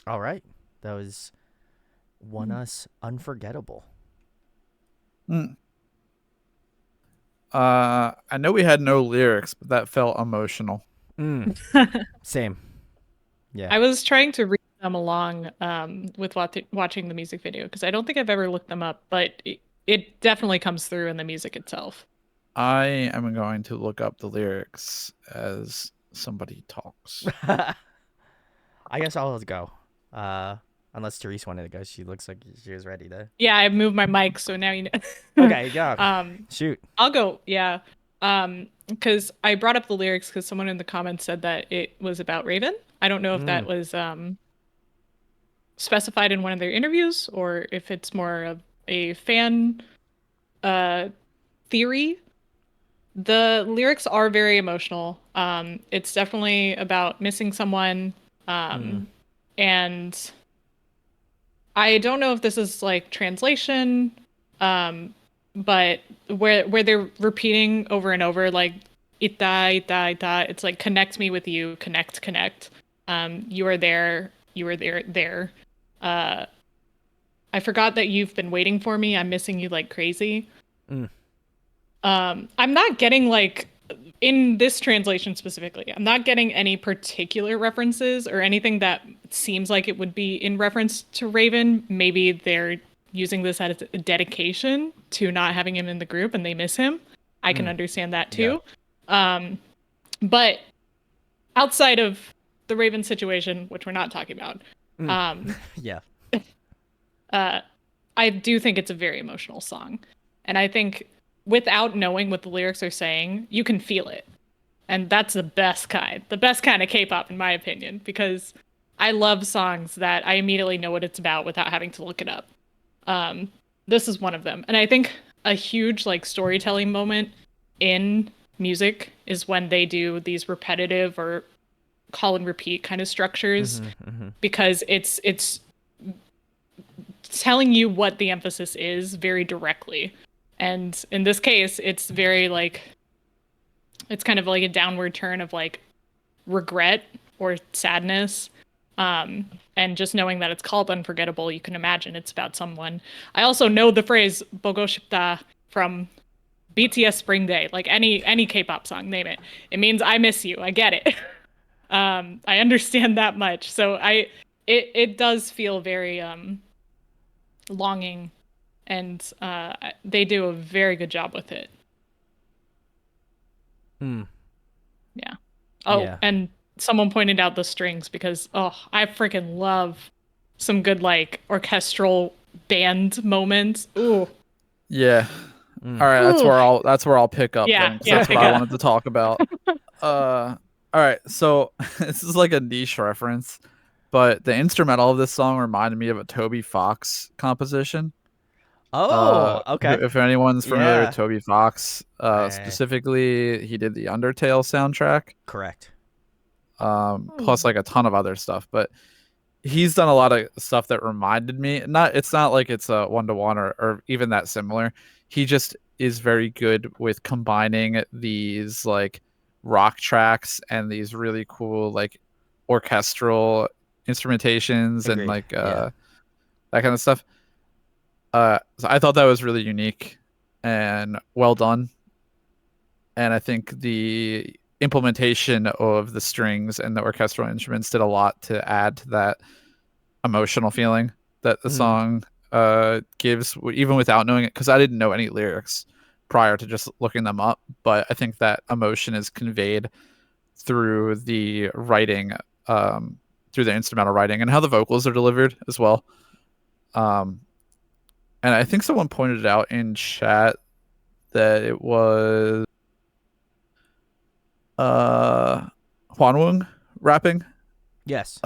[SPEAKER 1] All right. That was ONEUS Unforgettable.
[SPEAKER 3] I know we had no lyrics, but that felt emotional.
[SPEAKER 1] Same. Yeah.
[SPEAKER 2] I was trying to read them along with watching the music video because I don't think I've ever looked them up, but it definitely comes through in the music itself.
[SPEAKER 3] I am going to look up the lyrics as somebody talks.
[SPEAKER 1] I guess I'll go. Unless Therese wanted to go. She looks like she was ready to.
[SPEAKER 2] Yeah, I moved my mic, so now you know.
[SPEAKER 1] Okay, go. Shoot.
[SPEAKER 2] I'll go. Yeah. Because I brought up the lyrics because someone in the comments said that it was about Raven. I don't know if that was specified in one of their interviews or if it's more of a fan theory. The lyrics are very emotional. It's definitely about missing someone. And I don't know if this is like translation, but where they're repeating over and over like ita ita ita, it's like connect me with you, connect. You are there, there. I forgot that you've been waiting for me. I'm missing you like crazy. I'm not getting like in this translation specifically, I'm not getting any particular references or anything that seems like it would be in reference to Raven. Maybe they're using this as a dedication to not having him in the group and they miss him. I can understand that too. Yeah. But outside of the Raven situation, which we're not talking about,
[SPEAKER 1] yeah.
[SPEAKER 2] I do think it's a very emotional song. And I think without knowing what the lyrics are saying, you can feel it. And that's the best kind of K-pop in my opinion, because I love songs that I immediately know what it's about without having to look it up. This is one of them. And I think a huge like storytelling moment in music is when they do these repetitive or call and repeat kind of structures, because it's telling you what the emphasis is very directly. And in this case, it's very like, it's kind of like a downward turn of like regret or sadness. And just knowing that it's called Unforgettable, you can imagine it's about someone. I also know the phrase "보고 싶다" from BTS Spring Day, like any K-pop song, name it. It means I miss you. I get it. I understand that much. So it does feel very longing, and they do a very good job with it. Yeah. Oh, yeah. And someone pointed out the strings because I freaking love some good like orchestral band moments. Ooh.
[SPEAKER 3] Yeah. All right, that's where I'll pick up then, 'cause that's what I wanted to talk about. All right, so this is like a niche reference, but the instrumental of this song reminded me of a Toby Fox composition.
[SPEAKER 1] Oh, okay.
[SPEAKER 3] If anyone's familiar with Toby Fox, specifically, he did the Undertale soundtrack.
[SPEAKER 1] Correct.
[SPEAKER 3] Plus like a ton of other stuff, but he's done a lot of stuff that reminded me. It's not like it's a one-to-one or even that similar. He just is very good with combining these like rock tracks and these really cool like orchestral instrumentations. Agreed. And like that kind of stuff. So I thought that was really unique and well done. And I think the implementation of the strings and the orchestral instruments did a lot to add to that emotional feeling that the song gives, even without knowing it, because I didn't know any lyrics prior to just looking them up. But I think that emotion is conveyed through the writing, through the instrumental writing, and how the vocals are delivered as well. And I think someone pointed it out in chat that it was Hwanwoong rapping.
[SPEAKER 1] Yes.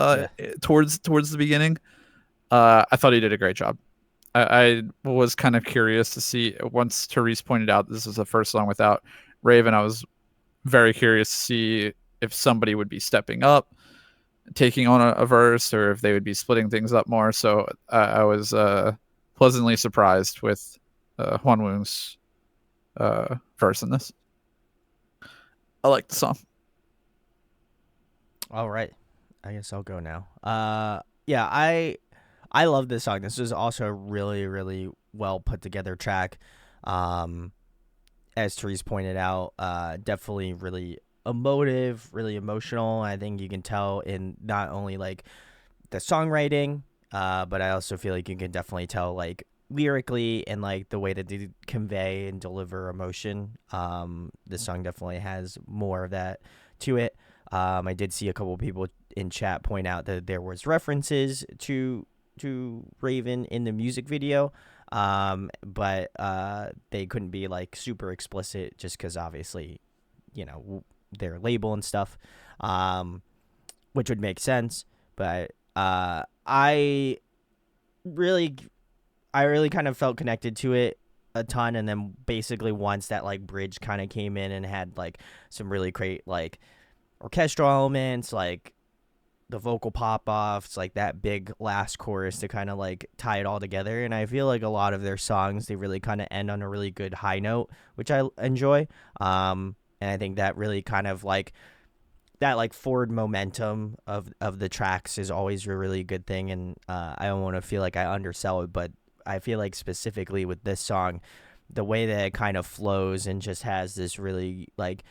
[SPEAKER 3] Towards the beginning. I thought he did a great job. I was kind of curious to see, once Therese pointed out this was the first song without Raven, I was very curious to see if somebody would be stepping up, taking on a verse, or if they would be splitting things up more. So I was pleasantly surprised with Hwanwoong's verse in this. I like the song.
[SPEAKER 1] All right. I guess I'll go now. yeah, I love this song. This is also a really, really well put together track. As Therese pointed out, definitely really emotive, really emotional. I think you can tell in not only like the songwriting, but I also feel like you can definitely tell like lyrically and like the way that they convey and deliver emotion. This song definitely has more of that to it. I did see a couple of people in chat point out that there was references to Raven in the music video, but they couldn't be like super explicit just because obviously, you know, their label and stuff, which would make sense. But I really kind of felt connected to it a ton, and then basically once that like bridge kind of came in and had like some really great like orchestral elements, like the vocal pop-offs, like that big last chorus to kind of like tie it all together. And I feel like a lot of their songs, they really kind of end on a really good high note, which I enjoy. And I think that really kind of like that like forward momentum of the tracks is always a really good thing. And I don't want to feel like I undersell it, but I feel like specifically with this song, the way that it kind of flows and just has this really like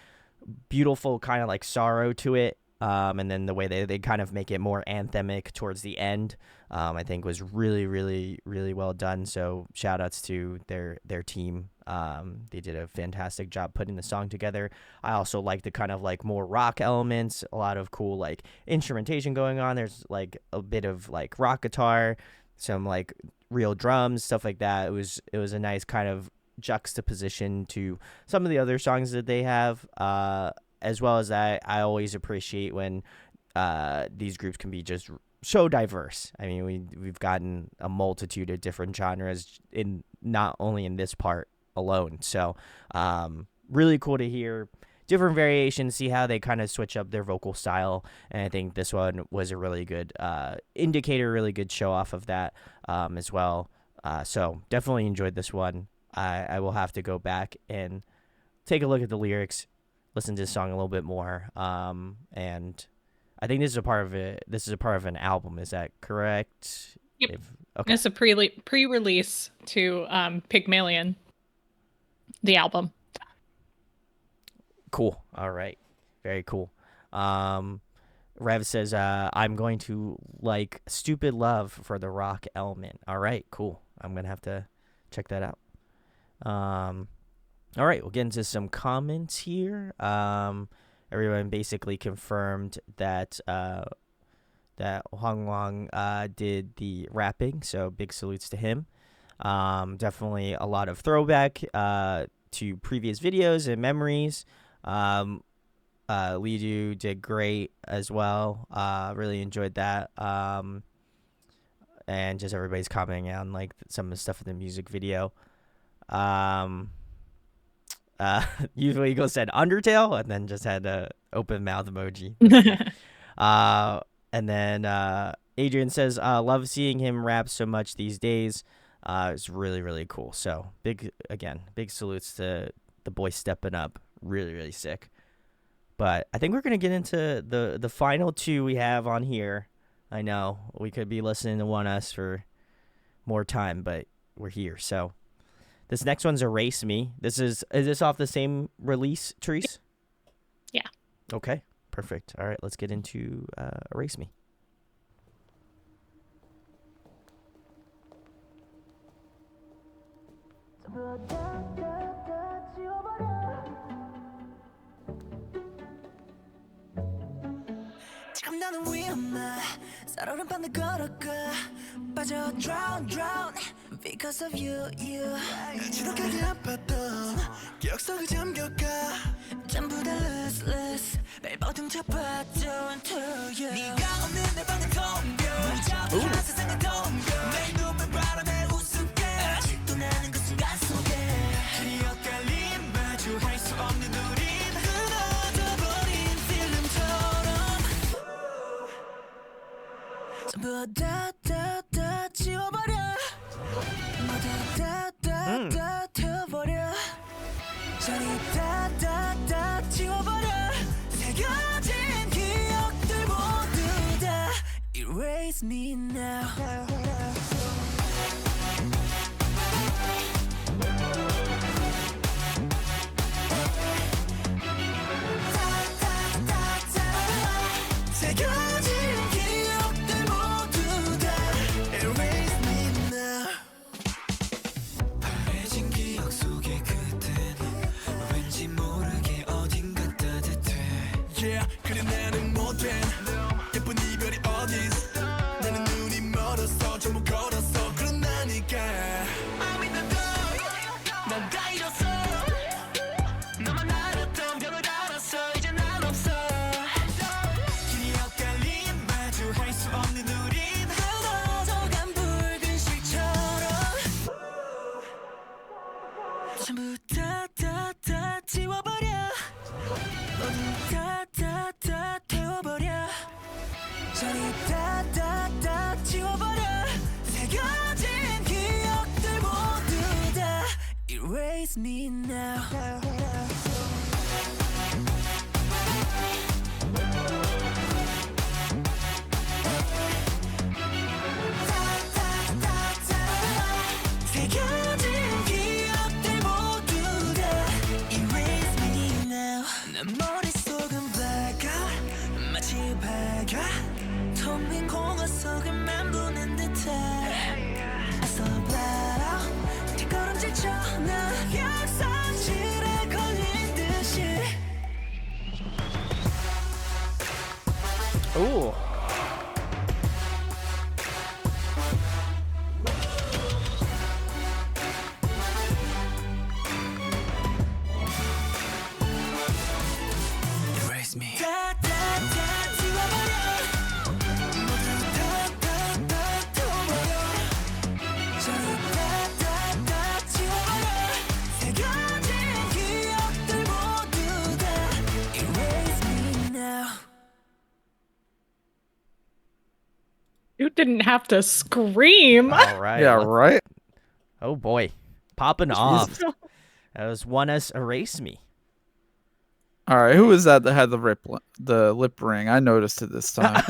[SPEAKER 1] beautiful kind of like sorrow to it, and then the way they kind of make it more anthemic towards the end, I think was really, really, really well done. So shout outs to their team. They did a fantastic job putting the song together. I also like the kind of like more rock elements, a lot of cool like instrumentation going on. There's like a bit of like rock guitar, some like real drums, stuff like that. It was a nice kind of juxtaposition to some of the other songs that they have, as well as that. I always appreciate when these groups can be just so diverse. I mean, we've gotten a multitude of different genres in not only in this part alone. So really cool to hear different variations, see how they kind of switch up their vocal style. And I think this one was a really good indicator, really good show off of that as well. So definitely enjoyed this one. I will have to go back and take a look at the lyrics, listen to the song a little bit more. And I think this is a part of it. This is a part of an album. Is that correct?
[SPEAKER 2] Yep.
[SPEAKER 1] Okay.
[SPEAKER 2] It's a pre-release to Pygmalion, the album.
[SPEAKER 1] Cool. All right. Very cool. Rev says, I'm going to like Stupid Love for the rock element. All right. Cool. I'm going to have to check that out. All right, we'll get into some comments here. Everyone basically confirmed that that Hong Wang did the rapping, so big salutes to him. Definitely a lot of throwback to previous videos and memories. Lidu did great as well. Really enjoyed that. And just everybody's commenting on like some of the stuff in the music video. Usually Eagle said Undertale and then just had a open mouth emoji. And then Adrian says, love seeing him rap so much these days. It's really, really cool. So big salutes to the boy stepping up. Really, really sick. But I think we're gonna get into the final two we have on here. I know we could be listening to ONEUS for more time, but we're here. So this next one's Erase Me. Is this off the same release, Therese?
[SPEAKER 2] Yeah.
[SPEAKER 1] Okay, perfect. All right, let's get into Erase Me.
[SPEAKER 6] 지금 나는 위험해 서로는 밤을 걸어가 빠져 drown because of you 지독하게 아팠던 기억 속에 잠겨가 전부 다 less 매일 버튼 잡아줘 into you 네가 없는 내 방은 텅벼 잡아준 세상은 텅벼 매일 눈물 바람에 웃을게 아직도 나는 그 순간 속에 기억 깔림 마주할 수 없는 우린 흐려져버린 필름처럼 전부 다 지워버려 모두 다 태워버려 저리 다 지워버려 새겨진 기억들 모두 다 erase Erase me now. 새겨진 기억들 모두 다 Erase me now. 바래진 기억 속의 그때는 왠지 모르게 어딘가 따뜻해.
[SPEAKER 4] Yeah 그래 나는 못된 예쁜 이별이 어딨어 나는 눈이 멀었어 전부 걸었어 그러나니까
[SPEAKER 6] I'm in the dark 난 다 잃었어 너만 알았던 벽을 알았어 이제 난 없어 길이 엇갈린 마주할 수 없는 우린 흩어져간 붉은 실처럼 전부 다 지워버려 모두 다 태워버려 저리 다 지워버려 새겨진 기억들 모두 다 Erase me now. 새겨진 기억들 모두 다 Erase me now. 내 머릿속은 blackout 마치 밝아 텅 빈 공허 속을 맴도는 듯해 I saw blackout 뒷걸음질쳐 나 역상실에 걸린 듯이
[SPEAKER 1] Ooh.
[SPEAKER 6] Erase me. 다 지워버려 모두 다 태워버려 저리 다 지워버려 새겨진 기억들 모두 다 Erase me now.
[SPEAKER 2] You didn't have to scream.
[SPEAKER 1] All right.
[SPEAKER 3] Yeah,
[SPEAKER 1] let's-
[SPEAKER 3] right.
[SPEAKER 1] Oh boy, popping off.
[SPEAKER 3] Jesus.
[SPEAKER 1] That was ONEUS Erase Me.
[SPEAKER 3] All right, who was that had the lip ring? I noticed it this time.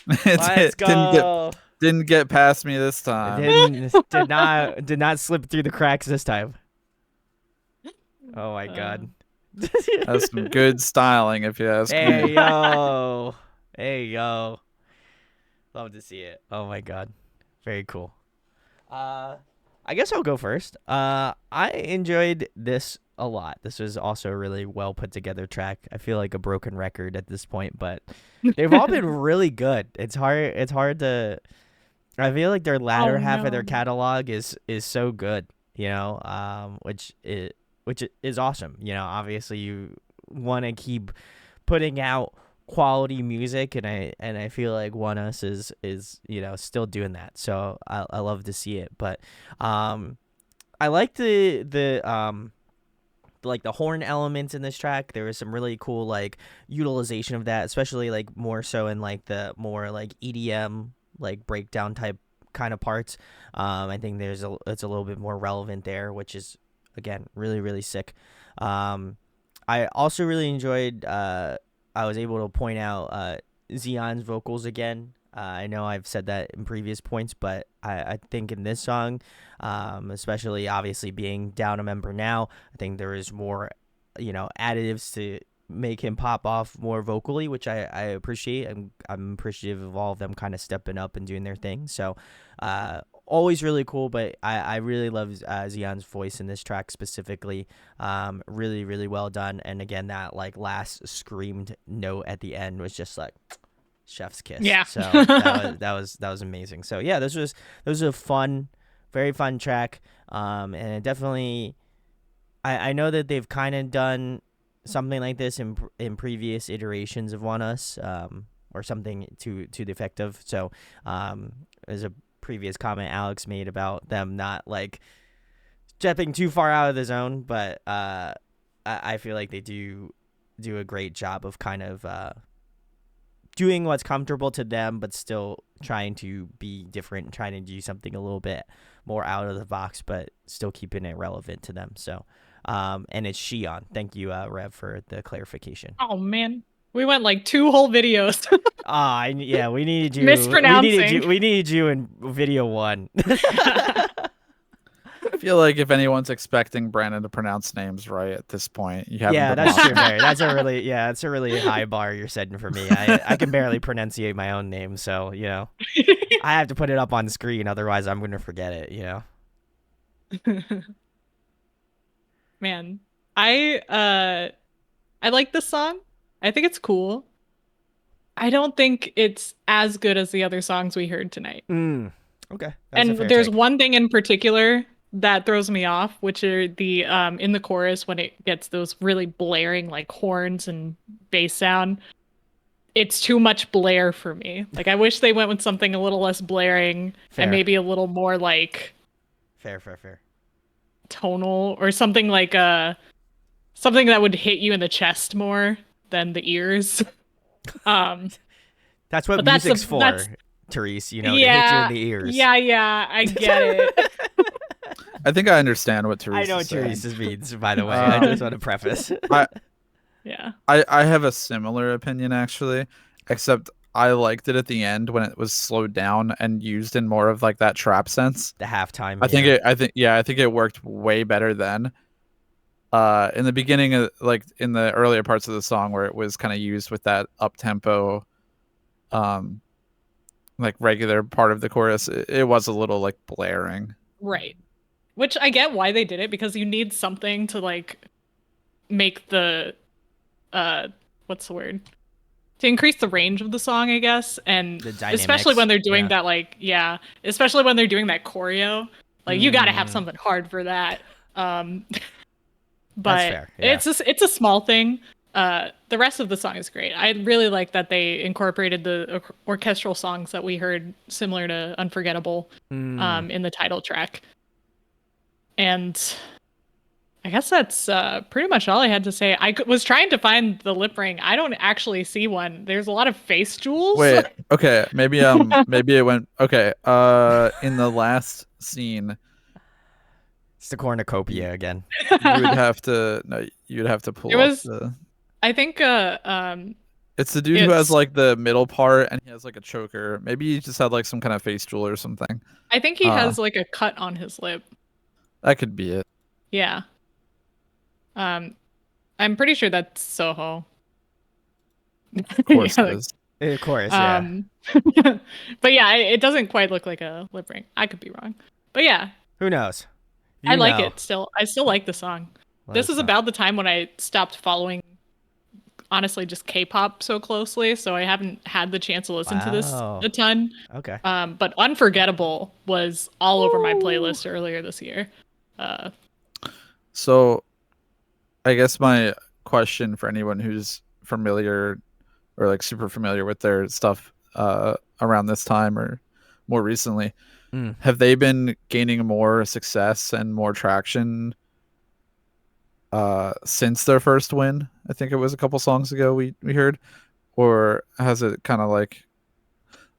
[SPEAKER 1] Let's go.
[SPEAKER 3] Didn't get past me this time.
[SPEAKER 1] Did not slip through the cracks this time. Oh my god.
[SPEAKER 3] That's some good styling, if you ask
[SPEAKER 1] Hey
[SPEAKER 3] me.
[SPEAKER 1] yo. Hey yo. Love to see it. Oh my god. Very cool. I guess I'll go first. I enjoyed this a lot. This was also a really well put together track. I feel like a broken record at this point, but they've all been really good. It's hard to I feel like their latter half of their catalog is so good, you know, which is awesome. You know, obviously you want to keep putting out quality music, and I feel like ONEUS is you know still doing that. So I love to see it, but I like the like the horn elements in this track. There was some really cool like utilization of that, especially like more so in like the more like EDM like breakdown type kind of parts. I think it's a little bit more relevant there, which is again really sick. I also really enjoyed I was able to point out Xion's vocals again. I know I've said that in previous points, but I think in this song, especially obviously being down a member now, I think there is more, you know, additives to make him pop off more vocally, which I appreciate. I'm appreciative of all of them kind of stepping up and doing their thing. So always really cool, but I really love Xion's voice in this track specifically. Really well done. And again, that like last screamed note at the end was just like chef's kiss.
[SPEAKER 2] Yeah.
[SPEAKER 1] So that was amazing. So yeah, this was a fun, very fun track. And it definitely, I know that they've kind of done something like this in previous iterations of ONEUS, or something to the effect of. So there's a previous comment Alex made about them not like stepping too far out of the zone, but I feel like they do a great job of kind of doing what's comfortable to them, but still trying to be different, trying to do something a little bit more out of the box, but still keeping it relevant to them. So and it's Xion. Thank you, Rev, for the clarification.
[SPEAKER 2] Oh man. We went like 2 whole videos.
[SPEAKER 1] Yeah, we needed you.
[SPEAKER 2] Mispronouncing.
[SPEAKER 1] We needed you in video 1.
[SPEAKER 3] I feel like if anyone's expecting Brandon to pronounce names right at this point, you haven't.
[SPEAKER 1] Yeah,
[SPEAKER 3] been
[SPEAKER 1] that's true.
[SPEAKER 3] watching.
[SPEAKER 1] Barry. That's a really high bar you're setting for me. I can barely pronunciate my own name, so I have to put it up on the screen, otherwise I'm gonna forget it.
[SPEAKER 2] Man, I like this song. I think it's cool. I don't think it's as good as the other songs we heard tonight.
[SPEAKER 1] Okay.
[SPEAKER 2] And there's one thing in particular that throws me off, which are the in the chorus when it gets those really blaring like horns and bass sound. It's too much blare for me. Like I wish they went with something a little less blaring and maybe a little more like
[SPEAKER 1] fair
[SPEAKER 2] tonal or something like something that would hit you in the chest more than the ears.
[SPEAKER 1] That's what music's for, Therese. To hit you in the ears.
[SPEAKER 2] Yeah, I get it.
[SPEAKER 3] I think I understand what Therese.
[SPEAKER 1] I know what
[SPEAKER 3] is saying.
[SPEAKER 1] Therese means, by the way. I just want to preface.
[SPEAKER 3] I have a similar opinion actually, except I liked it at the end when it was slowed down and used in more of like that trap sense.
[SPEAKER 1] The halftime.
[SPEAKER 3] I think it worked way better then. In the beginning of like in the earlier parts of the song where it was kind of used with that up tempo, like regular part of the chorus, it was a little like blaring.
[SPEAKER 2] Right. Which I get why they did it, because you need something to like make the what's the word? To increase the range of the song, I guess. And especially when they're doing that especially when they're doing that choreo. Like you gotta have something hard for that. But
[SPEAKER 1] that's fair. Yeah.
[SPEAKER 2] it's a small thing. The rest of the song is great. I really like that they incorporated the orchestral songs that we heard similar to Unforgettable in the title track. And I guess that's pretty much all I had to say. I was trying to find the lip ring. I don't actually see one. There's a lot of face jewels.
[SPEAKER 3] Wait, okay, maybe maybe it went okay. In the last scene,
[SPEAKER 1] it's the cornucopia again.
[SPEAKER 3] You'd have to pull up the.
[SPEAKER 2] I think
[SPEAKER 3] it's the dude who has like the middle part and he has like a choker. Maybe he just had like some kind of face jewel or something.
[SPEAKER 2] I think he has like a cut on his lip.
[SPEAKER 3] That could be it.
[SPEAKER 2] Yeah. I'm pretty sure that's Soho.
[SPEAKER 3] Of course it is.
[SPEAKER 1] Of course, yeah.
[SPEAKER 2] But yeah, it doesn't quite look like a lip ring. I could be wrong. But yeah.
[SPEAKER 1] Who knows?
[SPEAKER 2] I like it still. I still like the song. This is about the time when I stopped following, honestly, just K-pop so closely, so I haven't had the chance to listen to this a ton.
[SPEAKER 1] Okay.
[SPEAKER 2] But Unforgettable was all over my playlist earlier this year.
[SPEAKER 3] So, I guess my question for anyone who's familiar or like super familiar with their stuff around this time or more recently, have they been gaining more success and more traction since their first win? I think it was a couple songs ago we heard, or has it kind of like,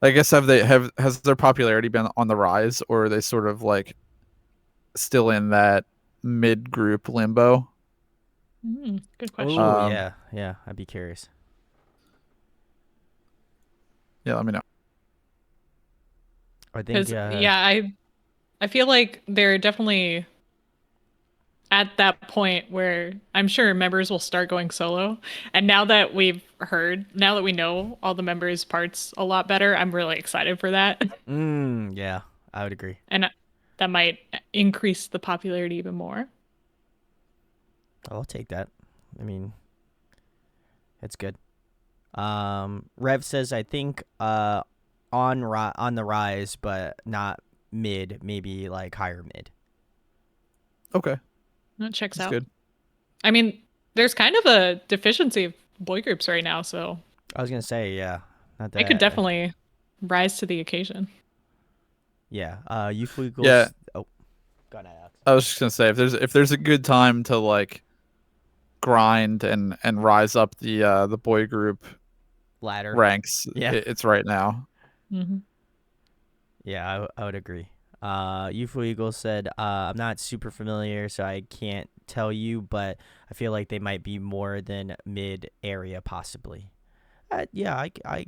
[SPEAKER 3] I guess has their popularity been on the rise, or are they sort of like still in that mid group limbo?
[SPEAKER 2] Good question.
[SPEAKER 1] Yeah, I'd be curious.
[SPEAKER 3] Yeah, let me know.
[SPEAKER 1] I think
[SPEAKER 2] I feel like they're definitely at that point where I'm sure members will start going solo. And now that we know all the members' parts a lot better, I'm really excited for that.
[SPEAKER 1] Yeah, I would agree.
[SPEAKER 2] And that might increase the popularity even more.
[SPEAKER 1] I'll take that. I mean, it's good. Rev says, I think on the rise, but not mid, maybe like higher mid.
[SPEAKER 3] Okay.
[SPEAKER 2] That checks
[SPEAKER 3] That's
[SPEAKER 2] out.
[SPEAKER 3] good.
[SPEAKER 2] I mean, there's kind of a deficiency of boy groups right now, so
[SPEAKER 1] I was gonna say, yeah, not that
[SPEAKER 2] they could definitely rise to the occasion.
[SPEAKER 1] Yeah. Youth Eagles.
[SPEAKER 3] Yeah.
[SPEAKER 1] Oh, go ahead, Alex.
[SPEAKER 3] I was just gonna say if there's a good time to like grind and rise up the boy group
[SPEAKER 1] ladder
[SPEAKER 3] ranks,
[SPEAKER 1] yeah,
[SPEAKER 3] it's right now.
[SPEAKER 2] Mm-hmm.
[SPEAKER 1] Yeah, I would agree. Youth Eagles said, I'm not super familiar, so I can't tell you, but I feel like they might be more than mid area, possibly. Yeah, I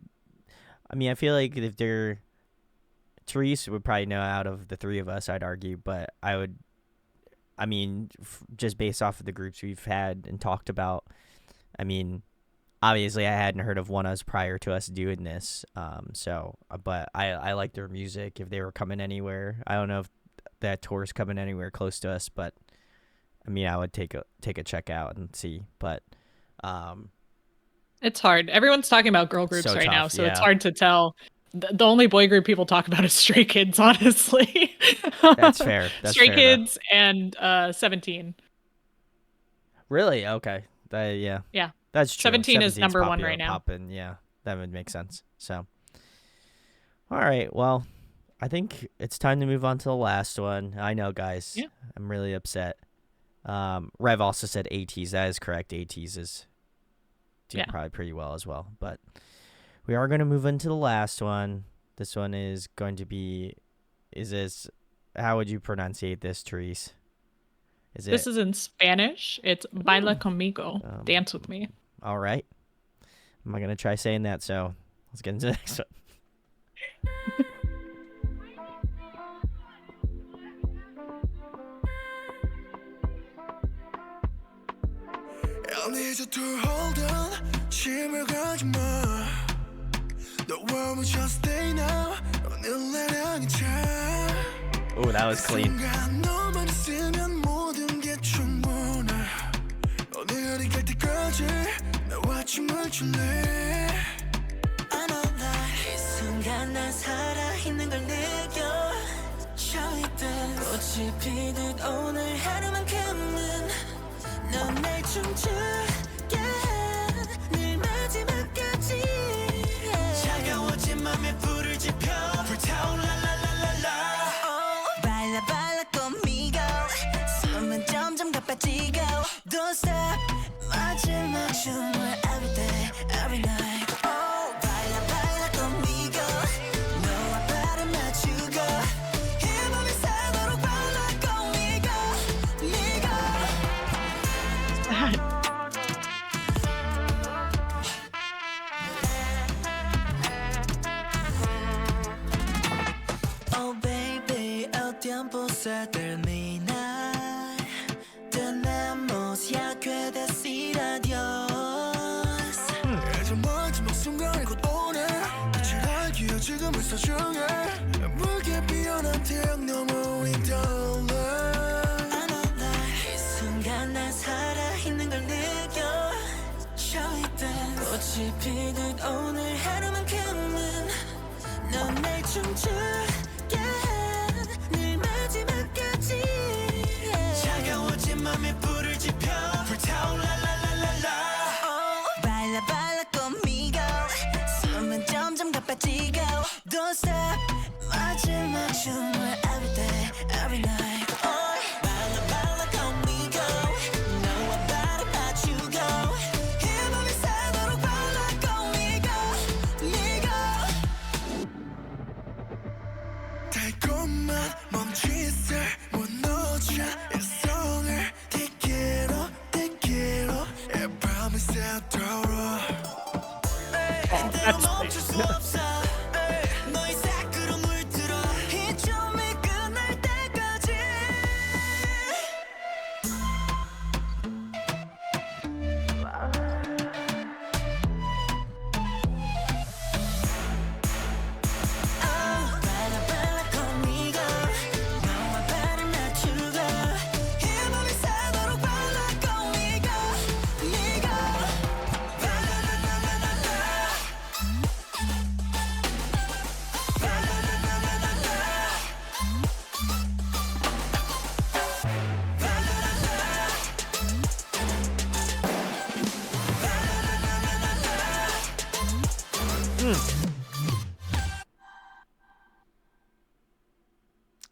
[SPEAKER 1] mean, I feel like if they're Therese would probably know out of the three of us, I'd argue, but I mean, just based off of the groups we've had and talked about, I mean, obviously I hadn't heard of ONEUS prior to us doing this, but I like their music. If they were coming anywhere, I don't know if that tour's coming anywhere close to us, but I mean, I would take a check out and see, but
[SPEAKER 2] it's hard. Everyone's talking about girl groups right now, so it's hard to tell. The only boy group people talk about is Stray Kids, honestly.
[SPEAKER 1] That's fair.
[SPEAKER 2] Stray Kids and 17.
[SPEAKER 1] Really? Okay. Yeah. That's true.
[SPEAKER 2] 17 is number one right now.
[SPEAKER 1] Poppin', yeah, that would make sense. So, all right. Well, I think it's time to move on to the last one. I know, guys. Yeah. I'm really upset. Rev also said ATEEZ. That is correct. ATEEZ is doing probably pretty well as well. But we are going to move into the last one. This one is going to be, how would you pronunciate this, Therese?
[SPEAKER 2] This is in Spanish. It's Baila Conmigo. Dance with me.
[SPEAKER 1] All right. I'm not going to try saying that, so let's get into the next one. Oh, that was clean.
[SPEAKER 6] Baila conmigo 숨은 점점 가빠지고 Don't stop 마지막 춤을 every day, every night Oh, baila conmigo 너와 발을 맞추고 이 맘이 새도록 baila conmigo Oh baby, el tiempo se termina Tenemos ya que decir adiós 이제 마지막 순간이 곧 오네 빛을 알기에 지금을 소중해 붉게 피어난 태양 너머 우린 달라 I know that 이 순간 난 살아있는 걸 느껴 Show it then 꽃이 피듯 오늘 하루만큼은 넌 날 춤추게 늘 마지막까지 차가워진 맘에 불을 지펴 불타올라 Baila conmigo 숨은 점점 가빠지고 Don't stop 마지막 춤을 every day, every night Baila conmigo 너와 발을 맞추고 이 맘이 새도록 baila conmigo 달콤한 먼지새 무너져 일성을 Te quiero 이 밤이 새도록 멈출 수 없어 너의 색으로 물들어 이 춤이 끝날 때까지 Baila conmigo 너와 발을 맞추고 이 맘이 새도록 baila conmigo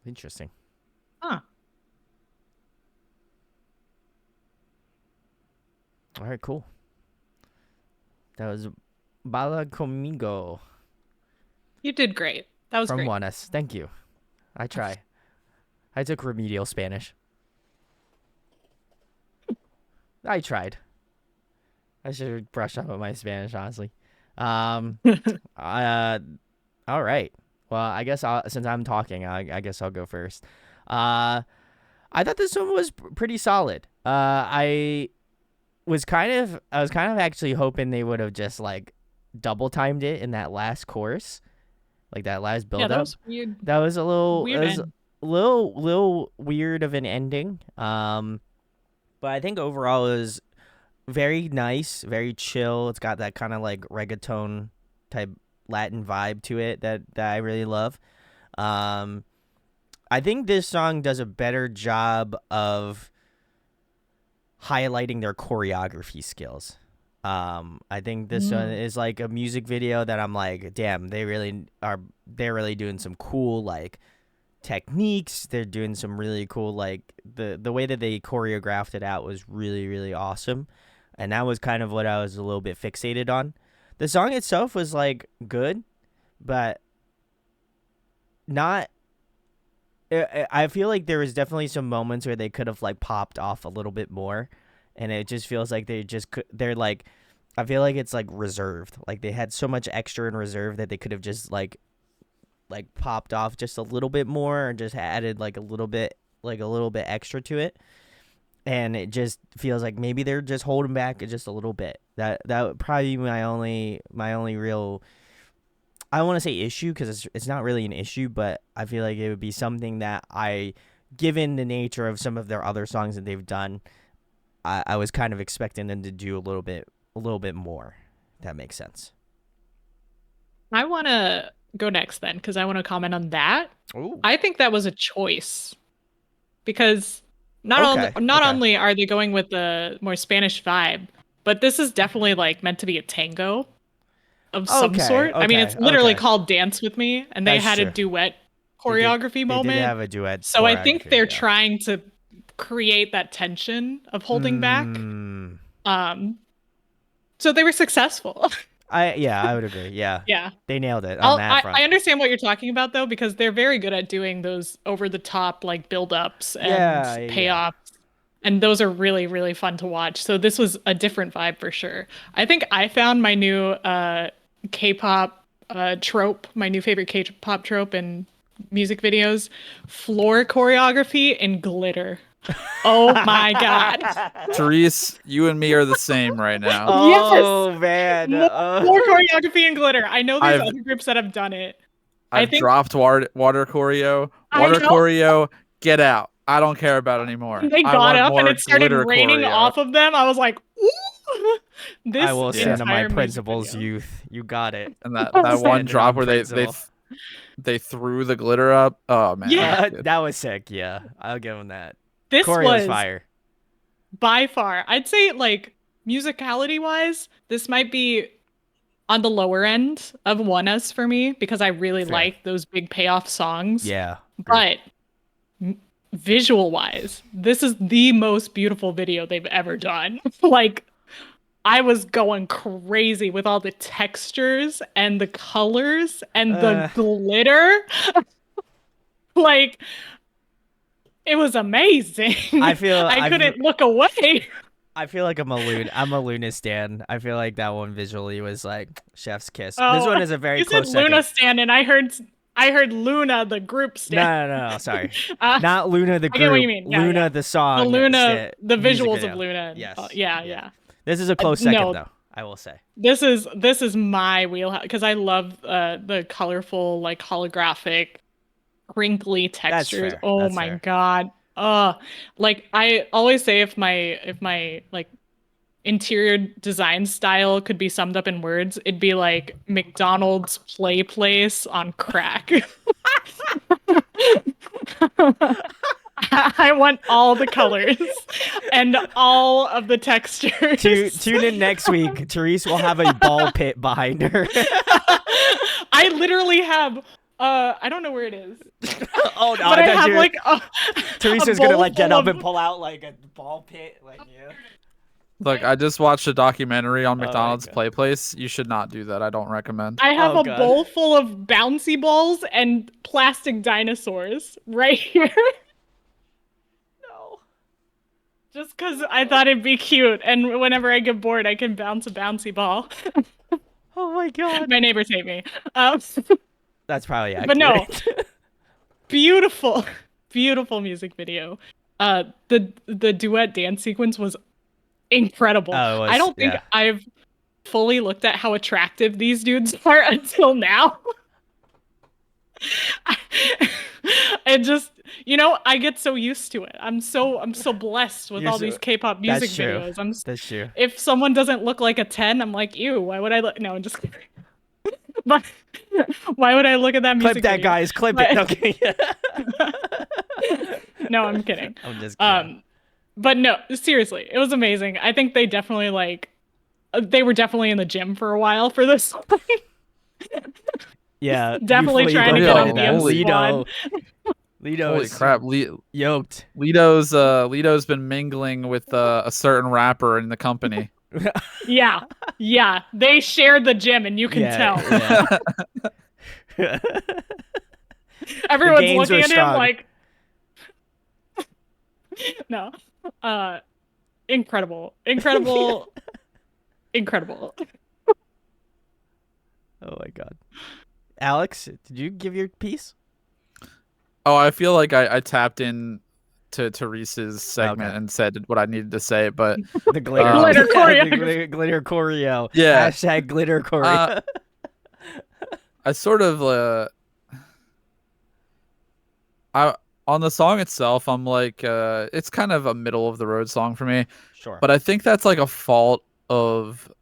[SPEAKER 1] Interesting.
[SPEAKER 2] Huh.
[SPEAKER 1] All right, cool. That was Baila Conmigo.
[SPEAKER 2] You did great. That was
[SPEAKER 1] from
[SPEAKER 2] great.
[SPEAKER 1] ONEUS. Thank you. I try. I took remedial Spanish. I tried. I should brush up on my Spanish, honestly. Um, all right. Well, I guess since I'm talking, I guess I'll go first. I thought this one was pretty solid. I was kind of actually hoping they would have just like double timed it in that last chorus, like that last build
[SPEAKER 2] Yeah, that
[SPEAKER 1] up.
[SPEAKER 2] was weird.
[SPEAKER 1] That was a little
[SPEAKER 2] Weird
[SPEAKER 1] it was
[SPEAKER 2] end.
[SPEAKER 1] a little weird of an ending. But I think overall it was very nice, very chill. It's got that kind of like reggaeton type Latin vibe to it that I really love. I think this song does a better job of highlighting their choreography skills. I think this one is like a music video that I'm like, damn, they're really doing some cool like techniques. They're doing some really cool like the way that they choreographed it out was really, really awesome. And that was kind of what I was a little bit fixated on. The song itself was like good, but not. I feel like there was definitely some moments where they could have like popped off a little bit more, and it just feels like they're like, I feel like it's like reserved. Like they had so much extra in reserve that they could have just like popped off just a little bit more, or just added like a little bit extra to it. And it just feels like maybe they're just holding back just a little bit. That would probably be my only real, I don't want to say issue because it's not really an issue, but I feel like it would be something that given the nature of some of their other songs that they've done, I was kind of expecting them to do a little bit more. If that makes sense.
[SPEAKER 2] I want to go next then because I want to comment on that.
[SPEAKER 1] Ooh.
[SPEAKER 2] I think that was a choice because not only are they going with the more Spanish vibe, but this is definitely like meant to be a tango of some sort. I mean, it's literally called Dance With Me, and they had a duet choreography moment.
[SPEAKER 1] They did have a duet.
[SPEAKER 2] So I think they're trying to create that tension of holding back. So they were successful.
[SPEAKER 1] I would agree. Yeah.
[SPEAKER 2] Yeah.
[SPEAKER 1] They nailed it on that front.
[SPEAKER 2] I understand what you're talking about though, because they're very good at doing those over the top like build-ups and payoffs. And those are really, really fun to watch. So this was a different vibe for sure. I think I found my new K-pop trope, my new favorite K-pop trope in music videos, floor choreography and glitter. Oh my god.
[SPEAKER 3] Therese, you and me are the same right now.
[SPEAKER 1] Oh
[SPEAKER 2] yes!
[SPEAKER 1] man.
[SPEAKER 2] More choreography and glitter. I know there's other groups that have done it.
[SPEAKER 3] I've dropped water choreo. Water choreo, get out. I don't care about it anymore.
[SPEAKER 2] They got up and it started raining off of them. I was like, ooh.
[SPEAKER 1] I will stand on my principles, youth. You got it.
[SPEAKER 3] And that one drop where they threw the glitter up. Oh man.
[SPEAKER 2] Yeah.
[SPEAKER 1] That was sick. Yeah. I'll give them that.
[SPEAKER 2] This was
[SPEAKER 1] fire.
[SPEAKER 2] By far. I'd say like musicality wise, this might be on the lower end of ONEUS for me because I really like those big payoff songs.
[SPEAKER 1] Yeah.
[SPEAKER 2] But visual wise, this is the most beautiful video they've ever done. Like I was going crazy with all the textures and the colors and the glitter. Like it was amazing. I couldn't look away.
[SPEAKER 1] I feel like I'm a Luna stan. I feel like that one visually was like chef's kiss.
[SPEAKER 2] Oh,
[SPEAKER 1] this one is a very close
[SPEAKER 2] second. Luna stan, and I heard Luna the group stan.
[SPEAKER 1] No, sorry. Not Luna the group.
[SPEAKER 2] I get what you mean. Yeah,
[SPEAKER 1] Luna the song.
[SPEAKER 2] Luna the visuals of Luna.
[SPEAKER 1] Yes.
[SPEAKER 2] Yeah.
[SPEAKER 1] This is a close second though, I will say.
[SPEAKER 2] This is my wheelhouse because I love the colorful, like holographic, crinkly textures. Oh my god. Like I always say if my like interior design style could be summed up in words, it'd be like McDonald's play place on crack. I want all the colors and all of the textures.
[SPEAKER 1] Tune in next week. Therese will have a ball pit behind her.
[SPEAKER 2] I literally have I don't know where it is.
[SPEAKER 1] Oh no!
[SPEAKER 2] But I have like
[SPEAKER 1] Teresa's gonna like get up and pull out like a ball pit, like yeah.
[SPEAKER 3] Look, I just watched a documentary on McDonald's Play Place. You should not do that. I don't recommend.
[SPEAKER 2] I have a bowl full of bouncy balls and plastic dinosaurs right here.
[SPEAKER 1] No.
[SPEAKER 2] Just because I thought it'd be cute, and whenever I get bored, I can bounce a bouncy ball.
[SPEAKER 1] Oh my god.
[SPEAKER 2] My neighbors hate me.
[SPEAKER 1] That's probably accurate.
[SPEAKER 2] But no, beautiful, beautiful music video. The duet dance sequence was incredible.
[SPEAKER 1] Oh, it was,
[SPEAKER 2] I don't think I've fully looked at how attractive these dudes are until now. And just, I get so used to it. I'm so blessed with all these K-pop music videos.
[SPEAKER 1] That's true.
[SPEAKER 2] If someone doesn't look like a 10, I'm like, ew, why would I look? No, I'm just kidding. But why would I look at that music
[SPEAKER 1] Clip that,
[SPEAKER 2] video?
[SPEAKER 1] guys. Clip it. Okay.
[SPEAKER 2] No, I'm kidding.
[SPEAKER 1] I'm just kidding.
[SPEAKER 2] But no, seriously, it was amazing. I think they definitely they were definitely in the gym for a while for this.
[SPEAKER 1] Yeah,
[SPEAKER 2] definitely trying to get on the MC squad.
[SPEAKER 1] Lido
[SPEAKER 3] Holy crap,
[SPEAKER 1] yoked.
[SPEAKER 3] Lido's been mingling with a certain rapper in the company.
[SPEAKER 2] Yeah, they shared the gym, and you can tell.
[SPEAKER 1] Yeah.
[SPEAKER 2] Everyone's looking at him like, no, incredible.
[SPEAKER 1] Oh my god. Alex, did you give your piece?
[SPEAKER 3] Oh, I feel like I tapped in to Therese's segment and said what I needed to say, but
[SPEAKER 1] the glitter
[SPEAKER 2] choreo.
[SPEAKER 1] glitter choreo.
[SPEAKER 3] Yeah.
[SPEAKER 1] Hashtag glitter choreo.
[SPEAKER 3] I sort of on the song itself, I'm like it's kind of a middle of the road song for me.
[SPEAKER 1] Sure.
[SPEAKER 3] But I think that's like a fault of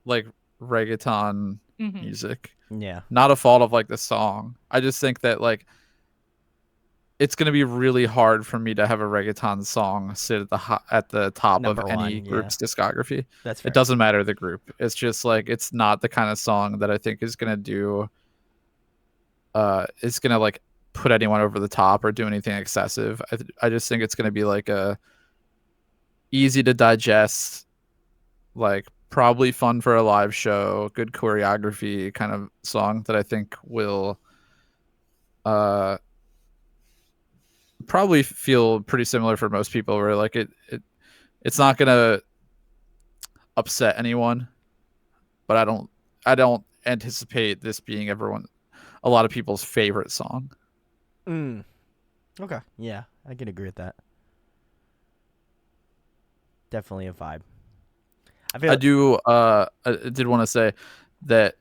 [SPEAKER 3] like reggaeton music.
[SPEAKER 1] Yeah.
[SPEAKER 3] Not a fault of like the song. I just think that like it's going to be really hard for me to have a reggaeton song sit at the top
[SPEAKER 1] Number
[SPEAKER 3] of any
[SPEAKER 1] one,
[SPEAKER 3] group's discography.
[SPEAKER 1] That's fair.
[SPEAKER 3] It doesn't matter the group. It's just like it's not the kind of song that I think is going to do it's going to like put anyone over the top or do anything excessive. I just think it's going to be like a easy to digest, like probably fun for a live show, good choreography kind of song that I think will probably feel pretty similar for most people, where like it's not gonna upset anyone, but I don't anticipate this being a lot of people's favorite song.
[SPEAKER 1] Okay. Yeah, I can agree with that. Definitely a vibe. I did want to say that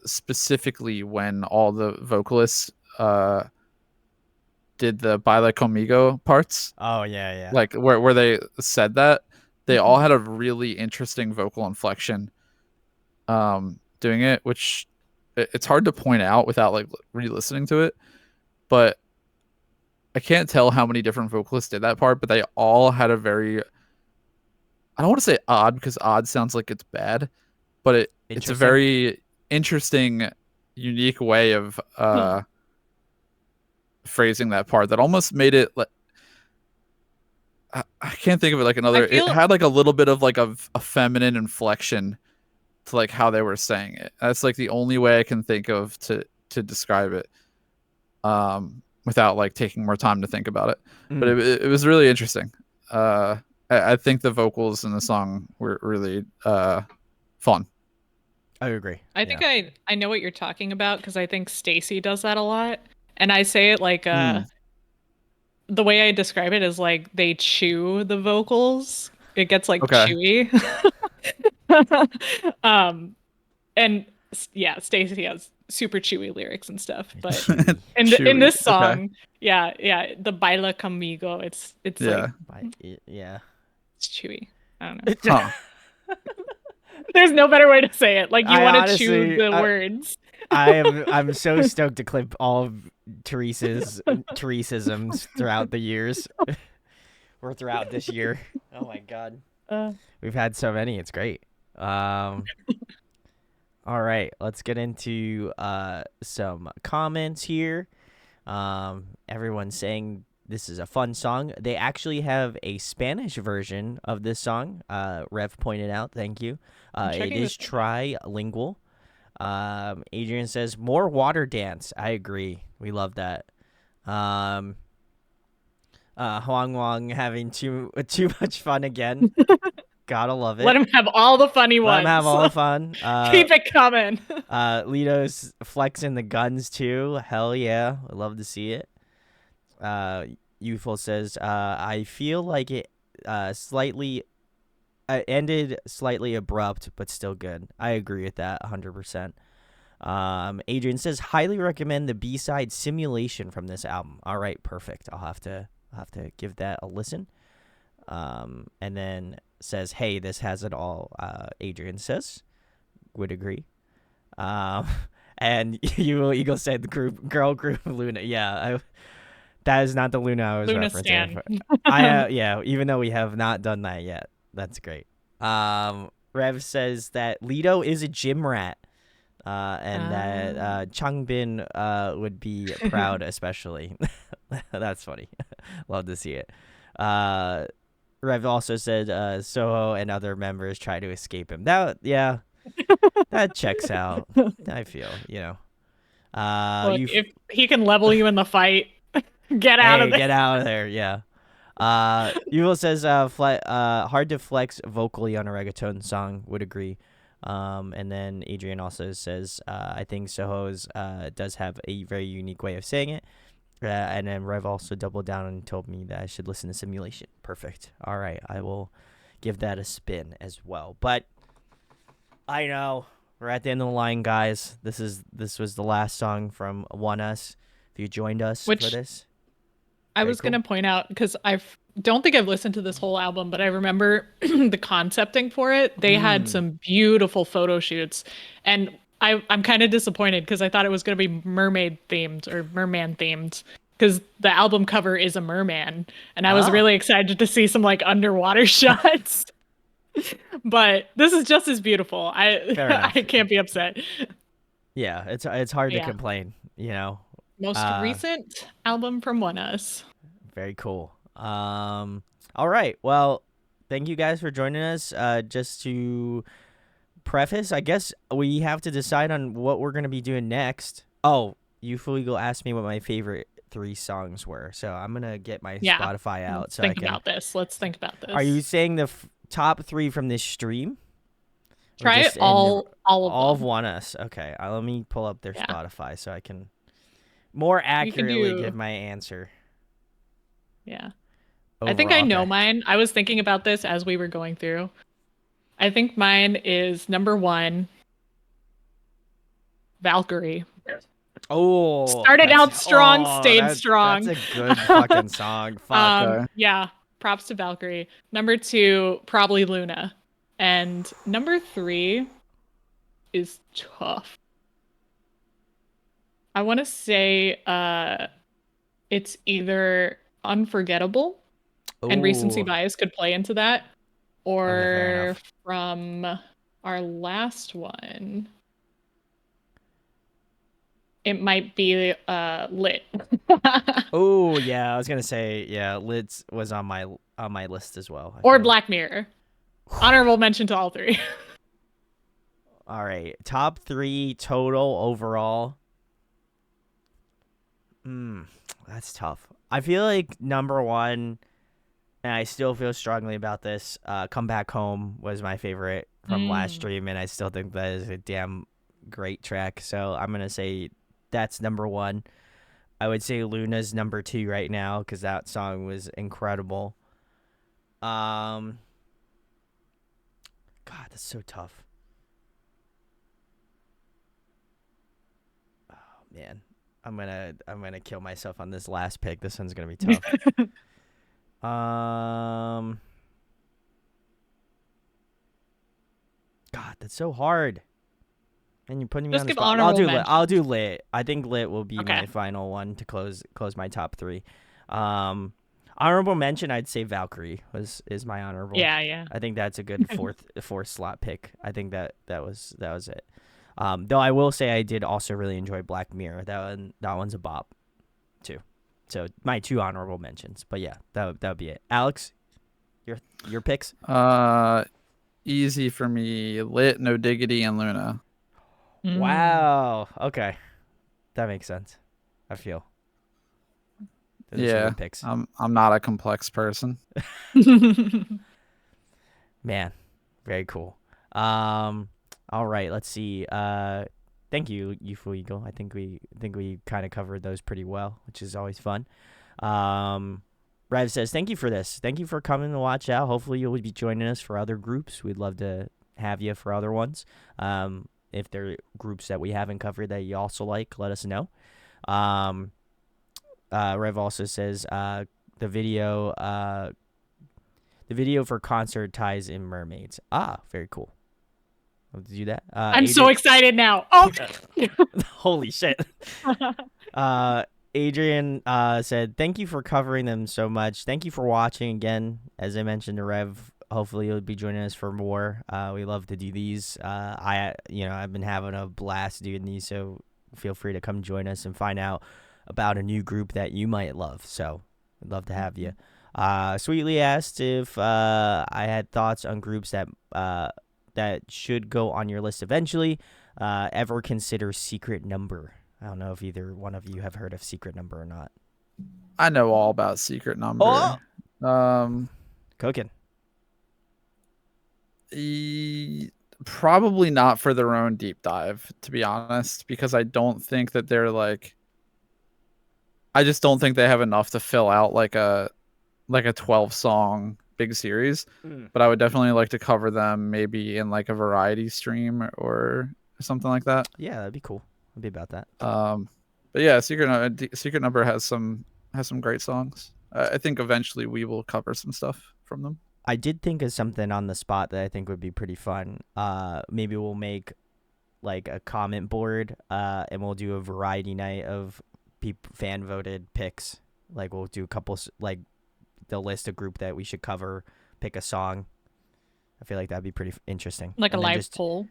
[SPEAKER 1] specifically when all the vocalists did the Baila Conmigo parts. Oh yeah.
[SPEAKER 3] Like where they said that, they all had a really interesting vocal inflection doing it, which it's hard to point out without like re-listening to it. But I can't tell how many different vocalists did that part, but they all had a very, I don't want to say odd because odd sounds like it's bad, but it's a very interesting, unique way of phrasing that part that almost made it like, I can't think of it like another. It had like a little bit of like a feminine inflection to like how they were saying it. That's like the only way I can think of to describe it, without like taking more time to think about it. But it was really interesting. I think the vocals in the song were really fun.
[SPEAKER 1] I agree.
[SPEAKER 2] I think I know what you're talking about because I think Stacy does that a lot, and I say it like the way I describe it is like they chew the vocals. It gets like chewy. And yeah, Stacy has super chewy lyrics and stuff, but in this song, the Baila Conmigo, it's like it's chewy. I don't know. There's no better way to say it. Like you want to chew the words.
[SPEAKER 1] I'm so stoked to clip all of Thereseisms throughout the years, or throughout this year. Oh my god, we've had so many. It's great. All right, let's get into some comments here. Everyone's saying this is a fun song. They actually have a Spanish version of this song. Rev pointed out. Thank you. It is trilingual. Adrian says more water dance. I agree. We love that. Huang Wang having too much fun again. Gotta love it.
[SPEAKER 2] Let him have all the funny
[SPEAKER 1] Let
[SPEAKER 2] ones.
[SPEAKER 1] him have all the fun.
[SPEAKER 2] Keep it coming.
[SPEAKER 1] Lito's flexing the guns too. Hell yeah. I love to see it. Youthful says, I feel like it slightly ended slightly abrupt, but still good. I agree with that 100%. Adrian says, highly recommend the B-side Simulation from this album. All right, perfect. I'll have to give that a listen. And then says, hey, this has it all. Adrian says, would agree. And Eagle said the girl group Luna. Yeah, that is not the Luna I was
[SPEAKER 2] Luna
[SPEAKER 1] referencing.
[SPEAKER 2] Stan.
[SPEAKER 1] Yeah, even though we have not done that yet. That's great. Rev says that Lito is a gym rat. And that Changbin would be proud, especially. That's funny. Love to see it. Rev also said Soho and other members try to escape him. That checks out. I feel,
[SPEAKER 2] Look, if he can level you in the fight, get out of there.
[SPEAKER 1] Get out of there. Yeah. Yuval says hard to flex vocally on a reggaeton song. Would agree. And then Adrian also says I think Soho's does have a very unique way of saying it. And then Rev also doubled down and told me that I should listen to Simulation. Perfect. All right, I will give that a spin as well. But I know we're at the end of the line, guys. This was the last song from ONEUS. If you joined us for this,
[SPEAKER 2] I was going to point out, because I don't think I've listened to this whole album, but I remember the concepting for it. They had some beautiful photo shoots, and I'm kind of disappointed because I thought it was going to be mermaid themed or merman themed, because the album cover is a merman, and I was really excited to see some like underwater shots. But this is just as beautiful. I can't be upset.
[SPEAKER 1] Yeah, it's hard to complain,
[SPEAKER 2] Most recent album from ONEUS.
[SPEAKER 1] Very cool. All right. Well, thank you guys for joining us. Just to preface, I guess we have to decide on what we're going to be doing next. Oh, Youthful Eagle asked me what my favorite 3 songs were. So I'm going to get my Spotify out.
[SPEAKER 2] Let's think about this.
[SPEAKER 1] Are you saying the top 3 from this stream?
[SPEAKER 2] Try it all
[SPEAKER 1] of ONEUS. Okay. Let me pull up their Spotify so I can more accurately give my answer.
[SPEAKER 2] Yeah. I think I know mine. I was thinking about this as we were going through. I think mine is number 1, Valkyrie.
[SPEAKER 1] Oh.
[SPEAKER 2] Started out strong, stayed strong.
[SPEAKER 1] That's a good fucking song. Fuck.
[SPEAKER 2] Yeah. Props to Valkyrie. Number 2, probably Luna. And number 3 is tough. I want to say it's either Unforgettable, and recency bias could play into that, or from our last one, it might be Lit.
[SPEAKER 1] Oh yeah, I was gonna say Lit was on my list as well.
[SPEAKER 2] Or Black Mirror. Honorable mention to all 3.
[SPEAKER 1] All right, top 3 total overall. That's tough. I feel like number 1, and I still feel strongly about this, Come Back Home was my favorite from last stream, and I still think that is a damn great track. So I'm going to say that's number 1. I would say Luna's number 2 right now because that song was incredible. God, that's so tough. Oh, man. I'm gonna kill myself on this last pick. This one's gonna be tough. God, that's so hard. And you're putting me on the spot. I'll do Lit. I think Lit will be my final one to close my top 3. Honorable mention, I'd say Valkyrie is my honorable.
[SPEAKER 2] Yeah.
[SPEAKER 1] I think that's a good fourth slot pick. I think that was it. Though I will say I did also really enjoy Black Mirror. That one's a bop, too. So my 2 honorable mentions. But yeah, that would be it. Alex, your picks?
[SPEAKER 3] Easy for me. Lit, No Diggity, and Luna.
[SPEAKER 1] Wow. Okay, that makes sense. I feel.
[SPEAKER 3] Yeah, I'm not a complex person.
[SPEAKER 1] Man, Very cool. All right, let's see. Thank you, Youthful Eagle. I think we kind of covered those pretty well, which is always fun. Rev says, "Thank you for this. Thank you for coming to watch out. Hopefully, you'll be joining us for other groups. We'd love to have you for other ones. If there are groups that we haven't covered that you also like, let us know." Rev also says, "The video for concert ties in mermaids." Ah, very cool. I'll do that.
[SPEAKER 2] I'm so excited now. Oh,
[SPEAKER 1] holy shit. Adrian said, "Thank you for covering them so much. Thank you for watching again. As I mentioned to Rev, hopefully you'll be joining us for more. We love to do these. I've been having a blast doing these, so feel free to come join us and find out about a new group that you might love. So I'd love to have you." Sweetly asked if I had thoughts on groups that should go on your list eventually. Ever consider Secret Number? I don't know if either one of you have heard of Secret Number or not.
[SPEAKER 3] I know all about Secret Number.
[SPEAKER 1] Cooking.
[SPEAKER 3] Probably not for their own deep dive, to be honest, because I don't think that they're like. I just don't think they have enough to fill out like a 12-song big series. But I would definitely like to cover them maybe in like a variety stream or something like that.
[SPEAKER 1] Yeah, that'd be cool. I'd be about that.
[SPEAKER 3] But yeah, Secret Number has some great songs. I think eventually we will cover some stuff from them.
[SPEAKER 1] I did think of something on the spot that I think would be pretty fun. Maybe we'll make like a comment board, and we'll do a variety night of fan voted picks. Like we'll do a couple, like they'll list a group that we should cover, pick a song. I feel like that'd be pretty interesting.
[SPEAKER 2] Like a live poll.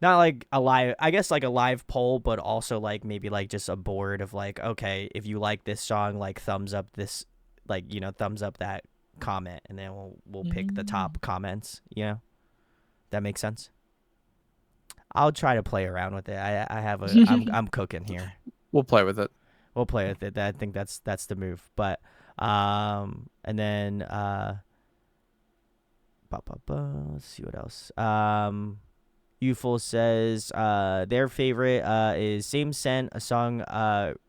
[SPEAKER 1] Not like a live, I guess like a live poll, but also like maybe like just a board of like, okay, if you like this song, like thumbs up this, like, thumbs up that comment, and then we'll pick the top comments. That makes sense. I'll try to play around with it. I have I'm cooking here.
[SPEAKER 3] We'll play with it.
[SPEAKER 1] We'll play with it. I think that's the move. But and then let's see what else. Youthful says their favorite is Same Scent, a song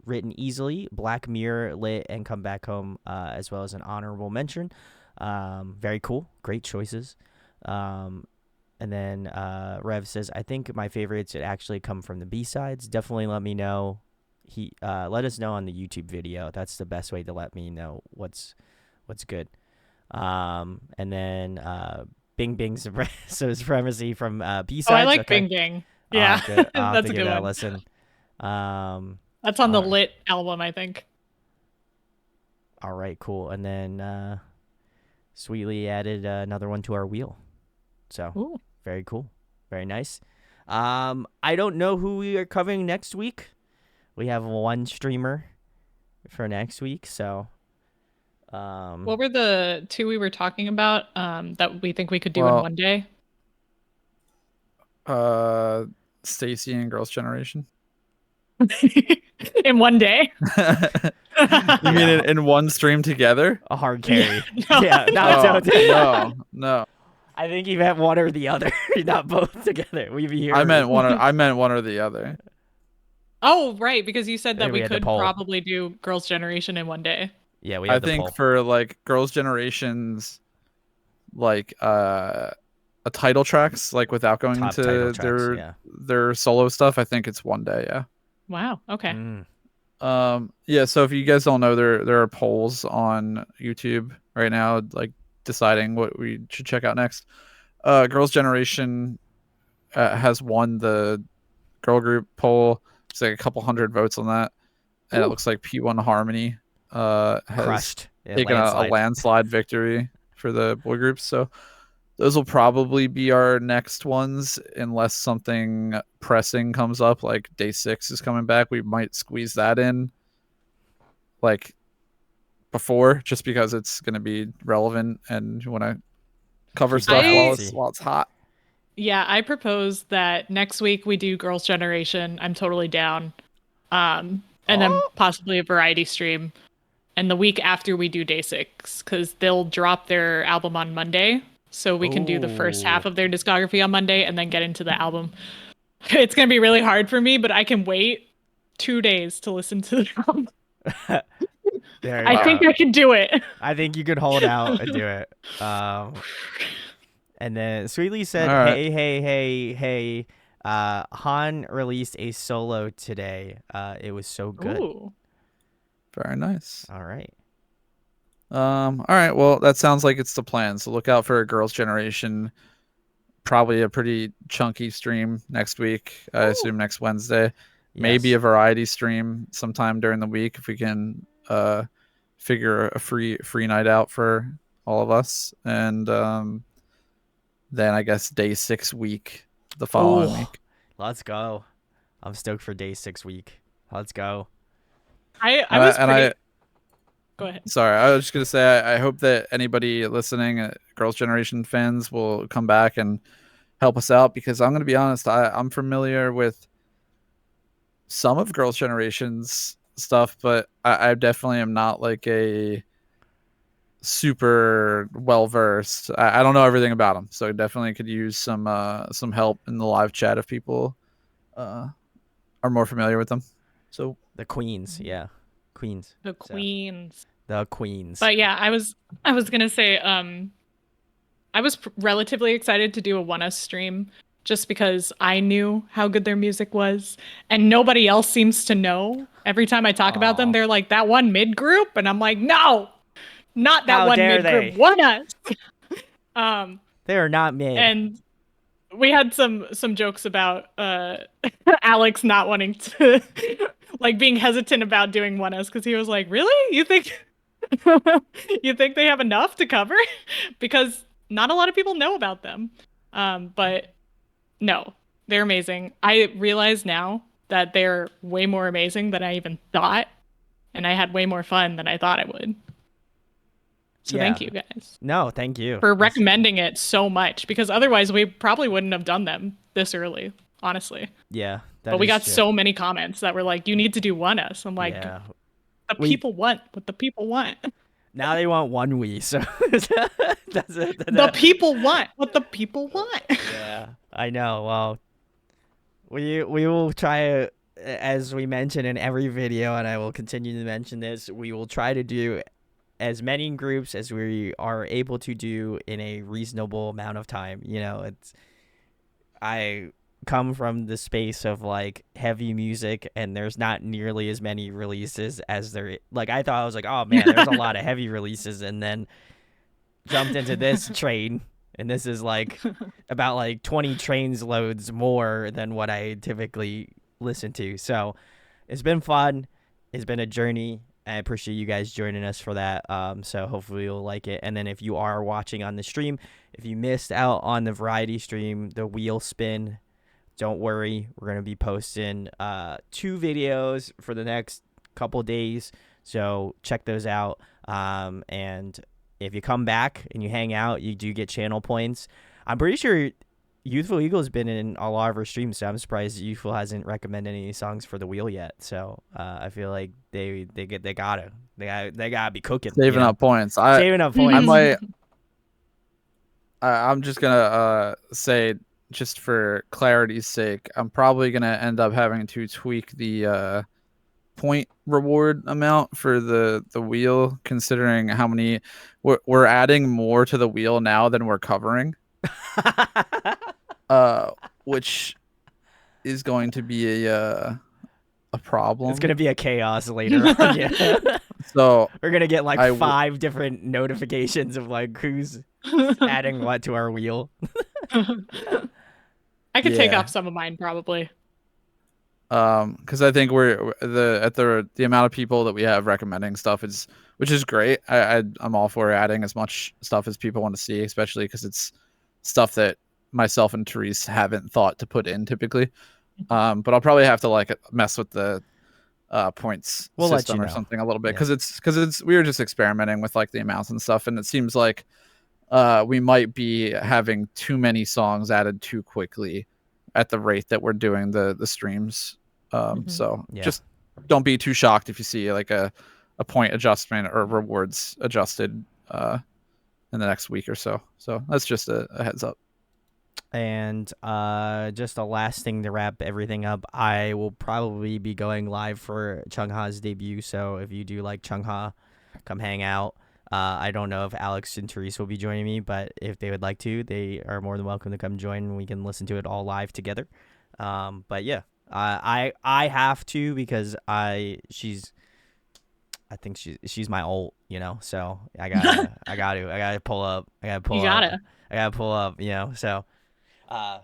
[SPEAKER 1] written easily, Black Mirror, Lit, and Come Back Home, as well as an honorable mention. Very cool. Great choices. And then Rev says, I think my favorites would actually come from the B-sides. Definitely let me know. Let us know on the YouTube video. That's the best way to let me know what's good. And then Bing Bing Supremacy from B-sides.
[SPEAKER 2] Oh, I like
[SPEAKER 1] okay.
[SPEAKER 2] Bing Bing. Yeah,
[SPEAKER 1] that's
[SPEAKER 2] a good one.
[SPEAKER 1] Listen.
[SPEAKER 2] That's on the Lit album, I think.
[SPEAKER 1] All right, cool. And then Sweetly added another one to our wheel. So
[SPEAKER 2] Ooh.
[SPEAKER 1] Very cool. Very nice. I don't know who we are covering next week. We have one streamer for next week, so
[SPEAKER 2] what were the two we were talking about that we think we could do in one day?
[SPEAKER 3] Stacy and Girls' Generation.
[SPEAKER 2] In one day?
[SPEAKER 3] You mean in one stream together?
[SPEAKER 1] A hard carry.
[SPEAKER 2] No.
[SPEAKER 3] No.
[SPEAKER 1] I think you meant one or the other, not both together. We'd be here.
[SPEAKER 3] I meant one or the other.
[SPEAKER 2] Oh, right, because you said that we
[SPEAKER 1] had the
[SPEAKER 2] could
[SPEAKER 1] poll.
[SPEAKER 2] probably do Girls' Generation in one day.
[SPEAKER 1] Yeah, we had the
[SPEAKER 3] think
[SPEAKER 1] poll.
[SPEAKER 3] for like Girls' Generations, like a title tracks, like without going
[SPEAKER 1] Top
[SPEAKER 3] into
[SPEAKER 1] title tracks,
[SPEAKER 3] their solo stuff, I think it's one day. Yeah.
[SPEAKER 2] Wow. Okay.
[SPEAKER 3] Yeah. So if you guys don't know, there are polls on YouTube right now, like deciding what we should check out next. Girls' Generation has won the girl group poll. It's like a couple hundred votes on that, and it looks like P1 Harmony has
[SPEAKER 1] crushed.
[SPEAKER 3] taken a landslide victory for the boy groups. So those will probably be our next ones, unless something pressing comes up, like Day 6 is coming back. We might squeeze that in, like before, just because it's going to be relevant and you want to cover stuff while it's hot.
[SPEAKER 2] Yeah, I propose that next week we do Girls' Generation. I'm totally down. And then possibly a variety stream. And the week after we do Day 6, because they'll drop their album on Monday. so we can do the first half
[SPEAKER 1] Ooh.
[SPEAKER 2] of their discography on Monday and then get into the album. It's gonna be really hard for me, but I can wait 2 days to listen to the album. I think I can do it.
[SPEAKER 1] I think you could hold out and do it. And then Sweetly said,
[SPEAKER 3] All right.
[SPEAKER 1] hey. Han released a solo today. It was so good.
[SPEAKER 2] Ooh.
[SPEAKER 3] Very nice.
[SPEAKER 1] All right.
[SPEAKER 3] All right. Well, that sounds like it's the plan. So look out for a Girls' Generation. Probably a pretty chunky stream next week. I assume next Wednesday. Maybe a variety stream sometime during the week if we can figure a free night out for all of us. And then I guess day 6 week the following week.
[SPEAKER 1] Let's go. I'm stoked for day 6 week. Let's go.
[SPEAKER 2] Go ahead.
[SPEAKER 3] Sorry, I was just gonna say I hope that anybody listening, Girls' Generation fans, will come back and help us out, because I'm gonna be honest, I'm familiar with some of Girls' Generation's stuff, but I definitely am not like a super well versed. I don't know everything about them, so I definitely could use some help in the live chat if people are more familiar with them. So
[SPEAKER 1] the Queens, yeah. Queens.
[SPEAKER 2] The Queens.
[SPEAKER 1] The Queens.
[SPEAKER 2] But yeah, I was gonna say, I was relatively excited to do a ONEUS stream just because I knew how good their music was, and nobody else seems to know. Every time I talk about them, they're like, that one mid group, and I'm like, no, not that
[SPEAKER 1] How
[SPEAKER 2] one
[SPEAKER 1] dare
[SPEAKER 2] mid group. ONEUS.
[SPEAKER 1] They are not mid.
[SPEAKER 2] And we had some jokes about Alex not wanting to, like, being hesitant about doing ONEUS because he was like, really? You think they have enough to cover? Because not a lot of people know about them. But no, they're amazing. I realize now that they're way more amazing than I even thought, and I had way more fun than I thought I would. So thank you guys.
[SPEAKER 1] No, thank you
[SPEAKER 2] for recommending it so much, because otherwise we probably wouldn't have done them this early, honestly.
[SPEAKER 1] Yeah.
[SPEAKER 2] But we got so many comments that were like, you need to do ONEUS. I'm like, people want what the people want.
[SPEAKER 1] Now they want one we, so
[SPEAKER 2] the people want what the people want.
[SPEAKER 1] Yeah, I know. Well, we will try, as we mention in every video, and I will continue to mention this, we will try to do as many groups as we are able to do in a reasonable amount of time. You know, I come from the space of like heavy music, and there's not nearly as many releases as there. Like, I thought, I was like, oh man, there's a lot of heavy releases, and then jumped into this train, and this is like about like 20 trains loads more than what I typically listen to. So it's been fun. It's been a journey. I appreciate you guys joining us for that. So hopefully you'll like it. And then if you are watching on the stream, if you missed out on the variety stream, the wheel spin, don't worry. We're going to be posting 2 videos for the next couple days. So check those out. And if you come back and you hang out, you do get channel points. I'm pretty sure Youthful Eagle has been in a lot of our streams, so I'm surprised Youthful hasn't recommended any songs for the wheel yet. So I feel like they gotta be cooking,
[SPEAKER 3] saving up points.
[SPEAKER 1] Saving up points.
[SPEAKER 3] I'm just gonna say, just for clarity's sake, I'm probably gonna end up having to tweak the point reward amount for the wheel, considering how many we're adding more to the wheel now than we're covering. Which is going to be a problem.
[SPEAKER 1] It's gonna be a chaos later on. Yeah.
[SPEAKER 3] So
[SPEAKER 1] we're gonna get like 5 different notifications of like who's adding what to our wheel.
[SPEAKER 2] I could take off some of mine probably.
[SPEAKER 3] Because I think we're the amount of people that we have recommending stuff which is great. I'm all for adding as much stuff as people want to see, especially because it's stuff that myself and Therese haven't thought to put in typically. But I'll probably have to like mess with the points system or something a little bit, because we were just experimenting with like the amounts and stuff, and it seems like we might be having too many songs added too quickly at the rate that we're doing the streams. So just don't be too shocked if you see like a point adjustment or rewards adjusted in the next week or so. So that's just a heads up.
[SPEAKER 1] And just a last thing to wrap everything up, I will probably be going live for Chungha's debut. So if you do like Chungha, come hang out. I don't know if Alex and Therese will be joining me, but if they would like to, they are more than welcome to come join, and we can listen to it all live together. But yeah, I have to, because I think she's my ult, you know. So I gotta pull up. I gotta pull up, you know. So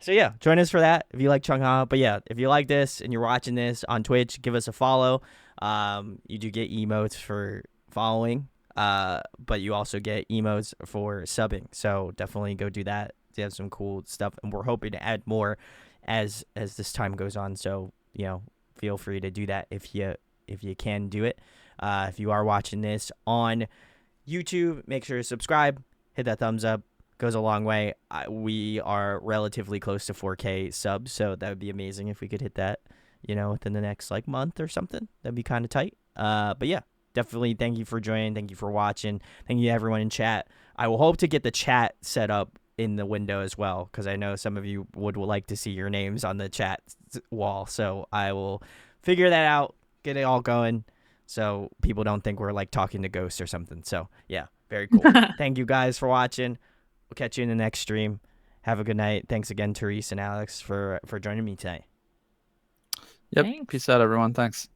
[SPEAKER 1] yeah, join us for that if you like Chungha. But yeah, if you like this and you're watching this on Twitch, give us a follow. You do get emotes for following, but you also get emotes for subbing. So definitely go do that. They have some cool stuff, and we're hoping to add more as this time goes on. So, you know, feel free to do that if you can do it. If you are watching this on YouTube, make sure to subscribe, hit that thumbs up. Goes a long way. We are relatively close to 4K subs, so that would be amazing if we could hit that, you know, within the next like month or something. That'd be kind of tight. But yeah, definitely thank you for joining. Thank you for watching. Thank you to everyone in chat. I will hope to get the chat set up in the window as well, because I know some of you would like to see your names on the chat wall. So I will figure that out, get it all going, so people don't think we're like talking to ghosts or something. So yeah, very cool. Thank you guys for watching. We'll catch you in the next stream. Have a good night. Thanks again, Therese and Alex, for joining me tonight.
[SPEAKER 3] Yep.
[SPEAKER 2] Thanks.
[SPEAKER 3] Peace out, everyone. Thanks.